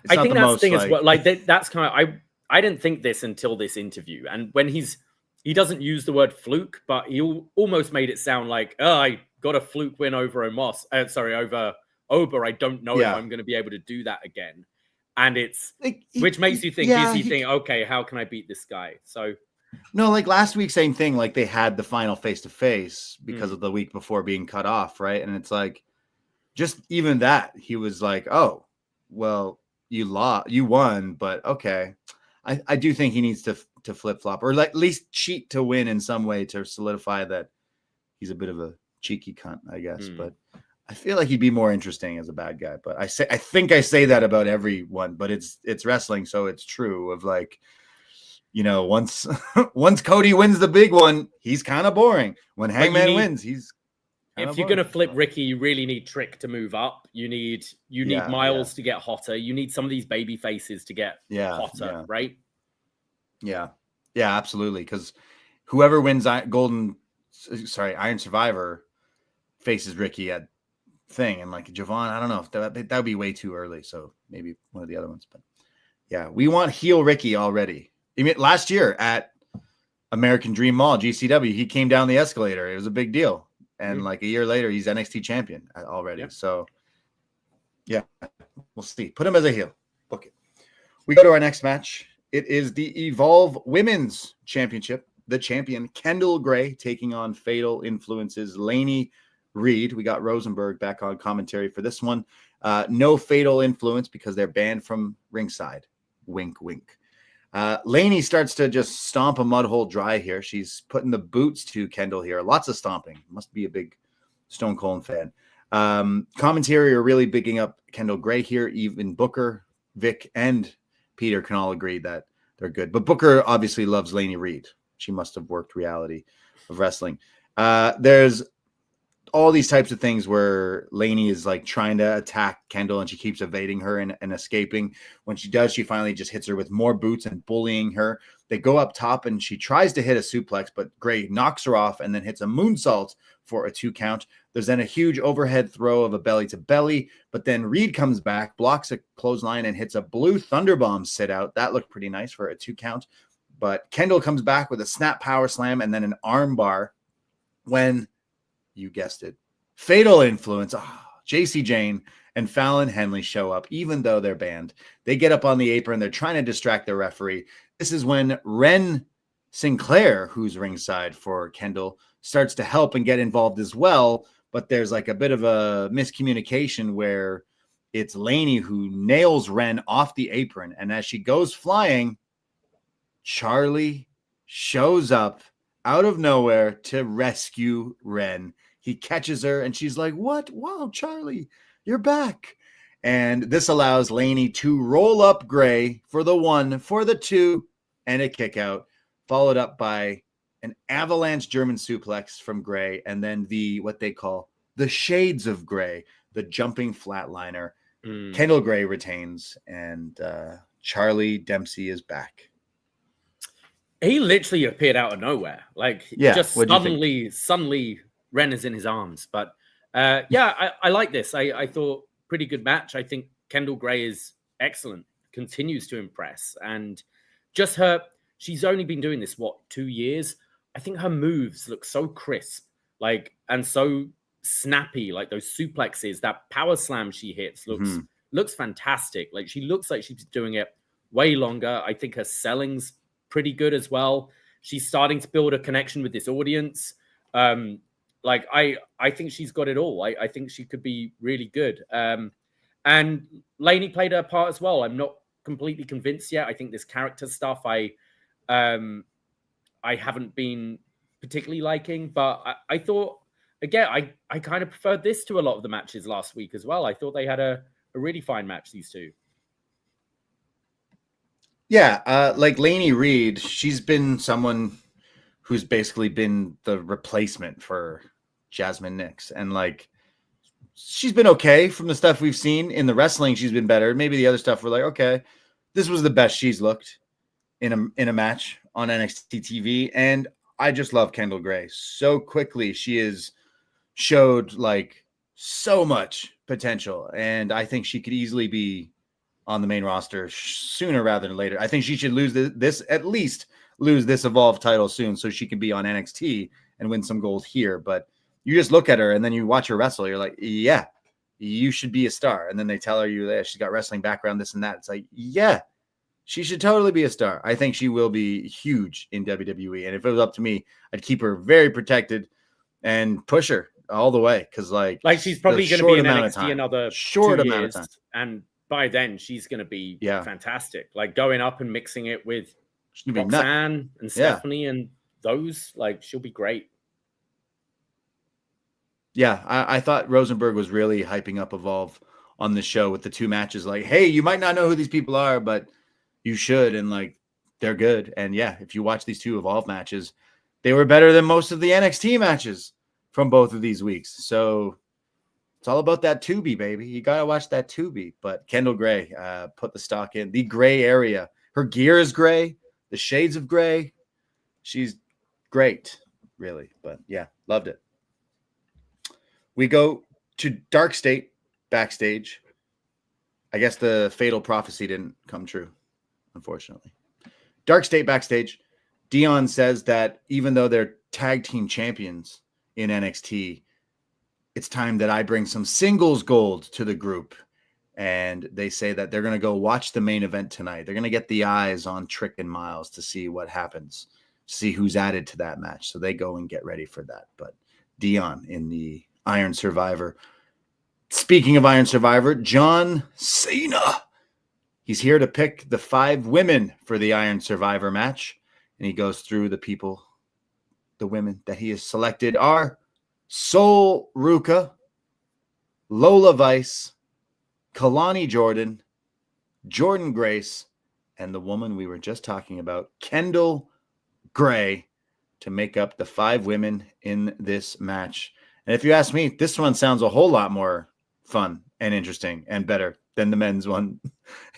I think that's the thing as well. Like, that's kind of I didn't think this until this interview, and when he doesn't use the word fluke, but he almost made it sound like, oh, I got a fluke win over over Oba. I don't know if I'm going to be able to do that again. And it's which makes you think, is he thinking, okay, how can I beat this guy? So no, like last week, same thing. Like, they had the final face-to-face because of the week before being cut off, right? And it's like, just even that, he was like, oh, well, you won, but okay. I do think he needs to flip-flop, or at least cheat to win in some way to solidify that he's a bit of a cheeky cunt, I guess. But I feel like he'd be more interesting as a bad guy. But I think I say that about everyone, but it's wrestling, so it's true. Of like, once Cody wins the big one, he's kind of boring. When Hangman wins, he's if you're gonna flip Ricky, you really need Trick to move up. You need Myles to get hotter. You need some of these baby faces to get hotter, right? Yeah, absolutely. Because whoever wins Iron Survivor faces Ricky at thing. And like Javon, I don't know if that would be way too early. So maybe one of the other ones. But yeah, we want heel Ricky already. Even last year at American Dream Mall, GCW, he came down the escalator. It was a big deal. And like a year later, he's NXT champion already. Yep. So yeah, we'll see. Put him as a heel. Book it. We go to our next match. It is the Evolve Women's Championship. The champion, Kendal Gray, taking on Fatal Influences, Lainey, Reid. We got Rosenberg back on commentary for this one. No Fatal Influence because they're banned from ringside. Wink, wink. Lainey starts to just stomp a mud hole dry here. She's putting the boots to Kendal here. Lots of stomping. Must be a big Stone Cold fan. Commentary are really bigging up Kendal Gray here. Even Booker, Vic, and Peter can all agree that they're good. But Booker obviously loves Lainey Reid. She must have worked reality of wrestling. There's all these types of things where Lainey is like trying to attack Kendal and she keeps evading her and escaping. When she does, she finally just hits her with more boots and bullying her. They go up top and she tries to hit a suplex, but Gray knocks her off and then hits a moonsault for a 2 count. There's then a huge overhead throw of a belly to belly, but then Reid comes back, blocks a clothesline and hits a blue thunderbomb sit out. That looked pretty nice for a 2 count. But Kendal comes back with a snap power slam and then an arm bar when, you guessed it, Fatal Influence, JC Jane and Fallon Henley show up, even though they're banned. They get up on the apron. They're trying to distract the referee. This is when Ren Sinclair, who's ringside for Kendal, starts to help and get involved as well. But there's like a bit of a miscommunication where it's Lainey who nails Ren off the apron. And as she goes flying, Charlie shows up out of nowhere to rescue Ren. He catches her and she's like, what? Wow, Charlie, you're back. And this allows Lainey to roll up Gray for the 1, for the 2, and a kick out, followed up by an avalanche German suplex from Gray, and then what they call the Shades of Gray, the jumping flatliner. Kendal Gray retains, and Charlie Dempsey is back. He literally appeared out of nowhere. Like, just suddenly Ren is in his arms. But I like this. I thought pretty good match. I think Kendal Gray is excellent, continues to impress. And just she's only been doing this, 2 years? I think her moves look so crisp, and so snappy, like those suplexes, that power slam she hits looks fantastic. Like, she looks like she's doing it way longer. I think her selling's pretty good as well. She's starting to build a connection with this audience. I think she's got it all. I think she could be really good. And Lainey played her part as well. I'm not completely convinced yet. I think this character stuff I haven't been particularly liking, but I thought, again, I kind of preferred this to a lot of the matches last week as well. I thought they had a really fine match, these two. Yeah, like Lainey Reid, she's been someone who's basically been the replacement for Jasmine Nix. And she's been okay from the stuff we've seen. In the wrestling, she's been better. Maybe the other stuff we're like, okay, this was the best she's looked in a match on NXT TV. And I just love Kendal Gray. So quickly, she has showed so much potential. And I think she could easily be on the main roster sooner rather than later. I think she should lose at least lose this Evolve title soon so she can be on NXT and win some gold here. But you just look at her and then you watch her wrestle. You're like, yeah, you should be a star. And then they tell her she's got wrestling background, this and that. It's like, yeah, she should totally be a star. I think she will be huge in WWE. And if it was up to me, I'd keep her very protected and push her all the way. Cause she's probably going to be in NXT another short 2 amount years, of time. And by then she's going to be fantastic. Going up and mixing it with Roxanne and Stephanie and those, she'll be great. Yeah, I thought Rosenberg was really hyping up Evolve on the show with the 2 matches. Hey, you might not know who these people are, but you should. And they're good. And yeah, if you watch these 2 Evolve matches, they were better than most of the NXT matches from both of these weeks. So it's all about that Tubi, baby. You got to watch that Tubi. But Kendal Gray put the stock in the gray area. Her gear is gray, the shades of gray. She's great, really. But yeah, loved it. We go to Dark State backstage. I guess the fatal prophecy didn't come true, unfortunately. Dark State backstage. Dion says that even though they're tag team champions in NXT, it's time that I bring some singles gold to the group. And they say that they're going to go watch the main event tonight. They're going to get the eyes on Trick and Myles to see what happens, see who's added to that match. So they go and get ready for that. But Dion in the Iron Survivor. Speaking of Iron Survivor, John Cena. He's here to pick the 5 women for the Iron Survivor match. And he goes through the people, the women that he has selected are Sol Ruka, Lola Vice, Kelani Jordynne Grace, and the woman we were just talking about, Kendal Gray, to make up the 5 women in this match. And if you ask me, this one sounds a whole lot more fun and interesting and better than the men's one,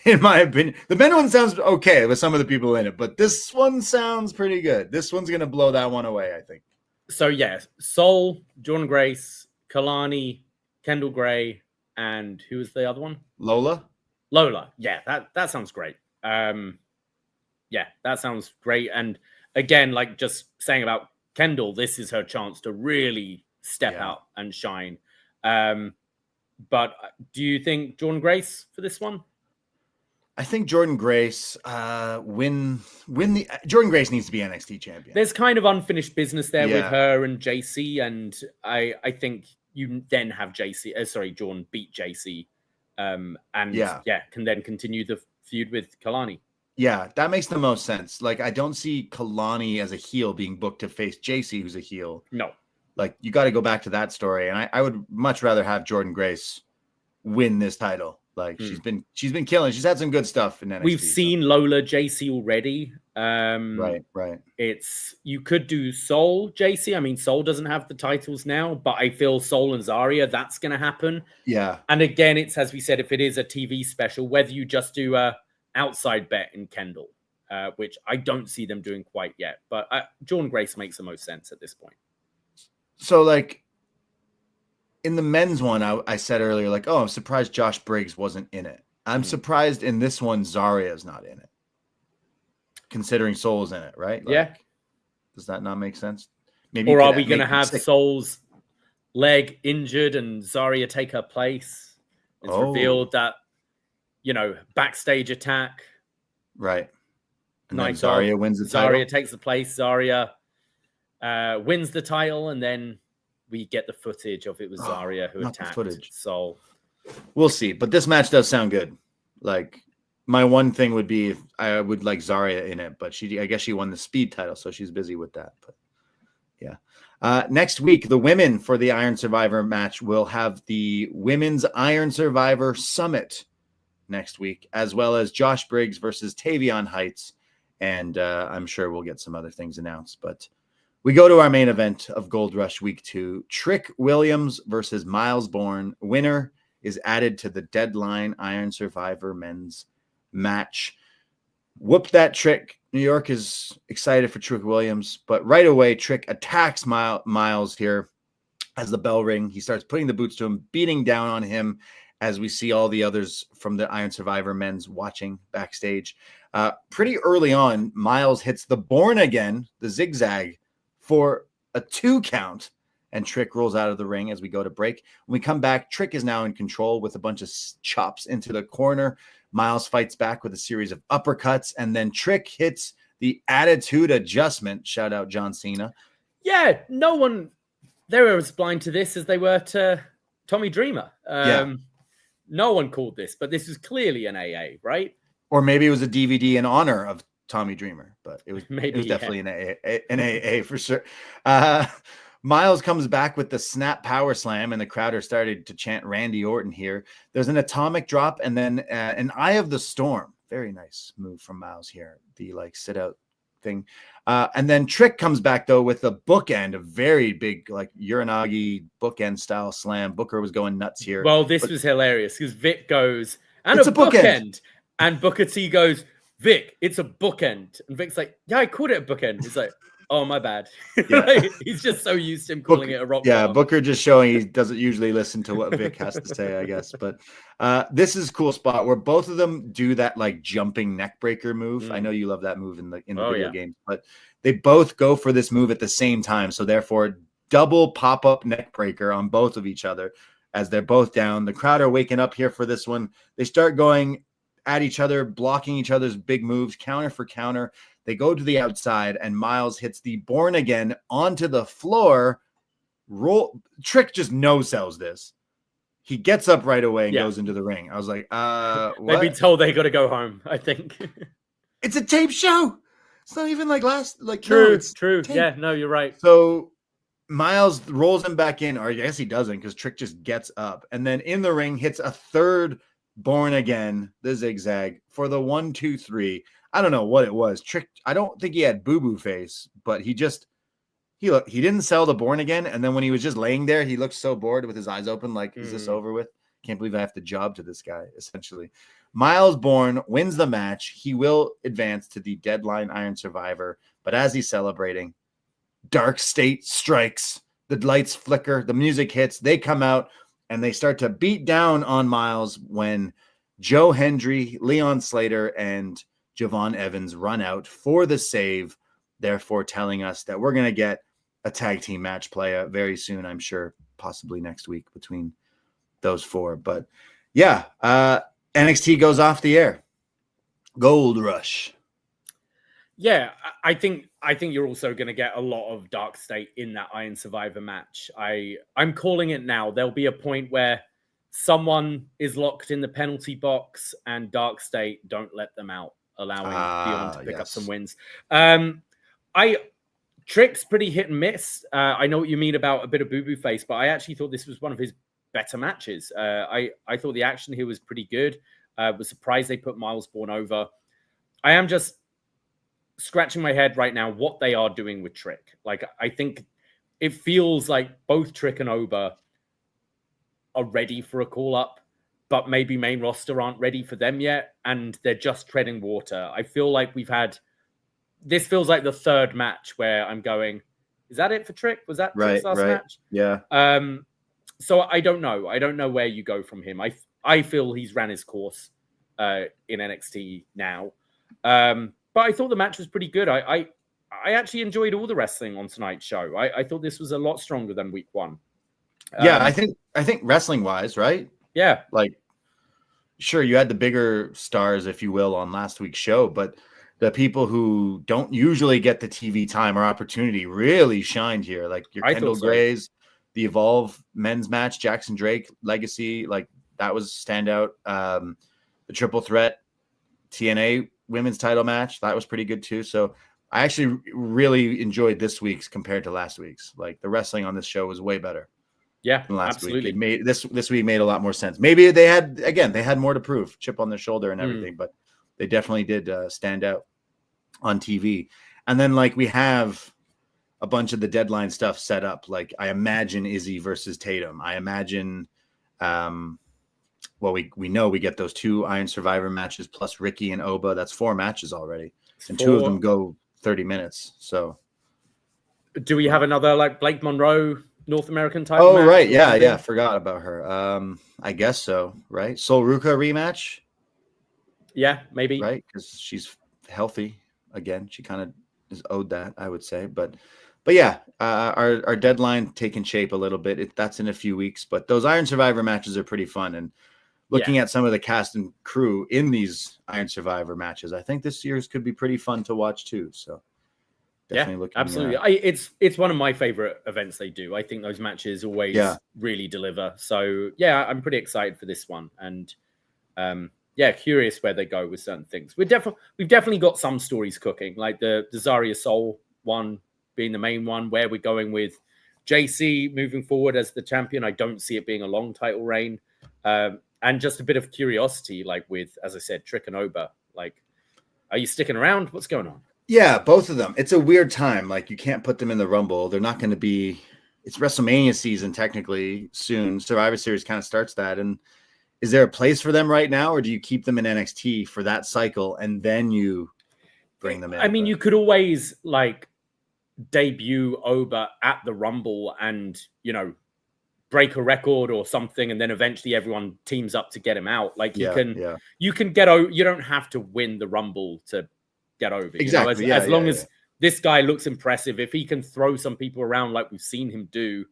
in my opinion. The men's one sounds okay with some of the people in it, but this one sounds pretty good. This one's going to blow that one away, I think. So, yes, Sol, Jordynne Grace, Kelani, Kendal Gray, and who was the other one? Lola. Yeah, that sounds great. Yeah, that sounds great. And again, like just saying about Kendal, this is her chance to really step out and shine. But do you think Jordynne Grace for this one? I think Jordynne Grace Jordynne Grace needs to be NXT champion. There's kind of unfinished business there with her and JC, and I think you then have Jordynne beat JC, and can then continue the feud with Kelani. Yeah, that makes the most sense. Like, I don't see Kelani as a heel being booked to face JC, who's a heel. No. Like, you got to go back to that story. And I would much rather have Jordynne Grace win this title. Like, she's been killing. She's had some good stuff in NXT. We've seen Lola JC already. Right. You could do Sol JC. I mean, Sol doesn't have the titles now, but I feel Sol and Zaria, that's going to happen. Yeah. And again, it's, as we said, if it is a TV special, whether you just do a outside bet in Kendal, which I don't see them doing quite yet. But Jordynne Grace makes the most sense at this point. So, like, in the men's one, I said earlier, like, oh, I'm surprised Josh Briggs wasn't in it. I'm surprised in this one, Zaria is not in it, considering Sol's in it, right? Like, yeah. Does that not make sense? Maybe. Or are we going to have Sol's leg injured and Zaria take her place? It's revealed that, backstage attack. Right. And then Zaria wins the title. Zaria takes the place. Zaria wins the title, and then we get the footage of it was Zaria who attacked Sol. We'll see. But this match does sound good. Like, my one thing would be if I would like Zaria in it, but I guess she won the speed title, so she's busy with that. But yeah. Next week, the women for the Iron Survivor match will have the Women's Iron Survivor Summit next week, as well as Josh Briggs versus Tavion Heights. And I'm sure we'll get some other things announced. But we go to our main event of Gold Rush Week 2. Trick Williams versus Myles Borne. Winner is added to the Deadline Iron Survivor men's match. Whoop that Trick. New York is excited for Trick Williams, but right away, Trick attacks Myles here as the bell ring. He starts putting the boots to him, beating down on him as we see all the others from the Iron Survivor men's watching backstage. Pretty early on, Myles hits the Borne again, the zigzag, for a 2 count, and Trick rolls out of the ring as we go to break. When we come back, Trick is now in control with a bunch of chops into the corner. Myles fights back with a series of uppercuts, and then Trick hits the Attitude Adjustment. Shout out John Cena. Yeah, no one there was blind to this as they were to Tommy Dreamer. No one called this, but this is clearly an AA, right? Or maybe it was a DVD in honor of Tommy Dreamer, but it was definitely an AA for sure. Myles comes back with the snap power slam, and the crowd are starting to chant Randy Orton here. There's an atomic drop, and then an Eye of the Storm. Very nice move from Myles here. The sit out thing. And then Trick comes back though with a bookend, a very big Uranagi bookend style slam. Booker was going nuts here. Well, this was hilarious because Vic goes, and it's a bookend. And Booker T goes, Vic, it's a bookend. And Vic's like, yeah, I called it a bookend. He's like, Oh, my bad. Yeah. He's just so used to him calling it a rock Yeah, bottom. Booker just showing he doesn't usually listen to what Vic has to say, I guess. But this is a cool spot where both of them do that like jumping neck breaker move. I know you love that move in the video games, but they both go for this move at the same time. So therefore, double pop-up neck breaker on both of each other as they're both down. The crowd are waking up here for this one. They start going at each other, blocking each other's big moves, counter for counter. They go to the outside, and Myles hits the Borne again onto the floor. Trick just no-sells this. He gets up right away and goes into the ring. I was like, what? They've been told they got to go home, I think. It's a tape show. It's not even like True. Tape. Yeah, no, you're right. So Myles rolls him back in, or I guess he doesn't because Trick just gets up. And then in the ring hits a third Borne again, the zigzag for the 1, 2, 3. I don't know what it was. Trick, I don't think he had boo-boo face, but he didn't sell the Borne again. And then when he was just laying there, he looked so bored with his eyes open, like, is this over with? Can't believe I have to job to this guy, essentially. Myles Borne wins the match. He will advance to the Deadline Iron Survivor. But as he's celebrating, Dark State strikes. The lights flicker. The music hits. They come out, and they start to beat down on Myles when Joe Hendry, Leon Slater, and Javon Evans run out for the save, therefore telling us that we're going to get a tag team match play very soon, I'm sure, possibly next week between those four. But yeah, NXT goes off the air. Gold Rush. Yeah, I think you're also going to get a lot of Dark State in that Iron Survivor match. I'm calling it now. There'll be a point where someone is locked in the penalty box and Dark State don't let them out, allowing Beyond to pick up some wins. Trick's pretty hit and miss. I know what you mean about a bit of boo-boo face, but I actually thought this was one of his better matches. I thought the action here was pretty good. Was surprised they put Myles Borne over. I am just scratching my head right now what they are doing with Trick. Like, I think it feels like both Trick and Oba are ready for a call-up, but maybe main roster aren't ready for them yet, and they're just treading water. I feel like this feels like the third match where I'm going, is that it for Trick? Was that Trick's last match? Yeah. So I don't know. I don't know where you go from him. I feel he's ran his course in NXT now. But I thought the match was pretty good. I actually enjoyed all the wrestling on tonight's show. I thought this was a lot stronger than week one. Yeah, I think wrestling wise, right? Yeah. Like, sure, you had the bigger stars, if you will, on last week's show, but the people who don't usually get the TV time or opportunity really shined here. Like your Kendal Grays, the Evolve men's match, Jackson Drake, Legacy, like that was standout. The triple threat TNA women's title match, that was pretty good too. So I actually really enjoyed this week's compared to last week's. Like the wrestling on this show was way better. Yeah, than last absolutely. week. It made this week made a lot more sense. Maybe they had more to prove, chip on their shoulder and everything, but they definitely did stand out on TV. And then like we have a bunch of the Deadline stuff set up. Like I imagine Izzy versus Tatum. I imagine, we know we get those 2 Iron Survivor matches plus Ricky and Oba. That's 4 matches already, and 2 of them go 30 minutes. So, do we have another like Blake Monroe North American title? Oh, right, yeah, forgot about her. I guess so, right? Sol Ruka rematch. Yeah, maybe. Right, because she's healthy again. She kind of is owed that, I would say. But yeah, our Deadline taking shape a little bit. That's in a few weeks. But those Iron Survivor matches are pretty fun. And looking at some of the cast and crew in these Iron Survivor matches, I think this year's could be pretty fun to watch too. So definitely absolutely. It's one of my favorite events they do. I think those matches always really deliver. So yeah, I'm pretty excited for this one. And curious where they go with certain things. We've definitely got some stories cooking, like the Zaria Soul one being the main one, where we're going with JC moving forward as the champion. I don't see it being a long title reign. And just a bit of curiosity, like with, as I said, Trick and Oba. Like, are you sticking around? What's going on? Yeah, both of them. It's a weird time. Like, you can't put them in the Rumble. They're not going to be... It's WrestleMania season, technically, soon. Survivor Series kind of starts that. And is there a place for them right now, or do you keep them in NXT for that cycle and then you bring them in? I mean, you could always, like... debut Oba at the Rumble and, you know, break a record or something, and then eventually everyone teams up to get him out. Like you can get over. You don't have to win the Rumble to get over. Exactly. You know? As long as this guy looks impressive, if he can throw some people around like we've seen him do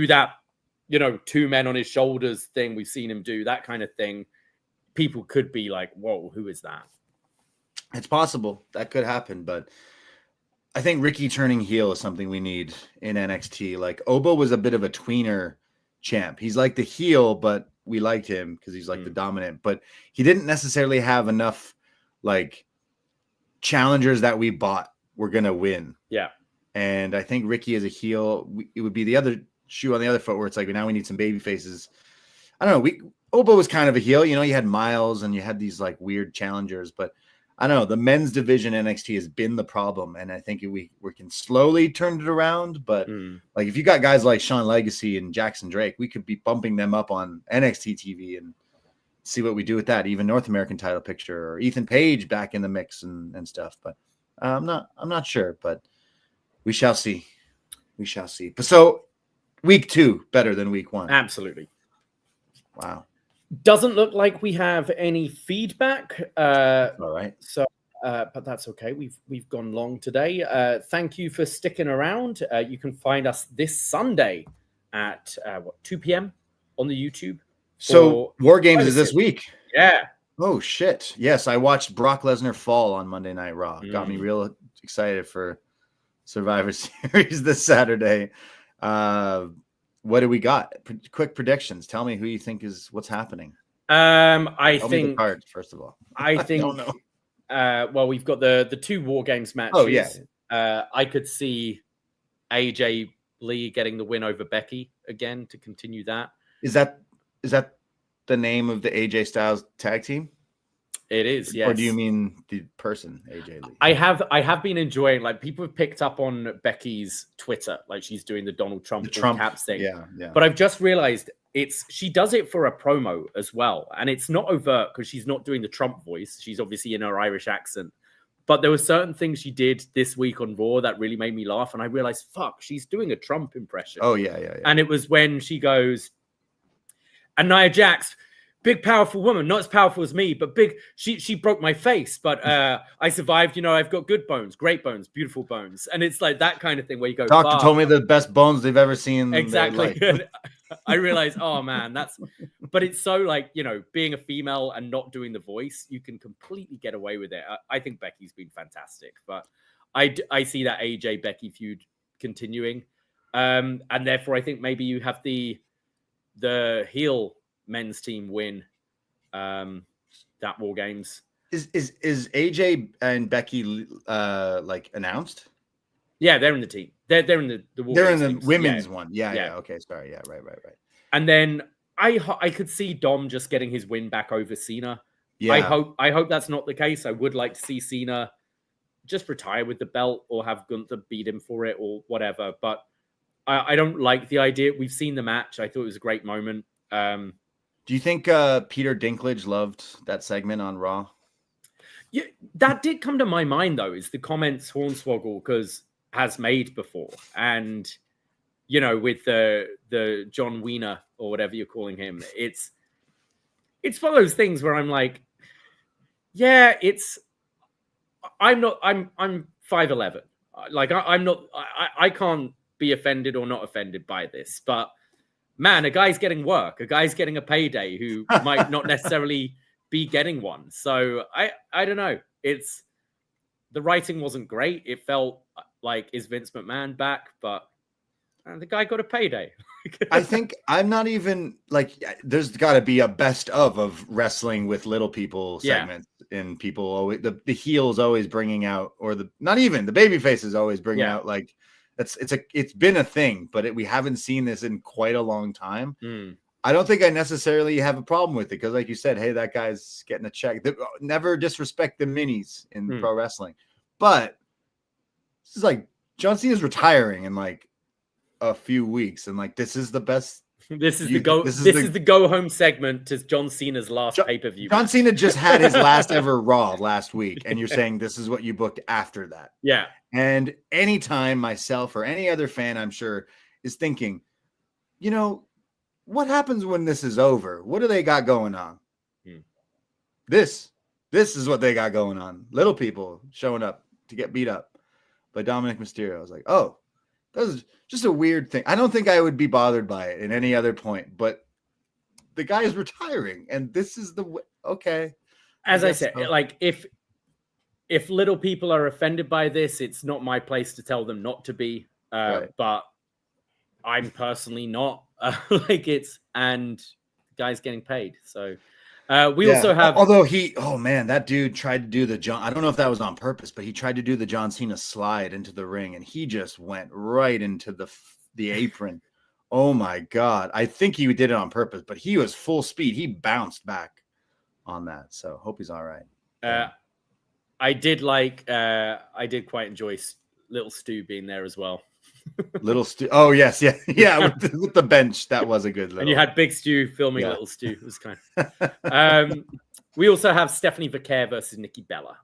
that, you know, 2 men on his shoulders thing we've seen him do, that kind of thing, people could be like, whoa, who is that? It's possible that could happen, but I think Ricky turning heel is something we need in NXT. Like Oba was a bit of a tweener champ. He's like the heel, but we liked him because he's like the dominant, but he didn't necessarily have enough like challengers that we bought were going to win. Yeah. And I think Ricky as a heel, it would be the other shoe on the other foot where it's like, now we need some baby faces. I don't know. Oba was kind of a heel, you know, you had Myles and you had these like weird challengers, but I don't know. The men's division NXT has been the problem. And I think we can slowly turn it around. But like if you got guys like Sean Legacy and Jackson Drake, we could be bumping them up on NXT TV and see what we do with that. Even North American title picture or Ethan Page back in the mix and stuff. But I'm not sure, but we shall see. We shall see. But so week 2 better than week 1. Absolutely. Wow. Doesn't look like we have any feedback. All right. So, but that's okay. We've gone long today. Thank you for sticking around. You can find us this Sunday at 2 p.m. on the YouTube. So War Games is this week. Yeah. Oh shit. Yes, I watched Brock Lesnar fall on Monday Night Raw. Got me real excited for Survivor Series this Saturday. What do we got? Quick predictions. Tell me who you think is what's happening. I think the cards first of all. I think. Don't know. Well, we've got the 2 War Games matches. Oh yeah. I could see AJ Lee getting the win over Becky again to continue that. Is that the name of the AJ Styles tag team? It is, yes. Or do you mean the person, AJ Lee? I have been enjoying, like, people have picked up on Becky's Twitter, like she's doing the Donald Trump caps thing. Yeah. But I've just realized she does it for a promo as well, and it's not overt because she's not doing the Trump voice. She's obviously in her Irish accent. But there were certain things she did this week on Raw that really made me laugh, and I realized, fuck, she's doing a Trump impression. Oh yeah. And it was when she goes, and Nia Jax, big, powerful woman, not as powerful as me, but big. She broke my face, but I survived. You know, I've got good bones, great bones, beautiful bones. And it's like that kind of thing where you go, doctor told me the best bones they've ever seen. Exactly. I realized, oh man, but it's so like, you know, being a female and not doing the voice, you can completely get away with it. I think Becky's been fantastic, but I see that AJ Becky feud continuing. And therefore I think maybe you have the heel men's team win that War Games. Is AJ and Becky like announced? Yeah, they're in the team. They're in the War They're Games in the teams. women's one. Yeah. Okay, sorry. Yeah, right. And then I could see Dom just getting his win back over Cena. Yeah. I hope that's not the case. I would like to see Cena just retire with the belt or have Gunther beat him for it or whatever. But I don't like the idea. We've seen the match. I thought it was a great moment. Do you think Peter Dinklage loved that segment on Raw? Yeah, that did come to my mind, though, is the comments Hornswoggle has made before. And, you know, with the John Wiener or whatever you're calling him, it's one of those things where I'm like, yeah, I'm 5'11". Like, I can't be offended or not offended by this, but man, a guy's getting work, a guy's getting a payday who might not necessarily be getting one. So I don't know. The writing wasn't great. It felt like, is Vince McMahon back? But the guy got a payday. I think I'm not even like, there's got to be a best of wrestling with little people segments, and people always, the heels always bringing out, or not even the baby faces always bring out, like, it's been a thing, but we haven't seen this in quite a long time. I don't think I necessarily have a problem with it because, like you said, hey, that guy's getting a check. Never disrespect the minis in pro wrestling, but this is like John Cena's retiring in like a few weeks, and like this is the best This is the go home segment to John Cena's last pay-per-view. John Cena just had his last ever Raw last week, and you're saying this is what you booked after that. Yeah. And anytime myself or any other fan, I'm sure, is thinking, what happens when this is over? What do they got going on? This is what they got going on. Little people showing up to get beat up by Dominic Mysterio. I was like, oh, that was just a weird thing. I don't think I would be bothered by it in any other point, but the guy is retiring, and this is the way. Okay. As I said, like if little people are offended by this, it's not my place to tell them not to be. Right. But I'm personally not. And the guy's getting paid. So we also have. Although that dude tried to do the John. I don't know if that was on purpose, but he tried to do the John Cena slide into the ring, and he just went right into the apron. Oh my God! I think he did it on purpose, but he was full speed. He bounced back on that. So hope he's all right. I did quite enjoy Little Stu being there as well. Little Stu. Oh yes, yeah. With the bench, that was a good. And you had Big Stu filming Little Stu. It was kind of. We also have Stephanie Vaquer versus Nikki Bella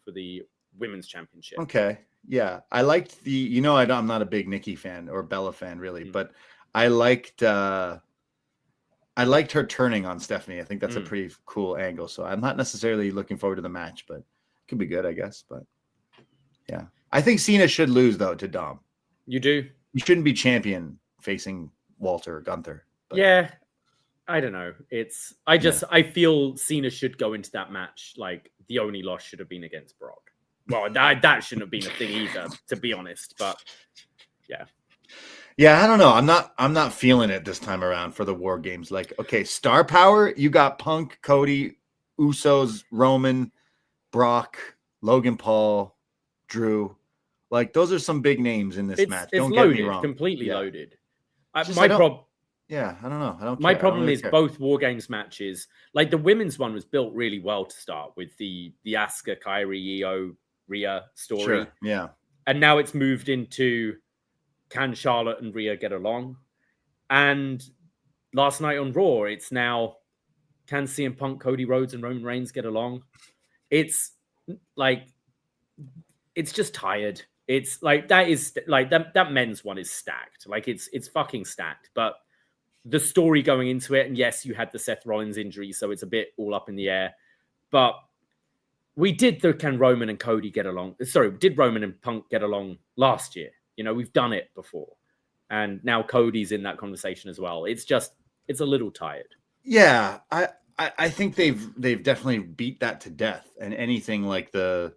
for the women's championship. Okay, yeah, I liked I'm not a big Nikki fan or Bella fan really, but I liked her turning on Stephanie. I think that's a pretty cool angle. So I'm not necessarily looking forward to the match, but it could be good, I guess. But yeah, I think Cena should lose though to Dom. You do? You shouldn't be champion facing Walter or Gunther. But... Yeah. I don't know. I feel Cena should go into that match. Like the only loss should have been against Brock. Well, that shouldn't have been a thing either, to be honest. But yeah. Yeah, I don't know. I'm not feeling it this time around for the War Games. Like, okay, star power, you got Punk, Cody, Usos, Roman, Brock, Logan Paul, Drew. Like, those are some big names in this match. Don't loaded, get me wrong. Completely loaded. I don't know. My problem is both War Games matches. Like, the women's one was built really well to start with the Asuka, Kairi, Io, Rhea story. Sure, yeah. And now it's moved into can Charlotte and Rhea get along? And last night on Raw, it's now can CM Punk, Cody Rhodes, and Roman Reigns get along? It's like, it's just tired. It's like that men's one is stacked. Like it's fucking stacked. But the story going into it, and yes, you had the Seth Rollins injury, so it's a bit all up in the air. But we did can Roman and Cody get along? Did Roman and Punk get along last year? We've done it before. And now Cody's in that conversation as well. It's a little tired. Yeah, I think they've definitely beat that to death. And anything like the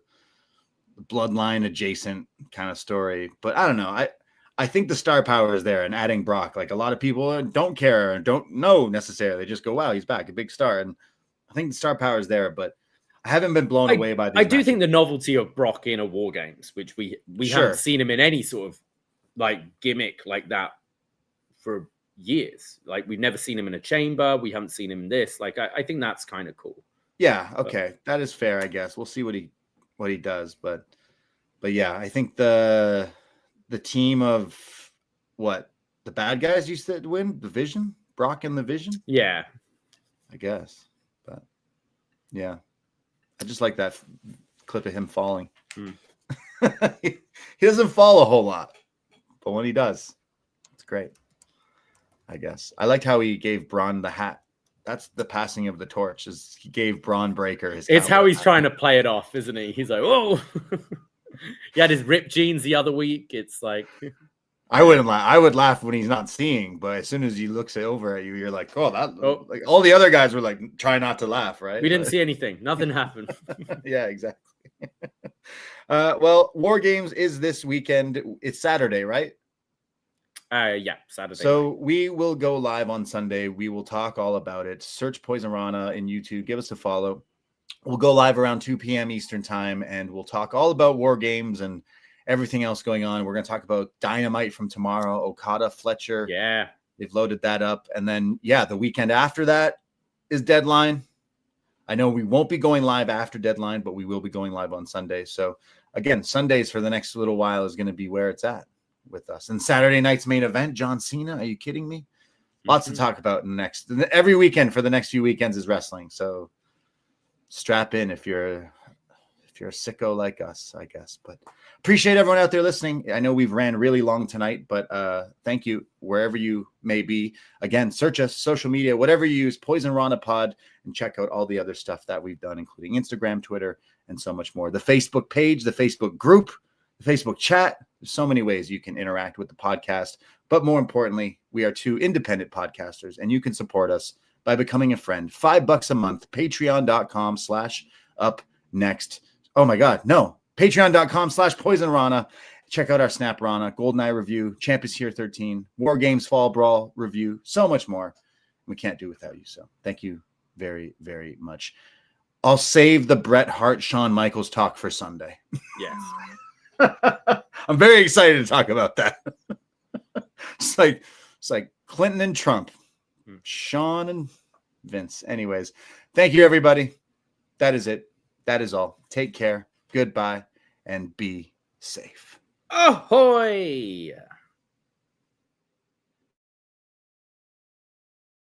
bloodline adjacent kind of story. But I don't know. I think the star power is there, and adding Brock, like a lot of people don't care and don't know necessarily. They just go, wow, he's back, a big star. And I think the star power is there, but I haven't been blown away by these. I do think the novelty of Brock in a War Games, which we haven't seen him in any sort of like gimmick like that for years. Like we've never seen him in a chamber. We haven't seen him in this. Like I think that's kind of cool. Yeah. Okay. That is fair. I guess we'll see what he does. But yeah, I think the team of the bad guys you said win the Vision, Brock and the Vision. Yeah. I guess. But yeah. I just like that clip of him falling. He doesn't fall a whole lot, but when he does, it's great. I guess. I liked how he gave Braun the hat. That's the passing of the torch. Is he gave Braun Breaker his. It's how he's trying to play it off, isn't he? He's like, whoa. He had his ripped jeans the other week. It's like. I wouldn't laugh. I would laugh when he's not seeing, but as soon as he looks over at you, you're like, like all the other guys were like, try not to laugh, right? We didn't see anything. Nothing happened. Yeah, exactly. Well, War Games is this weekend. It's Saturday, right? Yeah, Saturday. So we will go live on Sunday. We will talk all about it. Search Poisonrana in YouTube. Give us a follow. We'll go live around 2 p.m. Eastern time, and we'll talk all about War Games and everything else going on. We're going to talk about Dynamite from tomorrow, Okada, Fletcher. Yeah. They've loaded that up. And then, the weekend after that is Deadline. I know we won't be going live after Deadline, but we will be going live on Sunday. So, again, Sundays for the next little while is going to be where it's at with us. And Saturday night's main event, John Cena. Are you kidding me? Lots to talk about every weekend for the next few weekends is wrestling. So strap in if you're a sicko like us, I guess. But appreciate everyone out there listening. I know we've ran really long tonight, but thank you wherever you may be. Again, search us, social media, whatever you use, Poisonrana Pod, and check out all the other stuff that we've done, including Instagram, Twitter, and so much more. The Facebook page, the Facebook group, the Facebook chat. There's so many ways you can interact with the podcast. But more importantly, we are two independent podcasters, and you can support us by becoming a friend. $5 a month, patreon.com/upNXT. Oh my God, no. Patreon.com/Poisonrana. Check out our Snap Rana, GoldenEye review, Champ is Here 13, War Games Fall Brawl review, so much more. We can't do without you. So thank you very, very much. I'll save the Bret Hart, Shawn Michaels talk for Sunday. Yes. I'm very excited to talk about that. It's like Clinton and Trump, Shawn and Vince. Anyways, thank you, everybody. That is it. That is all. Take care. Goodbye and be safe. Ahoy!